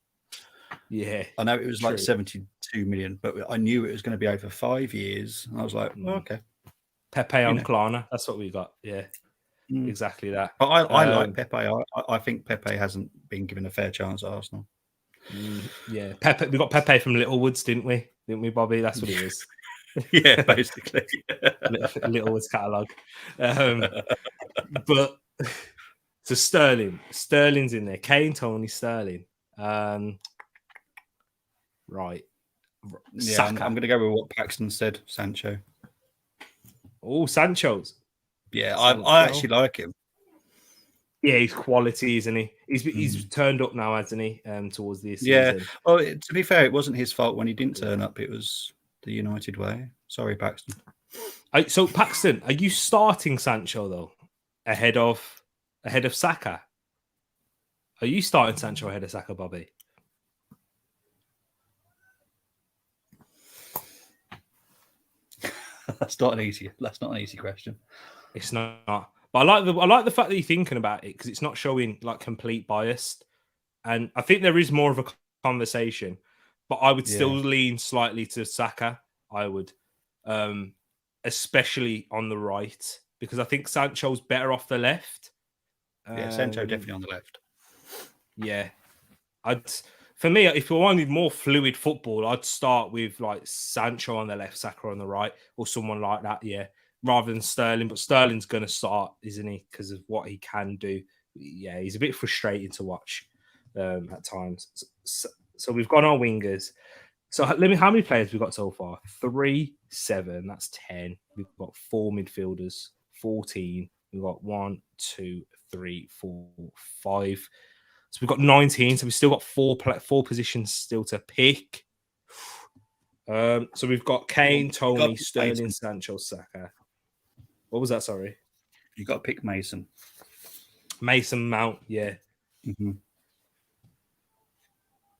Yeah, I know it was like 72 million, but I knew it was going to be over 5 years. And I was like, okay. Pepe on Klarna, that's what we got. Yeah, exactly that. But I like Pepe. I think Pepe hasn't been given a fair chance at Arsenal. Yeah, Pepe. We got Pepe from Littlewoods, didn't we, Bobby? That's what it is. Yeah, basically. Littlewoods catalogue. But so Sterling's in there. Kane, Toney, Sterling. Right. Yeah, I'm going to go with what Paxton said. Sancho. Oh, Sancho's. Yeah, I actually like him. Yeah, he's quality, isn't he? He's turned up now, hasn't he? Towards this season. Yeah. Well, to be fair, it wasn't his fault when he didn't turn up. It was the United way. Sorry, Paxton. So, Paxton, are you starting Sancho though ahead of Saka? Are you starting Sancho ahead of Saka, Bobby? That's not an easy question. It's not. But I like the fact that you're thinking about it because it's not showing like complete bias. And I think there is more of a conversation, but I would still lean slightly to Saka. I would, especially on the right, because I think Sancho's better off the left. Yeah, Sancho definitely on the left. Yeah, for me, if I wanted more fluid football, I'd start with like Sancho on the left, Saka on the right, or someone like that. Yeah, rather than Sterling. But Sterling's going to start, isn't he? Because of what he can do. Yeah, he's a bit frustrating to watch at times. So we've got our wingers. So how many players we've got so far? 3, 7. That's 10. We've got 4 midfielders. 14. We've got 1, 2, 3, 4, 5. So we've got 19. So we've still got four positions still to pick. So we've got Kane, Tony, Sterling, Sancho, Saka. What was that? Sorry. You got to pick Mason. Mason Mount, yeah. Mm-hmm.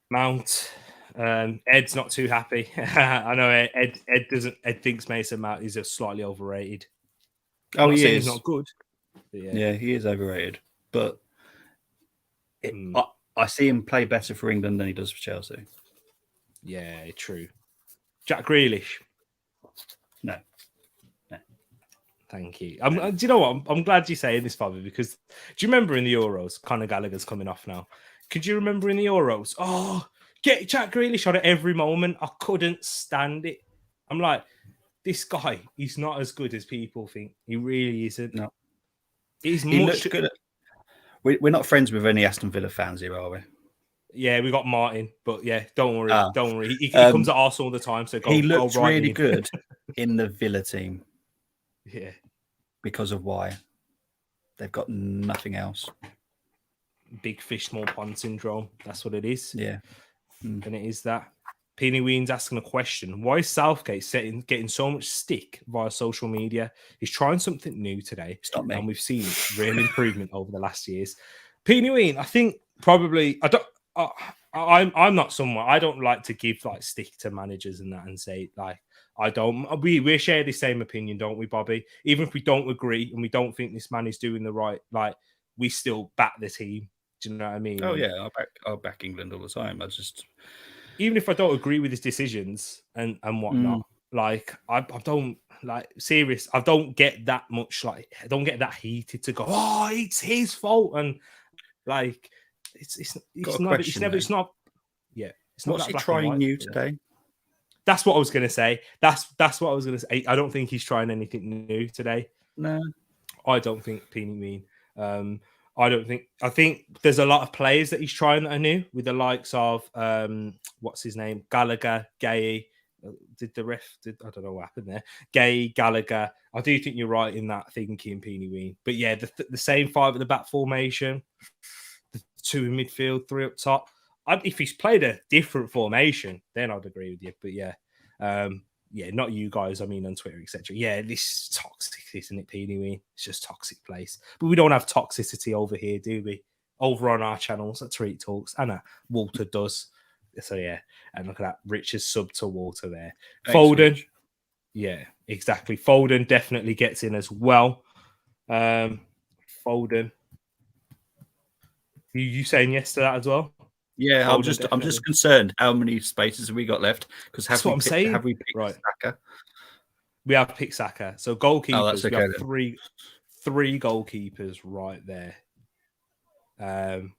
Mount. Ed's not too happy. I know Ed thinks Mason Mount is slightly overrated. Oh, he is. He's not good. Yeah, he is overrated. But I see him play better for England than he does for Chelsea. Yeah, true. Jack Grealish. No. Thank you. Do you know what? I'm glad you're saying this, Bobby, because do you remember in the Euros, Conor Gallagher's coming off now. Could you remember in the Euros? Oh, get Jack Grealish on at every moment. I couldn't stand it. I'm like, this guy, he's not as good as people think. He really isn't. No. He looks good. We're not friends with any Aston Villa fans here, are we? Yeah, we got Martin, but yeah, don't worry. Don't worry. He comes at Arsenal all the time, so he looks really good in the Villa team. Yeah. Because of why? They've got nothing else. Big fish, small pond syndrome. That's what it is. Yeah. And it is that. Peony Ween's asking a question. Why is Southgate getting so much stick via social media? He's trying something new today. It's not me. And we've seen real improvement over the last years. Peony Ween, I think probably... I'm not someone... I don't like to give like stick to managers and that and say like, I don't... We share the same opinion, don't we, Bobby? Even if we don't agree and we don't think this man is doing the right... Like, we still back the team. Do you know what I mean? Oh, yeah. I'll back England all the time. Even if I don't agree with his decisions and whatnot, like I don't like serious. I don't get that much. Like I don't get that heated to go. Oh, it's his fault, and like it's not. Yeah, it's not. What's he trying new today? That's what I was gonna say. That's what I was gonna say. I don't think he's trying anything new today. No, I don't think Peeny Mean. I think there's a lot of players that he's trying that are new with the likes of what's his name? Gallagher, Gay. I don't know what happened there. Gay, Gallagher. I do think you're right in that thinking, Peeny Ween. But yeah, the same 5 at the back formation, the 2 in midfield, 3 up top. If he's played a different formation, then I'd agree with you. But yeah, not you guys. I mean, on Twitter, etc. Yeah, this is toxic, isn't it, Peeny Ween? It's just toxic place. But we don't have toxicity over here, do we? Over on our channels at Tereak Talks, and Walter does. So yeah, and look at that, Richard's sub to Walter there. Thanks, Foden, Rich. Yeah, exactly. Foden definitely gets in as well. Foden, you saying yes to that as well? Yeah, Foden, I'm just concerned. How many spaces have we got left? Because have we picked Saka? We have picked Saka. So goalkeepers, okay, we have three goalkeepers right there.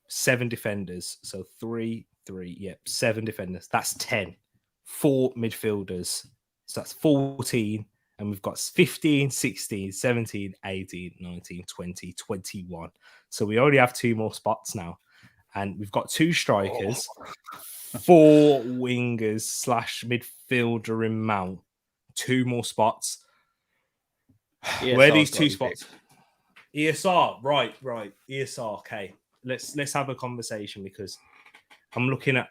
7 defenders. So 3. Yep, 7 defenders. That's 10. 4 midfielders. So that's 14. And we've got 15, 16, 17, 18, 19, 20, 21. So we already have 2 more spots now. And we've got 2 strikers, 4 wingers / midfielder in Mount. 2 more spots. Where are these 2 spots? ESR, right. ESR, okay. Let's have a conversation because I'm looking at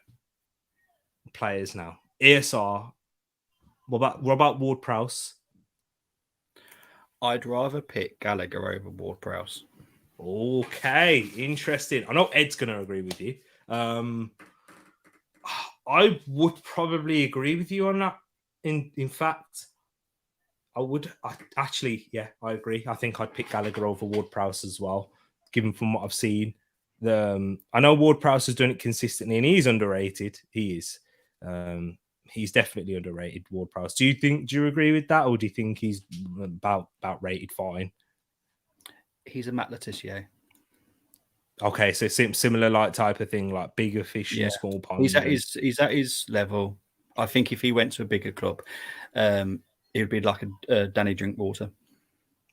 players now. ESR. What about Ward-Prowse? I'd rather pick Gallagher over Ward-Prowse. Okay, interesting. I know Ed's going to agree with you. I would probably agree with you on that. In fact, I would. I agree. I think I'd pick Gallagher over Ward-Prowse as well, given from what I've seen. I know Ward-Prowse has done it consistently, and he's underrated. He is. He's definitely underrated, Ward-Prowse. Do you agree with that, or do you think he's about rated fine? He's a Matt Letitia. Okay, so similar like type of thing, like bigger fish in small ponds. He's at his level. I think if he went to a bigger club, it would be like a Danny Drinkwater.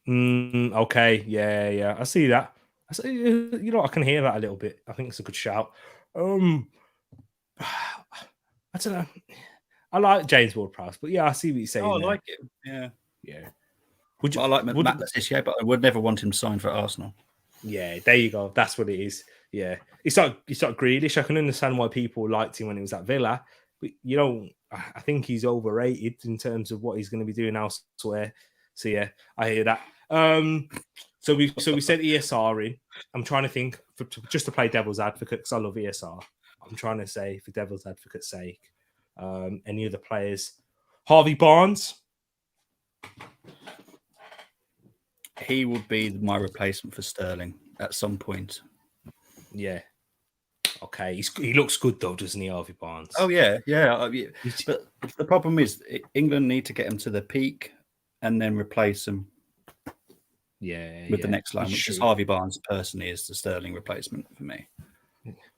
Okay, yeah, I see that. I can hear that a little bit. I think it's a good shout. I don't know. I like James Ward-Prowse, but yeah, I see what you're saying Oh, I there. like it. Yeah. Yeah. Would But I you? like Would Matt Letizia, but I would never want him signed for Arsenal. Yeah, there you go. That's what it is. Yeah, it's like Grealish. I can understand why people liked him when he was at Villa, but I think he's overrated in terms of what he's going to be doing elsewhere. So yeah, I hear that. So we sent ESR in. I'm trying to think just to play devil's advocate because I love ESR. I'm trying to say for devil's advocate's sake, any other players? Harvey Barnes. He would be my replacement for Sterling at some point. Yeah. Okay. He looks good though, doesn't he, Harvey Barnes? Oh yeah. But the problem is England need to get him to the peak and then replace him. With the next line, which is Harvey Barnes. Personally, is the Sterling replacement for me.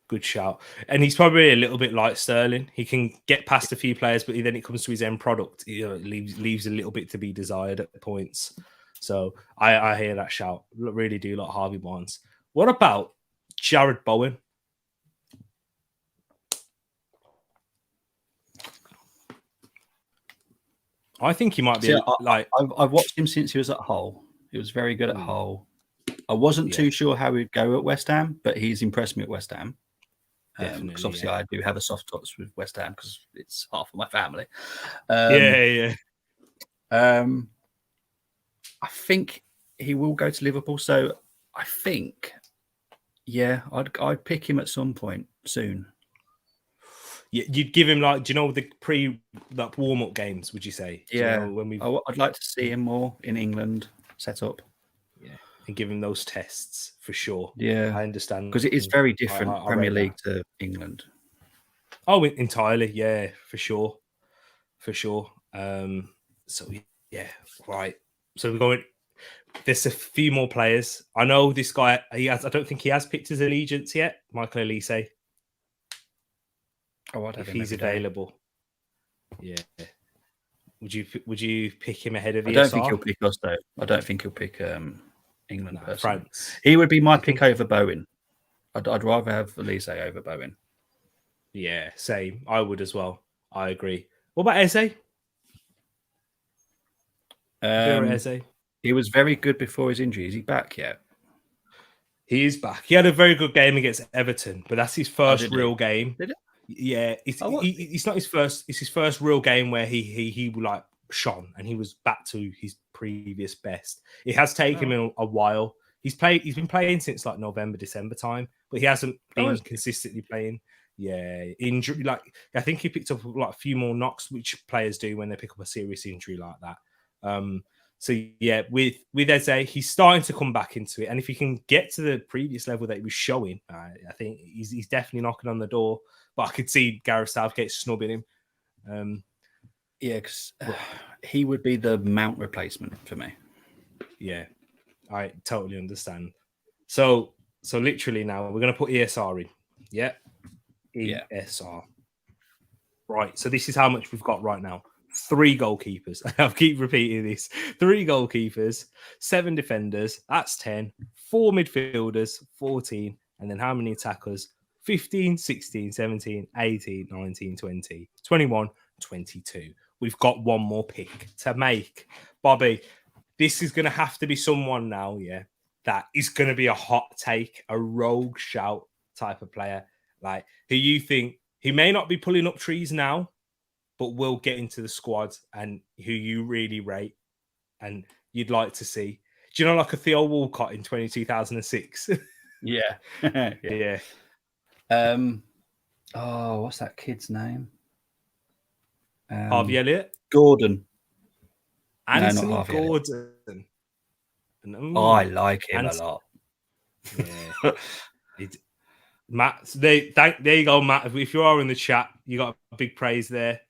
Good shout. And he's probably a little bit like Sterling. He can get past a few players, but then it comes to his end product. It leaves a little bit to be desired at points. So I hear that shout. Really do like Harvey Barnes. What about Jared Bowen? I think he might be I've watched him since he was at Hull. He was very good at Hull. I wasn't too sure how he'd go at West Ham, but he's impressed me at West Ham. Definitely, because obviously I do have a soft spot with West Ham because it's half of my family. Yeah. I think he will go to Liverpool, so I think, I'd pick him at some point soon. You'd give him the warm up games, would you say? Yeah, I'd like to see him more in England set up. Yeah, and give him those tests for sure. Yeah, I understand because it is very different Premier League to England. Oh, entirely. Yeah, for sure. So yeah, right. So we're going. There's a few more players. I know this guy. I don't think he has picked his allegiance yet. Michael Elise. Oh, I'd have if him he's available. Yeah. Would you pick him ahead of ESR? I don't think he'll pick us though. I don't think he'll pick England personally. France. He would be my pick over Bowen. I'd rather have Elise over Bowen. Yeah, same. I would as well. I agree. What about Eze? Eze? He was very good before his injury. Is he back yet? He is back. He had a very good game against Everton, but that's his first real game. Did it? Yeah, it's not his first. It's his first real game where he like shone and he was back to his previous best. It has taken him a while. He's been playing since like November, December time, but he hasn't been consistently playing. Yeah, injury. Like I think he picked up like a few more knocks, which players do when they pick up a serious injury like that. So yeah, with Eze, he's starting to come back into it, and if he can get to the previous level that he was showing, I think he's definitely knocking on the door. But I could see Gareth Southgate snubbing him. Yeah, because he would be the Mount replacement for me. Yeah, I totally understand. So literally now we're going to put ESR in. Yeah. ESR. Right. So this is how much we've got right now. 3 goalkeepers. I'll keep repeating this. 3 goalkeepers, 7 defenders. That's 10. 4 midfielders, 14. And then how many attackers? 15, 16, 17, 18, 19, 20, 21, 22. We've got one more pick to make. Bobby, this is going to have to be someone now, that is going to be a hot take, a rogue shout type of player, like who you think he may not be pulling up trees now, but will get into the squad and who you really rate and you'd like to see. Do you know like a Theo Walcott in 2006? Yeah. Yeah. What's that kid's name? Harvey Elliott? Gordon. Anthony Gordon. I like him a lot. Yeah. Matt, there you go, Matt. If you are in the chat, you got a big praise there.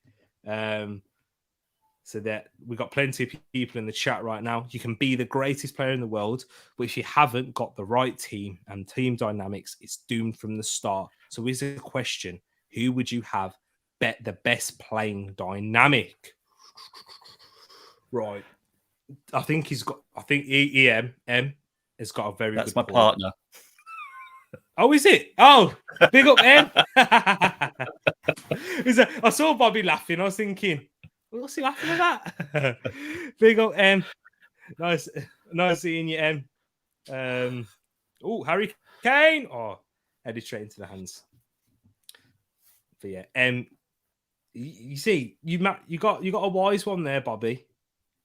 So that we've got plenty of people in the chat right now. You can be the greatest player in the world, but if you haven't got the right team and team dynamics, it's doomed from the start. So here's a question. Who would you have bet the best playing dynamic? Right. I think he's got. I think EM has got a very That's good my core. partner. Oh, is it? Oh, big up M. I saw Bobby laughing. I was thinking, what's he laughing at that? Big up M. Nice seeing you, M. Harry Kane. Oh, headed straight into the hands. But yeah, you see, you got a wise one there, Bobby.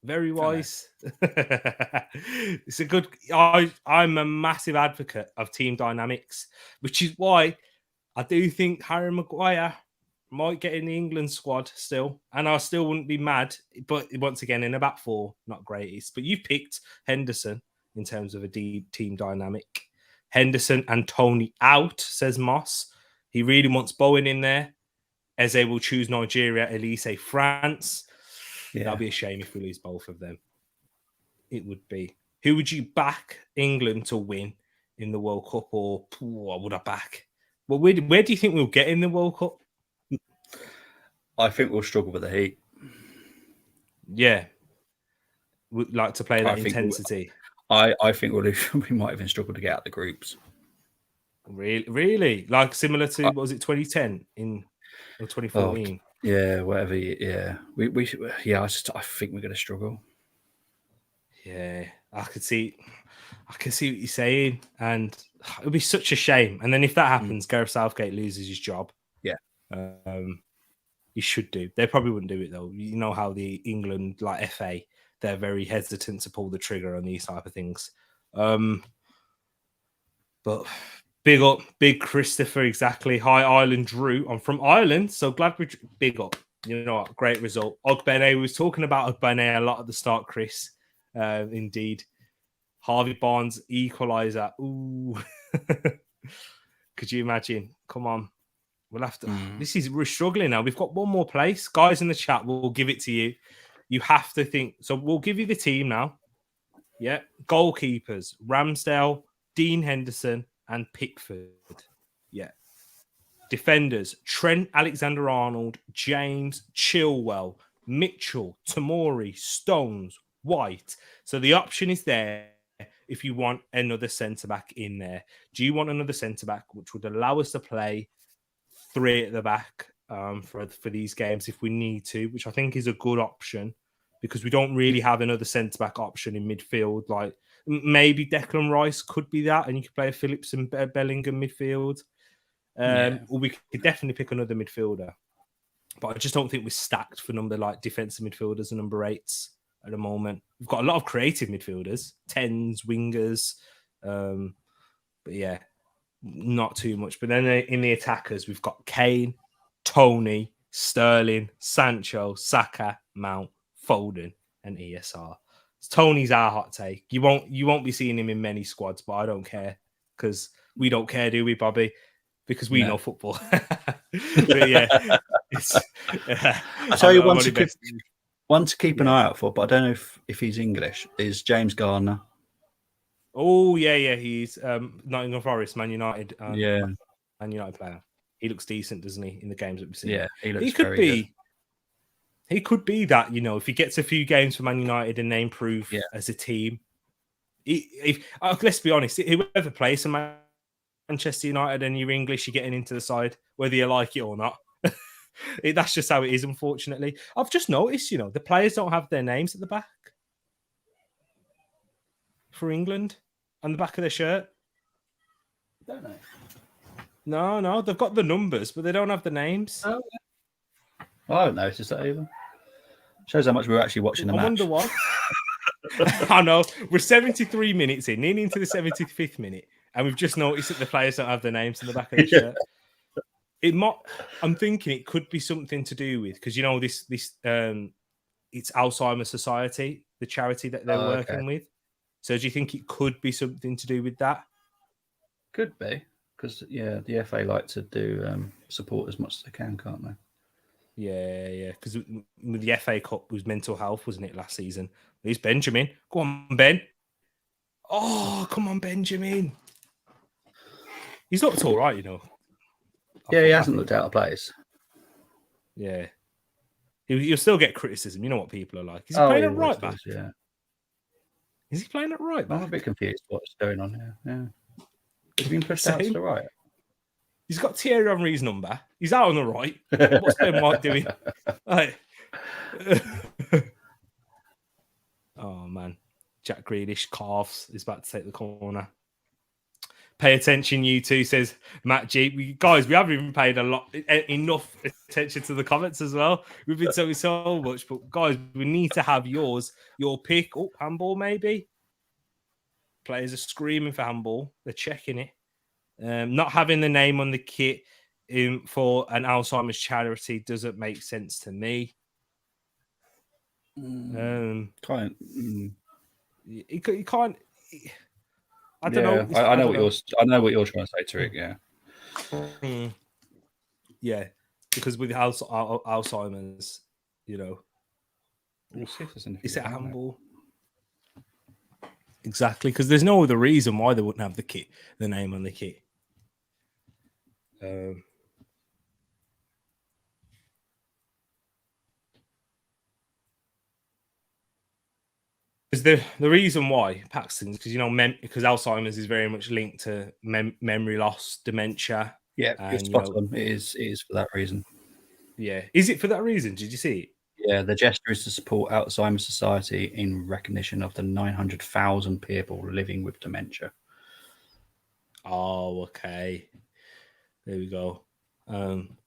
Very wise. It's a good. I'm a massive advocate of team dynamics, which is why I do think Harry Maguire might get in the England squad still, and I still wouldn't be mad. But once again, in a back four, not greatest. But you picked Henderson in terms of a deep team dynamic. Henderson and Tony out, says Moss. He really wants Bowen in there. Eze will choose Nigeria, Elise France. Yeah. That'll be a shame if we lose both of them. It would be. Who would you back England to win in the World Cup? Or what would I back? Well, where do you think we'll get in the World Cup? I think we'll struggle with the heat. Yeah. We'd like to play that intensity. I think we might even struggle to get out the groups. Really? Like similar to, what was it, 2010 or 2014? Yeah, whatever. Yeah. I think we're going to struggle. Yeah, I can see what you're saying, and it would be such a shame. And then if that happens, Gareth Southgate loses his job. Yeah, he should do. They probably wouldn't do it though. You know how the England FA, they're very hesitant to pull the trigger on these type of things. But big Christopher, exactly. Hi Ireland, Drew. I'm from Ireland, so glad we big up. You know what? Great result. Ogbene was talking about Ogbene a lot at the start, Chris. Indeed. Harvey Barnes equalizer. Ooh. Could you imagine? Come on. We'll have to. We're struggling now. We've got one more place. Guys in the chat, we'll give it to you. You have to think. So we'll give you the team now. Yeah. Goalkeepers, Ramsdale, Dean Henderson, and Pickford. Yeah. Defenders, Trent Alexander-Arnold, James, Chilwell, Mitchell, Tomori, Stones, White. So the option is there if you want another centre-back in there. Do you want another centre-back, which would allow us to play 3 at the back for these games if we need to, which I think is a good option because we don't really have another centre-back option in midfield. Like maybe Declan Rice could be that, and you could play a Phillips and Bellingham midfield. Or we could definitely pick another midfielder. But I just don't think we're stacked for defensive midfielders and number 8s at the moment. We've got a lot of creative midfielders, 10s, wingers. But yeah, not too much. But then in the attackers, we've got Kane, Tony, Sterling, Sancho, Saka, Mount, Foden, and ESR. Tony's our hot take. You won't be seeing him in many squads, but I don't care because we don't care, do we, Bobby? Because we know football. But yeah, I tell you, one to keep an eye out for, but I don't know if he's English, is James Garner. Oh yeah, he's Nottingham Forest, Man United. Man United player. He looks decent, doesn't he? In the games that we've seen. Yeah, he looks very good. He could be that, if he gets a few games for Man United and they improve as a team. Let's be honest, whoever plays for Manchester United and you're English, you're getting into the side, whether you like it or not. That's just how it is, unfortunately. I've just noticed, the players don't have their names at the back for England on the back of their shirt. Don't they? No, they've got the numbers, but they don't have the names. Oh, yeah. Well, I haven't noticed that either. Shows how much we're actually watching the match. I wonder why. I know. We're 73 minutes in, nearly into the 75th minute, and we've just noticed that the players don't have their names on the back of the shirt. I'm thinking it could be something to do with, because this it's Alzheimer's Society, the charity that they're working with. So do you think it could be something to do with that? Could be, because the FA like to do support as much as they can, can't they? Yeah. Because the FA Cup was mental health, wasn't it, last season? Here's Benjamin. Go on, Ben. Oh, come on, Benjamin. He's looked all right, Yeah, he hasn't looked out of place. Yeah. You'll still get criticism. You know what people are like. He's playing a right back. Yeah. Is he playing at right I'm back? a bit confused what's going on here. Yeah. He's been pushed out to Same. the right. He's got Thierry Henry's number. He's out on the right. What's Ben White doing? Like, oh man, Jack Grealish calves is about to take the corner. Pay attention, you two, says Matt G. Guys, we haven't even paid enough attention to the comments as well. We've been talking so much, but guys, we need to have yours. Your pick. Oh, handball maybe. Players are screaming for handball. They're checking it. Not having the name on the kit for an Alzheimer's charity doesn't make sense to me. Can't. You can't. I don't know. I know what you're trying to say, Tereak. Yeah. Yeah, because with Alzheimer's, it's a handball. Exactly, because there's no other reason why they wouldn't have the name on the kit. Is the reason why Paxton's because because Alzheimer's is very much linked to memory loss, dementia. Yeah, it's spot on. It is for that reason. Yeah, is it for that reason? Did you see it? Yeah, the gesture is to support Alzheimer's Society in recognition of the 900,000 people living with dementia. Oh, okay. There we go.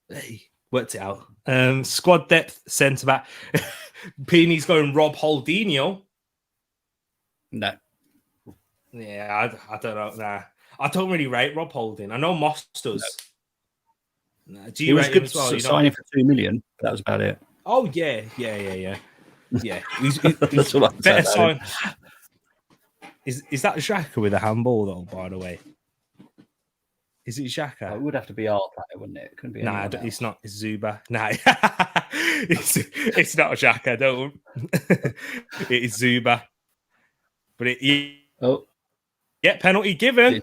Hey, worked it out. Squad depth, centre back. Peeny's going Rob Holdinho. No. Yeah, I don't know. Nah, I don't really rate Rob Holding. I know Moss does. No. Do you rate him as well? Signing for $2 million. But that was about it. Oh yeah. He's That's all I can better say sign. Is that Xhaka with a handball though? By the way, is it Xhaka? It would have to be our player, wouldn't it? It couldn't be. Nah, it's not. It's Zuba. Nah, it's not Xhaka. Don't. It is Zuba. But yeah, penalty given.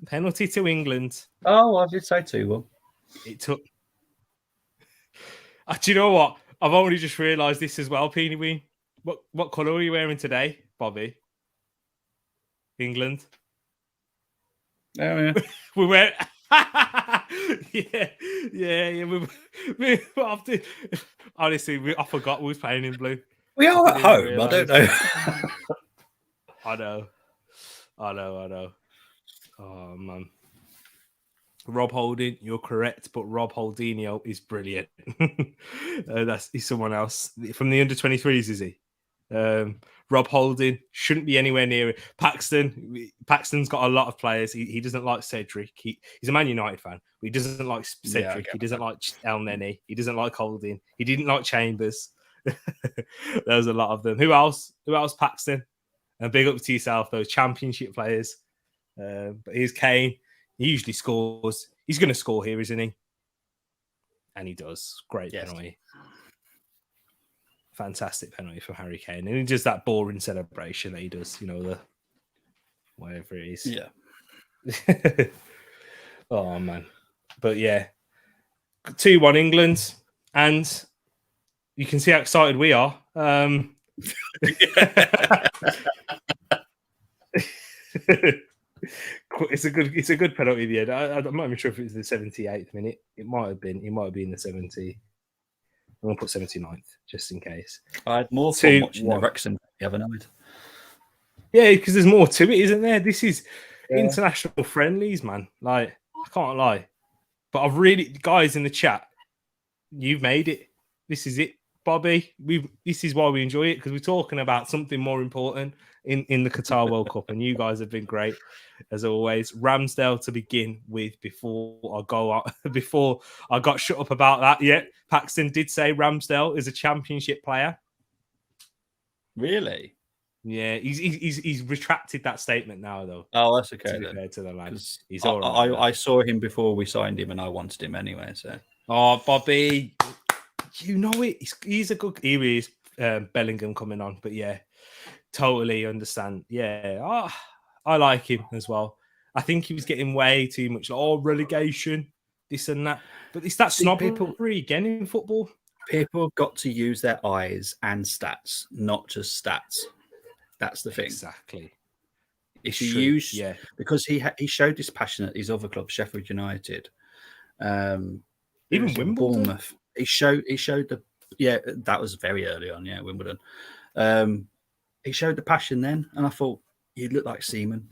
Penalty to England. Oh, I did say 2-1. It took. Do you know what? I've only just realised this as well, Peeny Ween. What colour are you wearing today, Bobby? England. Oh yeah. We wear. yeah. We after. Honestly, I forgot we was playing in blue. We are at home. I don't know. I know. Oh man. Rob Holding, you're correct, but Rob Holdinho is brilliant. He's someone else from the under-23s, is he? Rob Holding shouldn't be anywhere near it. Paxton's got a lot of players. He doesn't like Cedric. He's a Man United fan. But he doesn't like Cedric. He doesn't like El Neni. He doesn't like Holding. He didn't like Chambers. There's a lot of them. Who else? Paxton? And big up to yourself, those championship players. But here's Kane. He usually scores. He's going to score here, isn't he? And he does. Great penalty. Fantastic penalty from Harry Kane. And he does that boring celebration that he does, the whatever it is. Yeah. Oh, man. But yeah. 2-1 England. And you can see how excited we are. It's a good penalty at the end. I'm not even sure if it was the 78th minute. It might have been the 70. I'm gonna put 79th just in case. I had more fun watching the Wrexham the other night. Yeah, because there's more to it, isn't there? This is international friendlies, man. Like, I can't lie. But I've really, guys in the chat, you've made it. This is it, Bobby. This is why we enjoy it, because we're talking about something more important in the Qatar World Cup, and you guys have been great as always. Ramsdale to begin with before I got shut up about that. Yeah, Paxton did say Ramsdale is a championship player. Really? Yeah, he's retracted that statement now, though. Oh, that's okay. To be fair to the lad, he's all right. I saw him before we signed him, and I wanted him anyway. So, Bobby, you know it. He's a good. He is Bellingham coming on, but yeah, totally understand. Yeah, I like him as well. I think he was getting way too much. Relegation, this and that. But it's that snobbery again in football. People have got to use their eyes and stats, not just stats. That's the thing. Exactly. If It's he true. used, Yeah. because he showed this passion at his other club, Sheffield United, Even Wimbledon. Bournemouth. He showed the that was very early on. Yeah, Wimbledon. He showed the passion then, and I thought you look like Seaman.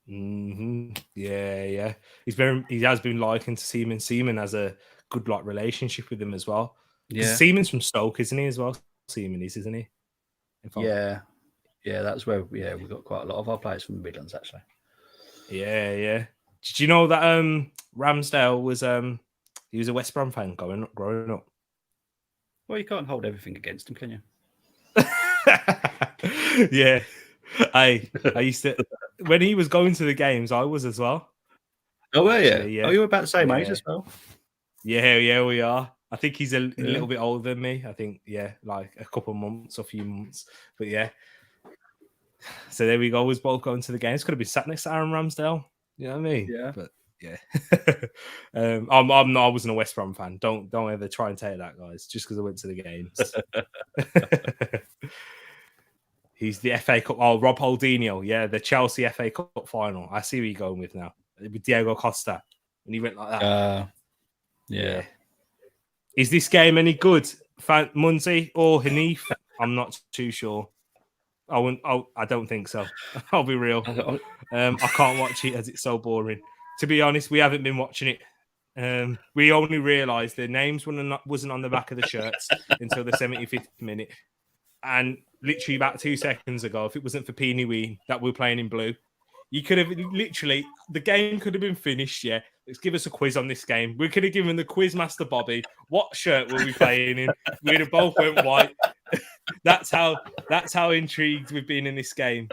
Yeah. He has been likened to Seaman. Seaman has a good relationship with him as well. Because Seaman's from Stoke, isn't he? As well, Seaman isn't he? Yeah, that's where we got quite a lot of our players from the Midlands actually. Yeah. Did you know that Ramsdale was he was a West Brom fan growing up? Well, you can't hold everything against him, can you? Yeah. I used to, when he was going to the games, I was as well. Oh, were you? Actually, yeah. Oh, you were about the same age as well. Yeah, we are. I think he's a little bit older than me. I think, like a couple months or few months. But yeah. So there we go. We're both going to the games. Could have been sat next to Aaron Ramsdale. You know what I mean? Yeah. But yeah. I wasn't a West Brom fan. Don't ever try and take that, guys, just because I went to the games. He's the FA Cup. Oh, Rob Holdinho. Yeah, the Chelsea FA Cup final. I see where you're going with now. With Diego Costa. When he went like that. Yeah. Is this game any good? Munzi or Hanif? I'm not too sure. I don't think so. I'll be real. I can't watch it as it's so boring. To be honest, we haven't been watching it. We only realised their names wasn't on the back of the shirts until the 75th minute. And literally about 2 seconds ago, if it wasn't for Peony Ween that we're playing in blue, you could have the game could have been finished. Yeah, let's give us a quiz on this game. We could have given the quiz master Bobby what shirt were we playing in. We'd have both went white. That's how intrigued we've been in this game.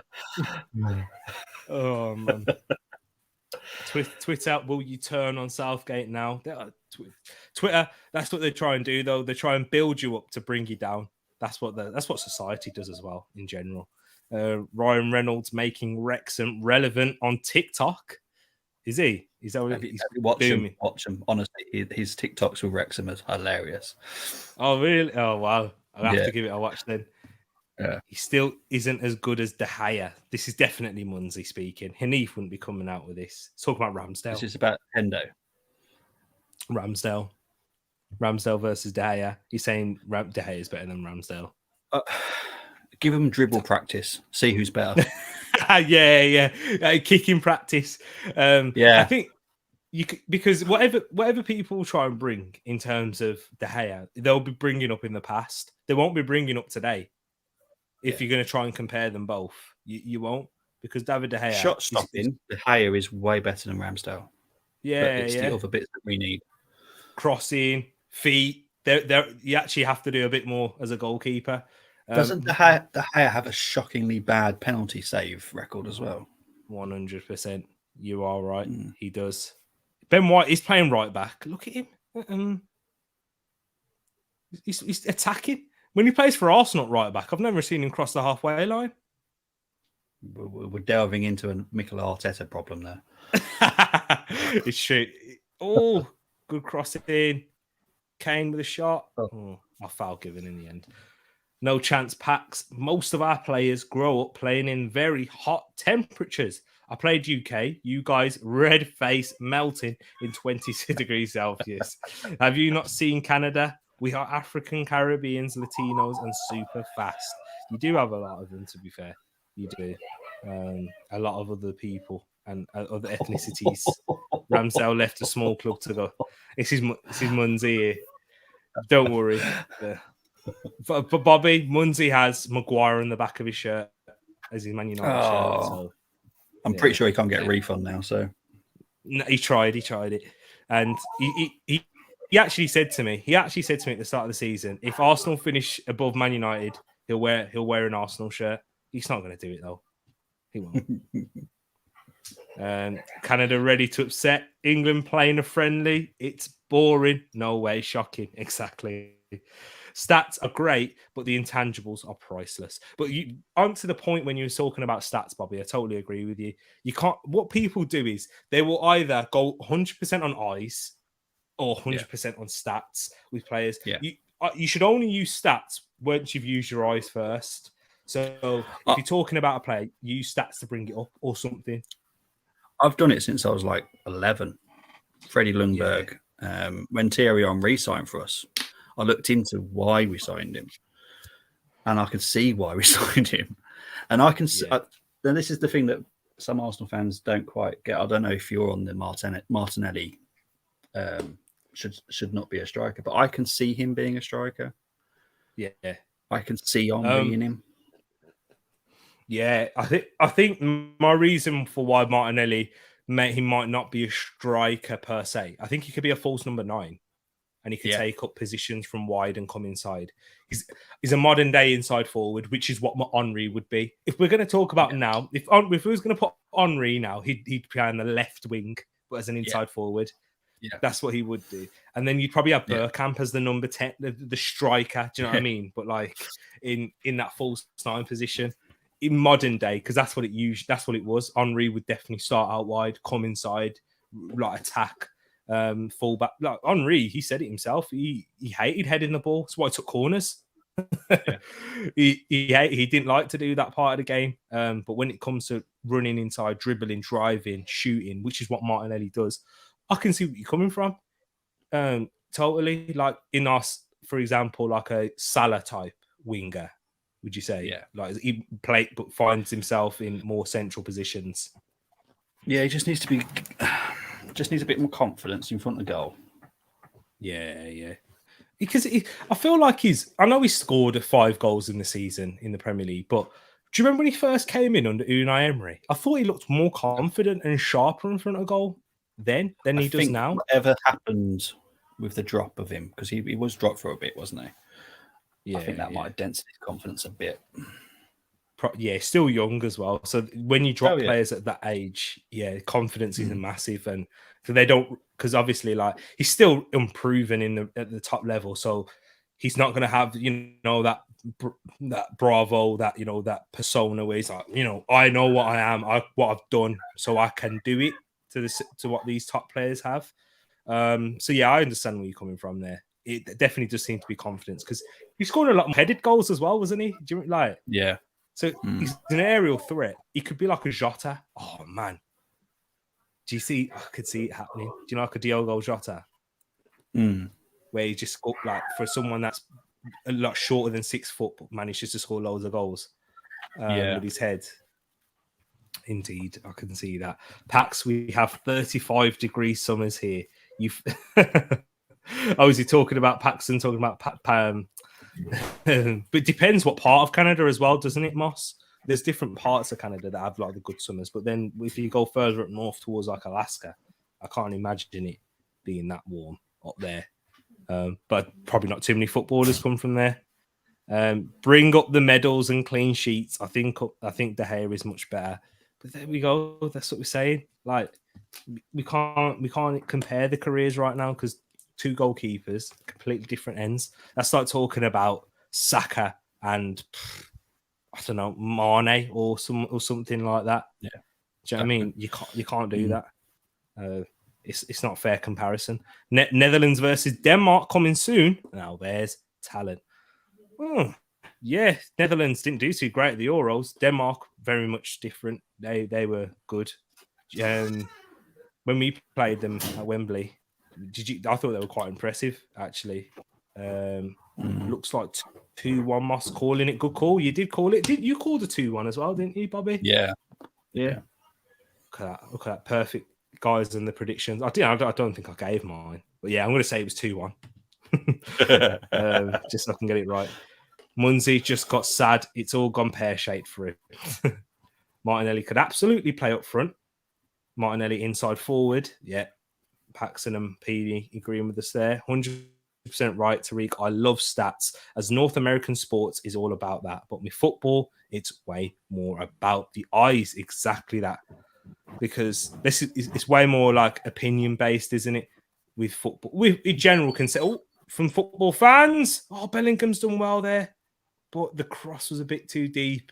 Oh man. Twitter, will you turn on Southgate now? Twitter, that's what they try and do though. They try and build you up to bring you down. That's what society does as well in general. Ryan Reynolds making Wrexham relevant on TikTok. Is he? Is that what he's watch him? Honestly, his TikToks with Wrexham is hilarious. Oh really? Oh wow! I'll have to give it a watch then. Yeah. He still isn't as good as De Gea. This is definitely Munzi speaking. Hanif wouldn't be coming out with this. It's talking about Ramsdale. This is about Hendo. Ramsdale versus De Gea. He's saying De Gea is better than Ramsdale. Give him dribble practice. See who's better. Yeah. Kicking practice. I think you could, because whatever people try and bring in terms of De Gea, they'll be bringing up in the past. They won't be bringing up today. If you're going to try and compare them both, you won't, because David De Gea shot stopping. De Gea is way better than Ramsdale. Yeah, but it's the other bits that we need. Crossing, feet. You actually have to do a bit more as a goalkeeper. Doesn't De Gea have a shockingly bad penalty save record as well? 100%. You are right. He does. Ben White is playing right back. Look at him. He's attacking. When he plays for Arsenal right back, I've never seen him cross the halfway line. We're delving into a Mikel Arteta problem there. It's true. Oh, good crossing. Kane with a shot. Oh, a foul given in the end. No chance packs. Most of our players grow up playing in very hot temperatures. I played UK. You guys, red face melting in 20 degrees Celsius. Have you not seen Canada? We are African, Caribbeans, Latinos, and super fast. You do have a lot of them, to be fair. You do. A lot of other people and other ethnicities. Ramsdale left a small club to go. This is Munzi here. Don't worry. But Bobby, Munzi has Maguire on the back of his shirt as his Man United shirt. So I'm pretty sure he can't get a refund now. So no, he tried it, and he actually said to me at the start of the season, if Arsenal finish above Man United, he'll wear an Arsenal shirt. He's not going to do it though. He won't. Canada ready to upset England playing a friendly. It's boring. No way. Shocking. Exactly. Stats are great, but the intangibles are priceless. But you on to the point when you were talking about stats, Bobby. I totally agree with you. You can't. What people do is they will either go 100% on eyes or 100% on stats with players. Yeah. You should only use stats once you've used your eyes first. So if you're talking about a player, use stats to bring it up or something. I've done it since I was like 11. Freddie Lundberg. When Thierry Henry signed for us, I looked into why we signed him, and I could see why we signed him. And I can see. Then this is the thing that some Arsenal fans don't quite get. I don't know if you're on the Martinelli. Should not be a striker, but I can see him being a striker. Yeah, I can see Henry in him. Yeah, I think my reason for why Martinelli he might not be a striker per se. I think he could be a false number 9, and he could take up positions from wide and come inside. He's a modern day inside forward, which is what Henry would be. If we're going to talk about now, if we was going to put Henry now, he'd play on the left wing, but as an inside forward. Yeah, that's what he would do. And then you'd probably have Bergkamp as the number 10, the striker. Do you know what I mean? But like in that false 9 position. In modern day, because that's what it was. Henry would definitely start out wide, come inside, like attack, fullback. Like Henry, he said it himself. He hated heading the ball. That's why he took corners. He didn't like to do that part of the game. But when it comes to running inside, dribbling, driving, shooting, which is what Martinelli does, I can see where you're coming from. Totally. Like in us, for example, like a Salah type winger. Would you say? Yeah. Like he plays, but finds himself in more central positions. Yeah, he just needs a bit more confidence in front of the goal. Yeah. Because I feel like I know he scored 5 goals in the season in the Premier League, but do you remember when he first came in under Unai Emery? I thought he looked more confident and sharper in front of goal than he does now. Whatever happened with the drop of him, because he was dropped for a bit, wasn't he? Yeah, I think that might have dented his confidence a bit. Yeah, still young as well. So when you drop players at that age, confidence is massive, and so they don't, because obviously, like he's still unproven at the top level, so he's not going to have that bravo, that persona where he's like, I know what I am, what I've done, so I can do it to what these top players have. So yeah, I understand where you're coming from there. It definitely does seem to be confidence, because he scored a lot of headed goals as well, wasn't he? Do you like? Yeah. So he's an aerial threat. He could be like a Jota. Oh man, do you see? I could see it happening. Do you know like a Diogo Jota, where he just scored, like for someone that's a lot shorter than 6 foot, but manages to score loads of goals with his head. Indeed, I can see that. Pax, we have 35 degree summers here. Is he talking about Paxton? Talking about but it depends what part of Canada as well, doesn't it, Moss? There's different parts of Canada that have like the good summers, but then if you go further up north towards like Alaska, I can't imagine it being that warm up there. But probably not too many footballers come from there. Bring up the medals and clean sheets. I think De Gea is much better. But there we go. That's what we're saying. Like we can't compare the careers right now, because 2 goalkeepers, completely different ends. That's like talking about Saka and I don't know, Mane or something like that. Yeah. Do you know what I mean? You can't do that. It's not a fair comparison. Netherlands versus Denmark coming soon. Now there's talent. Yeah, Netherlands didn't do too great at the Euros. Denmark very much different. They were good. When we played them at Wembley, I thought they were quite impressive actually. Looks like 2-1 Moss calling it. Good call. You did call it. Did you call the 2-1 as well, didn't you, Bobby? Yeah. Look at that. Perfect, guys, and the predictions. I don't think I gave mine, but yeah, I'm going to say it was 2-1. Just so I can get it right. Munzi just got sad. It's all gone pear-shaped for him. Martinelli could absolutely play up front. Martinelli inside forward. Yeah. Paxton and PD agreeing with us there. 100% right, Tereak. I love stats, as North American sports is all about that. But with football, it's way more about the eyes. Exactly that. Because it's way more like opinion-based, isn't it? With football. In general, can say, from football fans, Bellingham's done well there. But the cross was a bit too deep.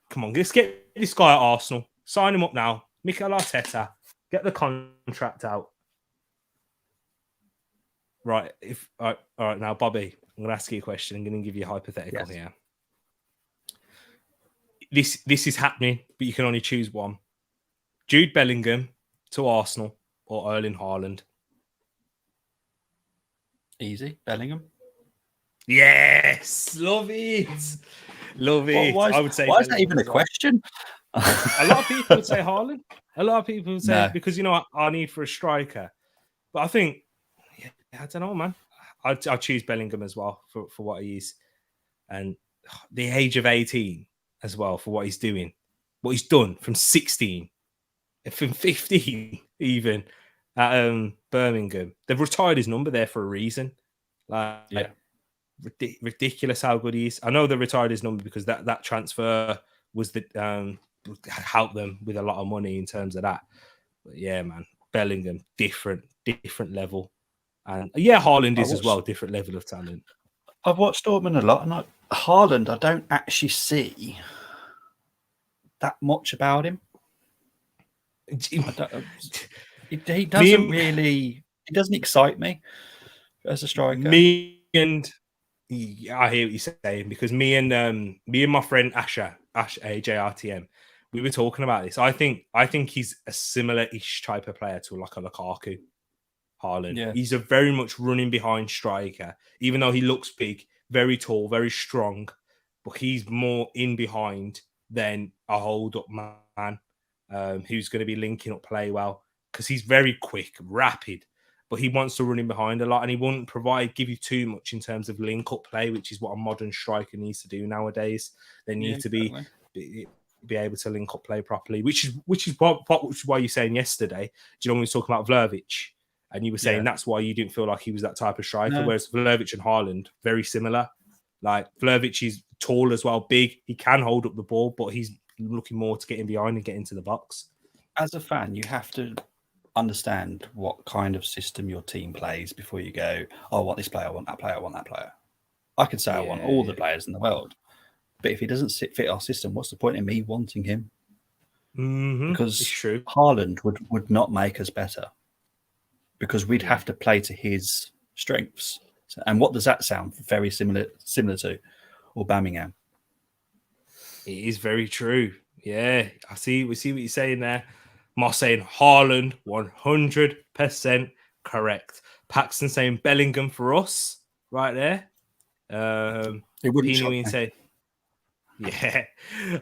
Come on, let's get this guy at Arsenal. Sign him up now. Mikel Arteta. Get the contract out. Right. All right, now, Bobby, I'm going to ask you a question. I'm going to give you a hypothetical here. this is happening, but you can only choose one: Jude Bellingham to Arsenal or Erling Haaland. Easy, Bellingham. Yes, love it, love it. I would say why is that Bellingham even a as well. question? A lot of people would say Haaland. A lot of people would say No. because I need for a striker, but I think I don't know, man. I'll choose Bellingham as well for what he is, and the age of 18 as well for what he's doing, what he's done from 16, from 15 even at Birmingham. They've retired his number there for a reason. Like ridiculous how good he is. I know they retired his number because that transfer was the helped them with a lot of money in terms of that. But yeah, man, Bellingham, different level. And yeah, Haaland is as well, different level of talent. I've watched Dortmund a lot, and Haaland, I don't actually see that much about him. He doesn't really. He doesn't excite me as a striker. I hear what you're saying because me and my friend Ash AJRTM, we were talking about this. I think he's a similar-ish type of player to like a Lukaku. Haaland. Yeah. He's a very much running behind striker, even though he looks big, very tall, very strong, but he's more in behind than a hold-up man who's going to be linking up play well because he's very quick, rapid, but he wants to run in behind a lot and he won't give you too much in terms of link-up play, which is what a modern striker needs to do nowadays. They need to be able to link up play properly, which is why you're saying yesterday. Do you know when we were talking about Vlahovic? And you were saying that's why you didn't feel like he was that type of striker. No. Whereas Vlahovic and Haaland, very similar. Like Vlahovic is tall as well, big. He can hold up the ball, but he's looking more to get in behind and get into the box. As a fan, you have to understand what kind of system your team plays before you go, oh, I want this player, I want that player, I want that player. I could say I want all the players in the world. But if he doesn't fit our system, what's the point in me wanting him? Mm-hmm. Because Haaland would not make us better. Because we'd have to play to his strengths. And what does that sound very similar to Aubameyang? It is very true. Yeah, we see what you're saying there. Moss saying Haaland, 100% correct. Paxton saying Bellingham for us, right there. It wouldn't shock me. Say, yeah,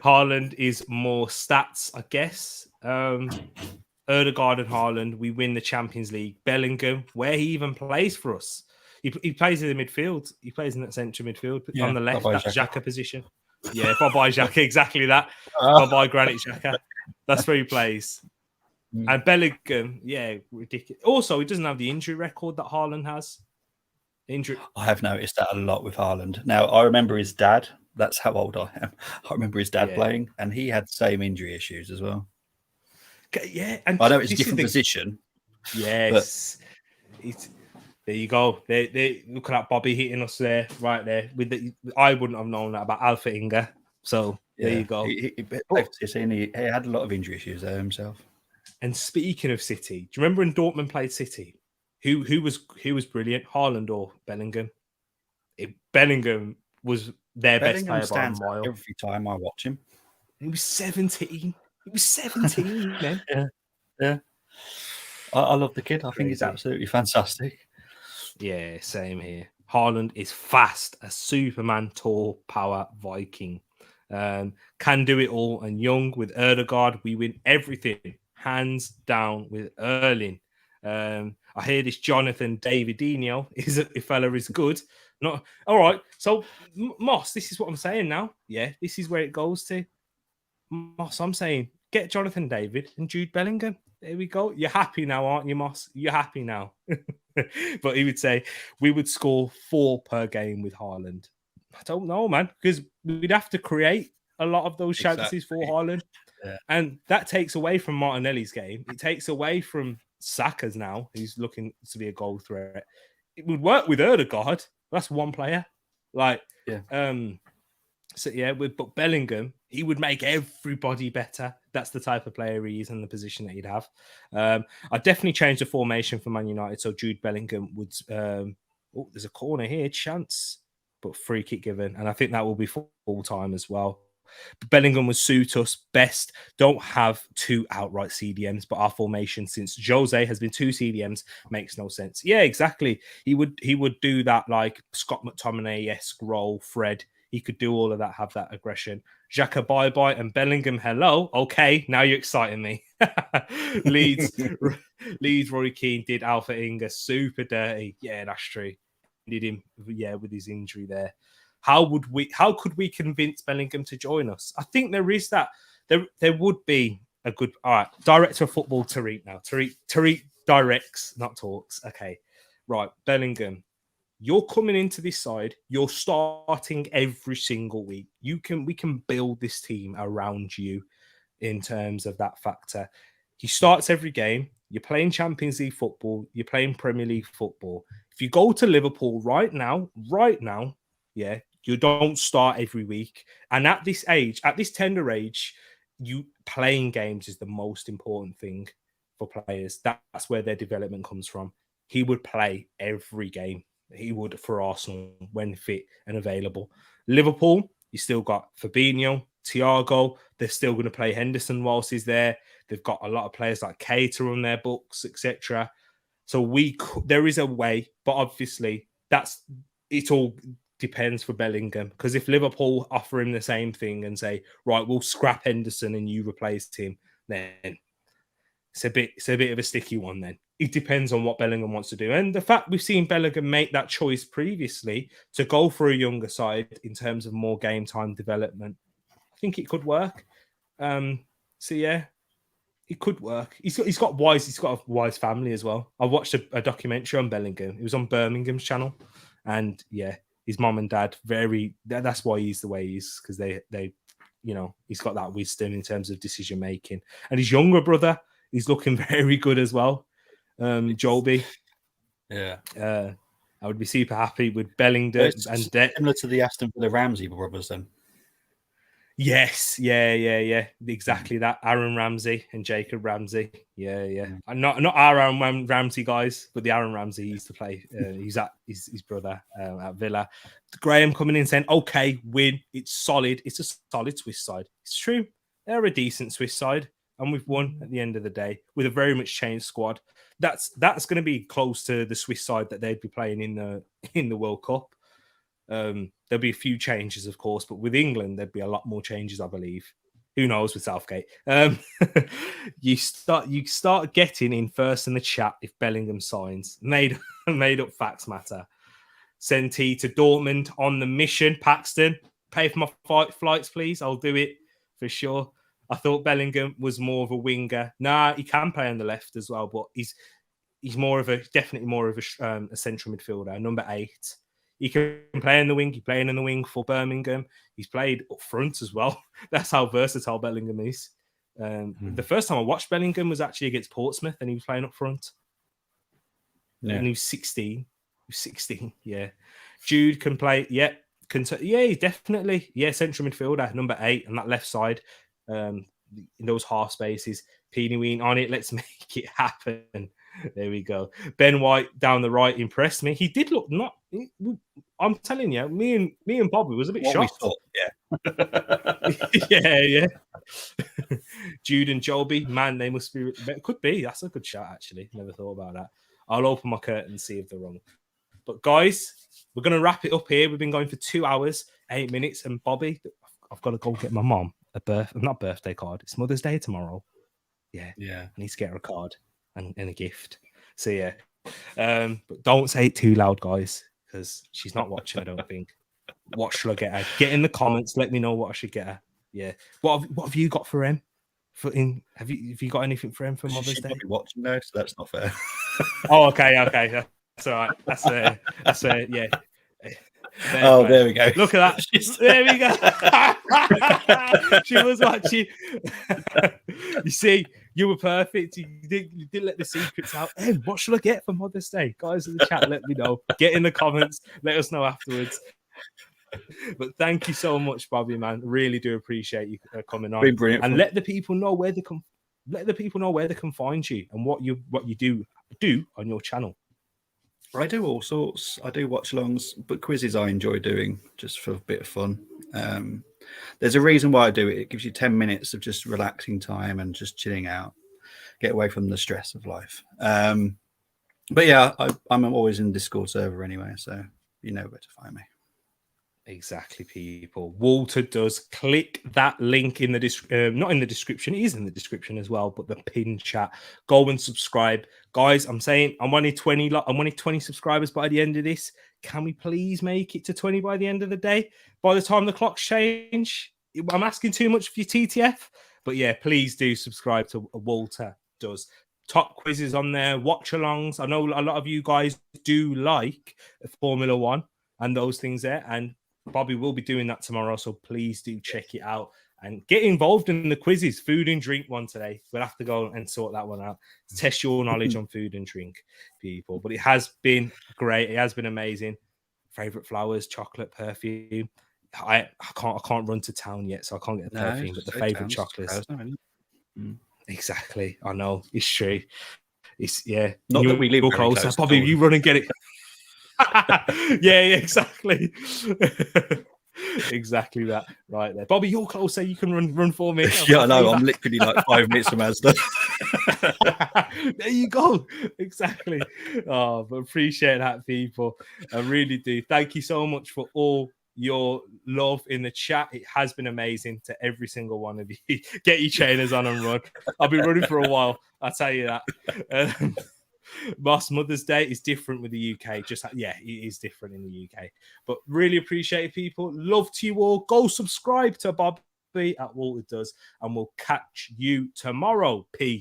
Haaland is more stats, I guess. Ødegaard and Haaland, we win the Champions League. Bellingham, where he even plays for us. He plays in the midfield. He plays in that central midfield on the left, that Xhaka position. Yeah, if I buy Xhaka, exactly that. If I buy Granit Xhaka, that's where he plays. And Bellingham, ridiculous. Also, he doesn't have the injury record that Haaland has. I have noticed that a lot with Haaland. Now, I remember his dad. That's how old I am. I remember his dad playing, and he had the same injury issues as well. Yeah, and I know it's a different position. Yes, there you go. They look at Bobby hitting us there, right there. I wouldn't have known that about Alpha Inga. So there you go. He had a lot of injury issues there himself. And speaking of City, do you remember when Dortmund played City? Who was brilliant, Haaland or Bellingham? Bellingham was their best player by a mile. Every time I watch him, he was 17. He was 17, man. Yeah. I love the kid. I think he's absolutely fantastic. Yeah, same here. Haaland is fast, a Superman, tall, power Viking. Can do it all. And young with Ødegaard, we win everything. Hands down with Erling. I hear this Jonathan Davidinho a fella is good. Not all right. So Moss, this is what I'm saying now. Yeah, this is where it goes to. Moss, I'm saying get Jonathan David and Jude Bellingham. There we go. You're happy now, aren't you, Moss? You're happy now. But he would say we would score 4 per game with Haaland. I don't know, man, because we'd have to create a lot of those chances for Haaland. Yeah. And that takes away from Martinelli's game. It takes away from Saka's now, who's looking to be a goal threat. It would work with Ødegaard. That's one player. But Bellingham, he would make everybody better. That's the type of player he is and the position that he'd have. I'd definitely change the formation for Man United. So Jude Bellingham would. There's a corner here, chance, but free kick given, and I think that will be full time as well. But Bellingham would suit us best. Don't have 2 outright CDMs, but our formation since Jose has been 2 CDMs makes no sense. Yeah, exactly. He would do that like Scott McTominay-esque role, Fred. He could do all of that, have that aggression. Xhaka bye-bye and Bellingham hello. Okay, now you're exciting me. Leeds Roy Keane did Alpha Inga super dirty. Yeah, that's true. Did him, yeah, with his injury there. How could we convince Bellingham to join us? I think there is that. There would be a good, all right, director of football, Tereak now. Tereak directs, not talks. Okay. Right, Bellingham. You're coming into this side. You're starting every single week. We can build this team around you in terms of that factor. He starts every game. You're playing Champions League football. You're playing Premier League football. If you go to Liverpool right now, yeah, you don't start every week. And at this age, at this tender age, you playing games is the most important thing for players. That's where their development comes from. He would play every game. He would for Arsenal when fit and available. Liverpool, you still got Fabinho, Thiago. They're still going to play Henderson whilst he's there. They've got a lot of players like Keita on their books, etc. So there is a way, but obviously it all depends for Bellingham. Because if Liverpool offer him the same thing and say, right, we'll scrap Henderson and you replace him, then it's a bit of a sticky one then. It depends on what Bellingham wants to do. And the fact we've seen Bellingham make that choice previously to go for a younger side in terms of more game time development, I think it could work. So yeah, it could work. He's got a wise family as well. I watched a documentary on Bellingham. It was on Birmingham's channel, and yeah, his mom and dad that's why he's the way he is, because they he's got that wisdom in terms of decision making. And his younger brother, he's looking very good as well. Joby. Yeah. I would be super happy with Bellingham and similar to the Aston Villa Ramsey brothers then. Yes, yeah. Exactly that. Aaron Ramsey and Jacob Ramsey. Yeah. And not Aaron Ramsey guys, but the Aaron Ramsey he used to play. He's at his brother at Villa. Graham coming in saying, "Okay, win. It's solid. It's a solid Swiss side. It's true. They're a decent Swiss side, and we've won at the end of the day with a very much changed squad. That's going to be close to the Swiss side that they'd be playing in the World Cup. There'll be a few changes, of course, but with England, there'd be a lot more changes, I believe. Who knows with Southgate? You start getting in first in the chat if Bellingham signs. Made up facts matter. Send T to Dortmund on the mission. Paxton, pay for my flights, please. I'll do it for sure. I thought Bellingham was more of a winger. Nah, he can play on the left as well, but he's definitely more of a central midfielder, number 8. He can play in the wing. He's playing in the wing for Birmingham. He's played up front as well. That's how versatile Bellingham is. The first time I watched Bellingham was actually against Portsmouth, and he was playing up front. Yeah. And he was 16. Yeah. Jude can play. Yeah. He's definitely. Yeah, central midfielder, number 8, on that left side. In those half spaces. Peenyween on it. Let's make it happen. There we go. Ben White down the right impressed me. He did look not. I'm telling you, me and Bobby was a bit shocked. Yeah. Jude and Joby, man, they must be. Could be. That's a good shot, actually. Never thought about that. I'll open my curtain and see if they're wrong. But guys, we're gonna wrap it up here. We've been going for 2 hours, 8 minutes, and Bobby, I've got to go get my mom not birthday card. It's Mother's Day tomorrow. Yeah. I need to get her a card and a gift. So yeah. But don't say it too loud, guys, because she's not watching, I don't think. What shall I get her? Get in the comments, let me know what I should get her. Yeah. What have you got for him? Have you got anything for him for Mother's Day? Be watching now, so that's not fair. Oh, okay. That's all right. That's yeah. There we go. Look at that. There we go. She was watching. You see, you were perfect. You didn't let the secrets out. Hey, what should I get for Mother's Day? Guys in the chat, let me know. Get in the comments. Let us know afterwards. But thank you so much, Bobby, man. Really do appreciate you coming on. And let the people know where they can. Let the people know where they can find you and what you do on your channel. I do all sorts. I do watch-alongs, but quizzes I enjoy doing just for a bit of fun. There's a reason why I do it. It gives you 10 minutes of just relaxing time and just chilling out, get away from the stress of life. But yeah, I'm always in Discord server anyway, so you know where to find me. Exactly, people. Walter does. Click that link in the not in the description. It is in the description as well, but the pin chat. Go and subscribe, guys. I'm saying I'm only 20. I'm only 20 subscribers by the end of this. Can we please make it to 20 by the end of the day? By the time the clocks change, I'm asking too much for your TTF. But yeah, please do subscribe to Walter Does. Top quizzes on there, watch-alongs. I know a lot of you guys do like Formula One and those things there, and Bobby will be doing that tomorrow, so please do check it out and get involved in the quizzes. Food and drink one today. We'll have to go and sort that one out. Test your knowledge on food and drink, people. But it has been great. It has been amazing. Favorite flowers, chocolate, perfume. I can't run to town yet, so I can't get the perfume. But the favorite chocolates. Exactly. I know it's true. It's Not that we live very close. Bobby, you run and get it. yeah, exactly. Exactly that right there. Bobby, you're closer. You can run for me. Yeah, I know. I'm literally like 5 minutes from Asda. There you go. Exactly. Oh, but appreciate that, people. I really do. Thank you so much for all your love in the chat. It has been amazing to every single one of you. Get your trainers on and run. I'll be running for a while. I'll tell you that. Boss, Mother's Day is different with the UK. It is different in the UK. But really appreciate it, people. Love to you all. Go subscribe to Bobby at Walter Does, and we'll catch you tomorrow. Peace.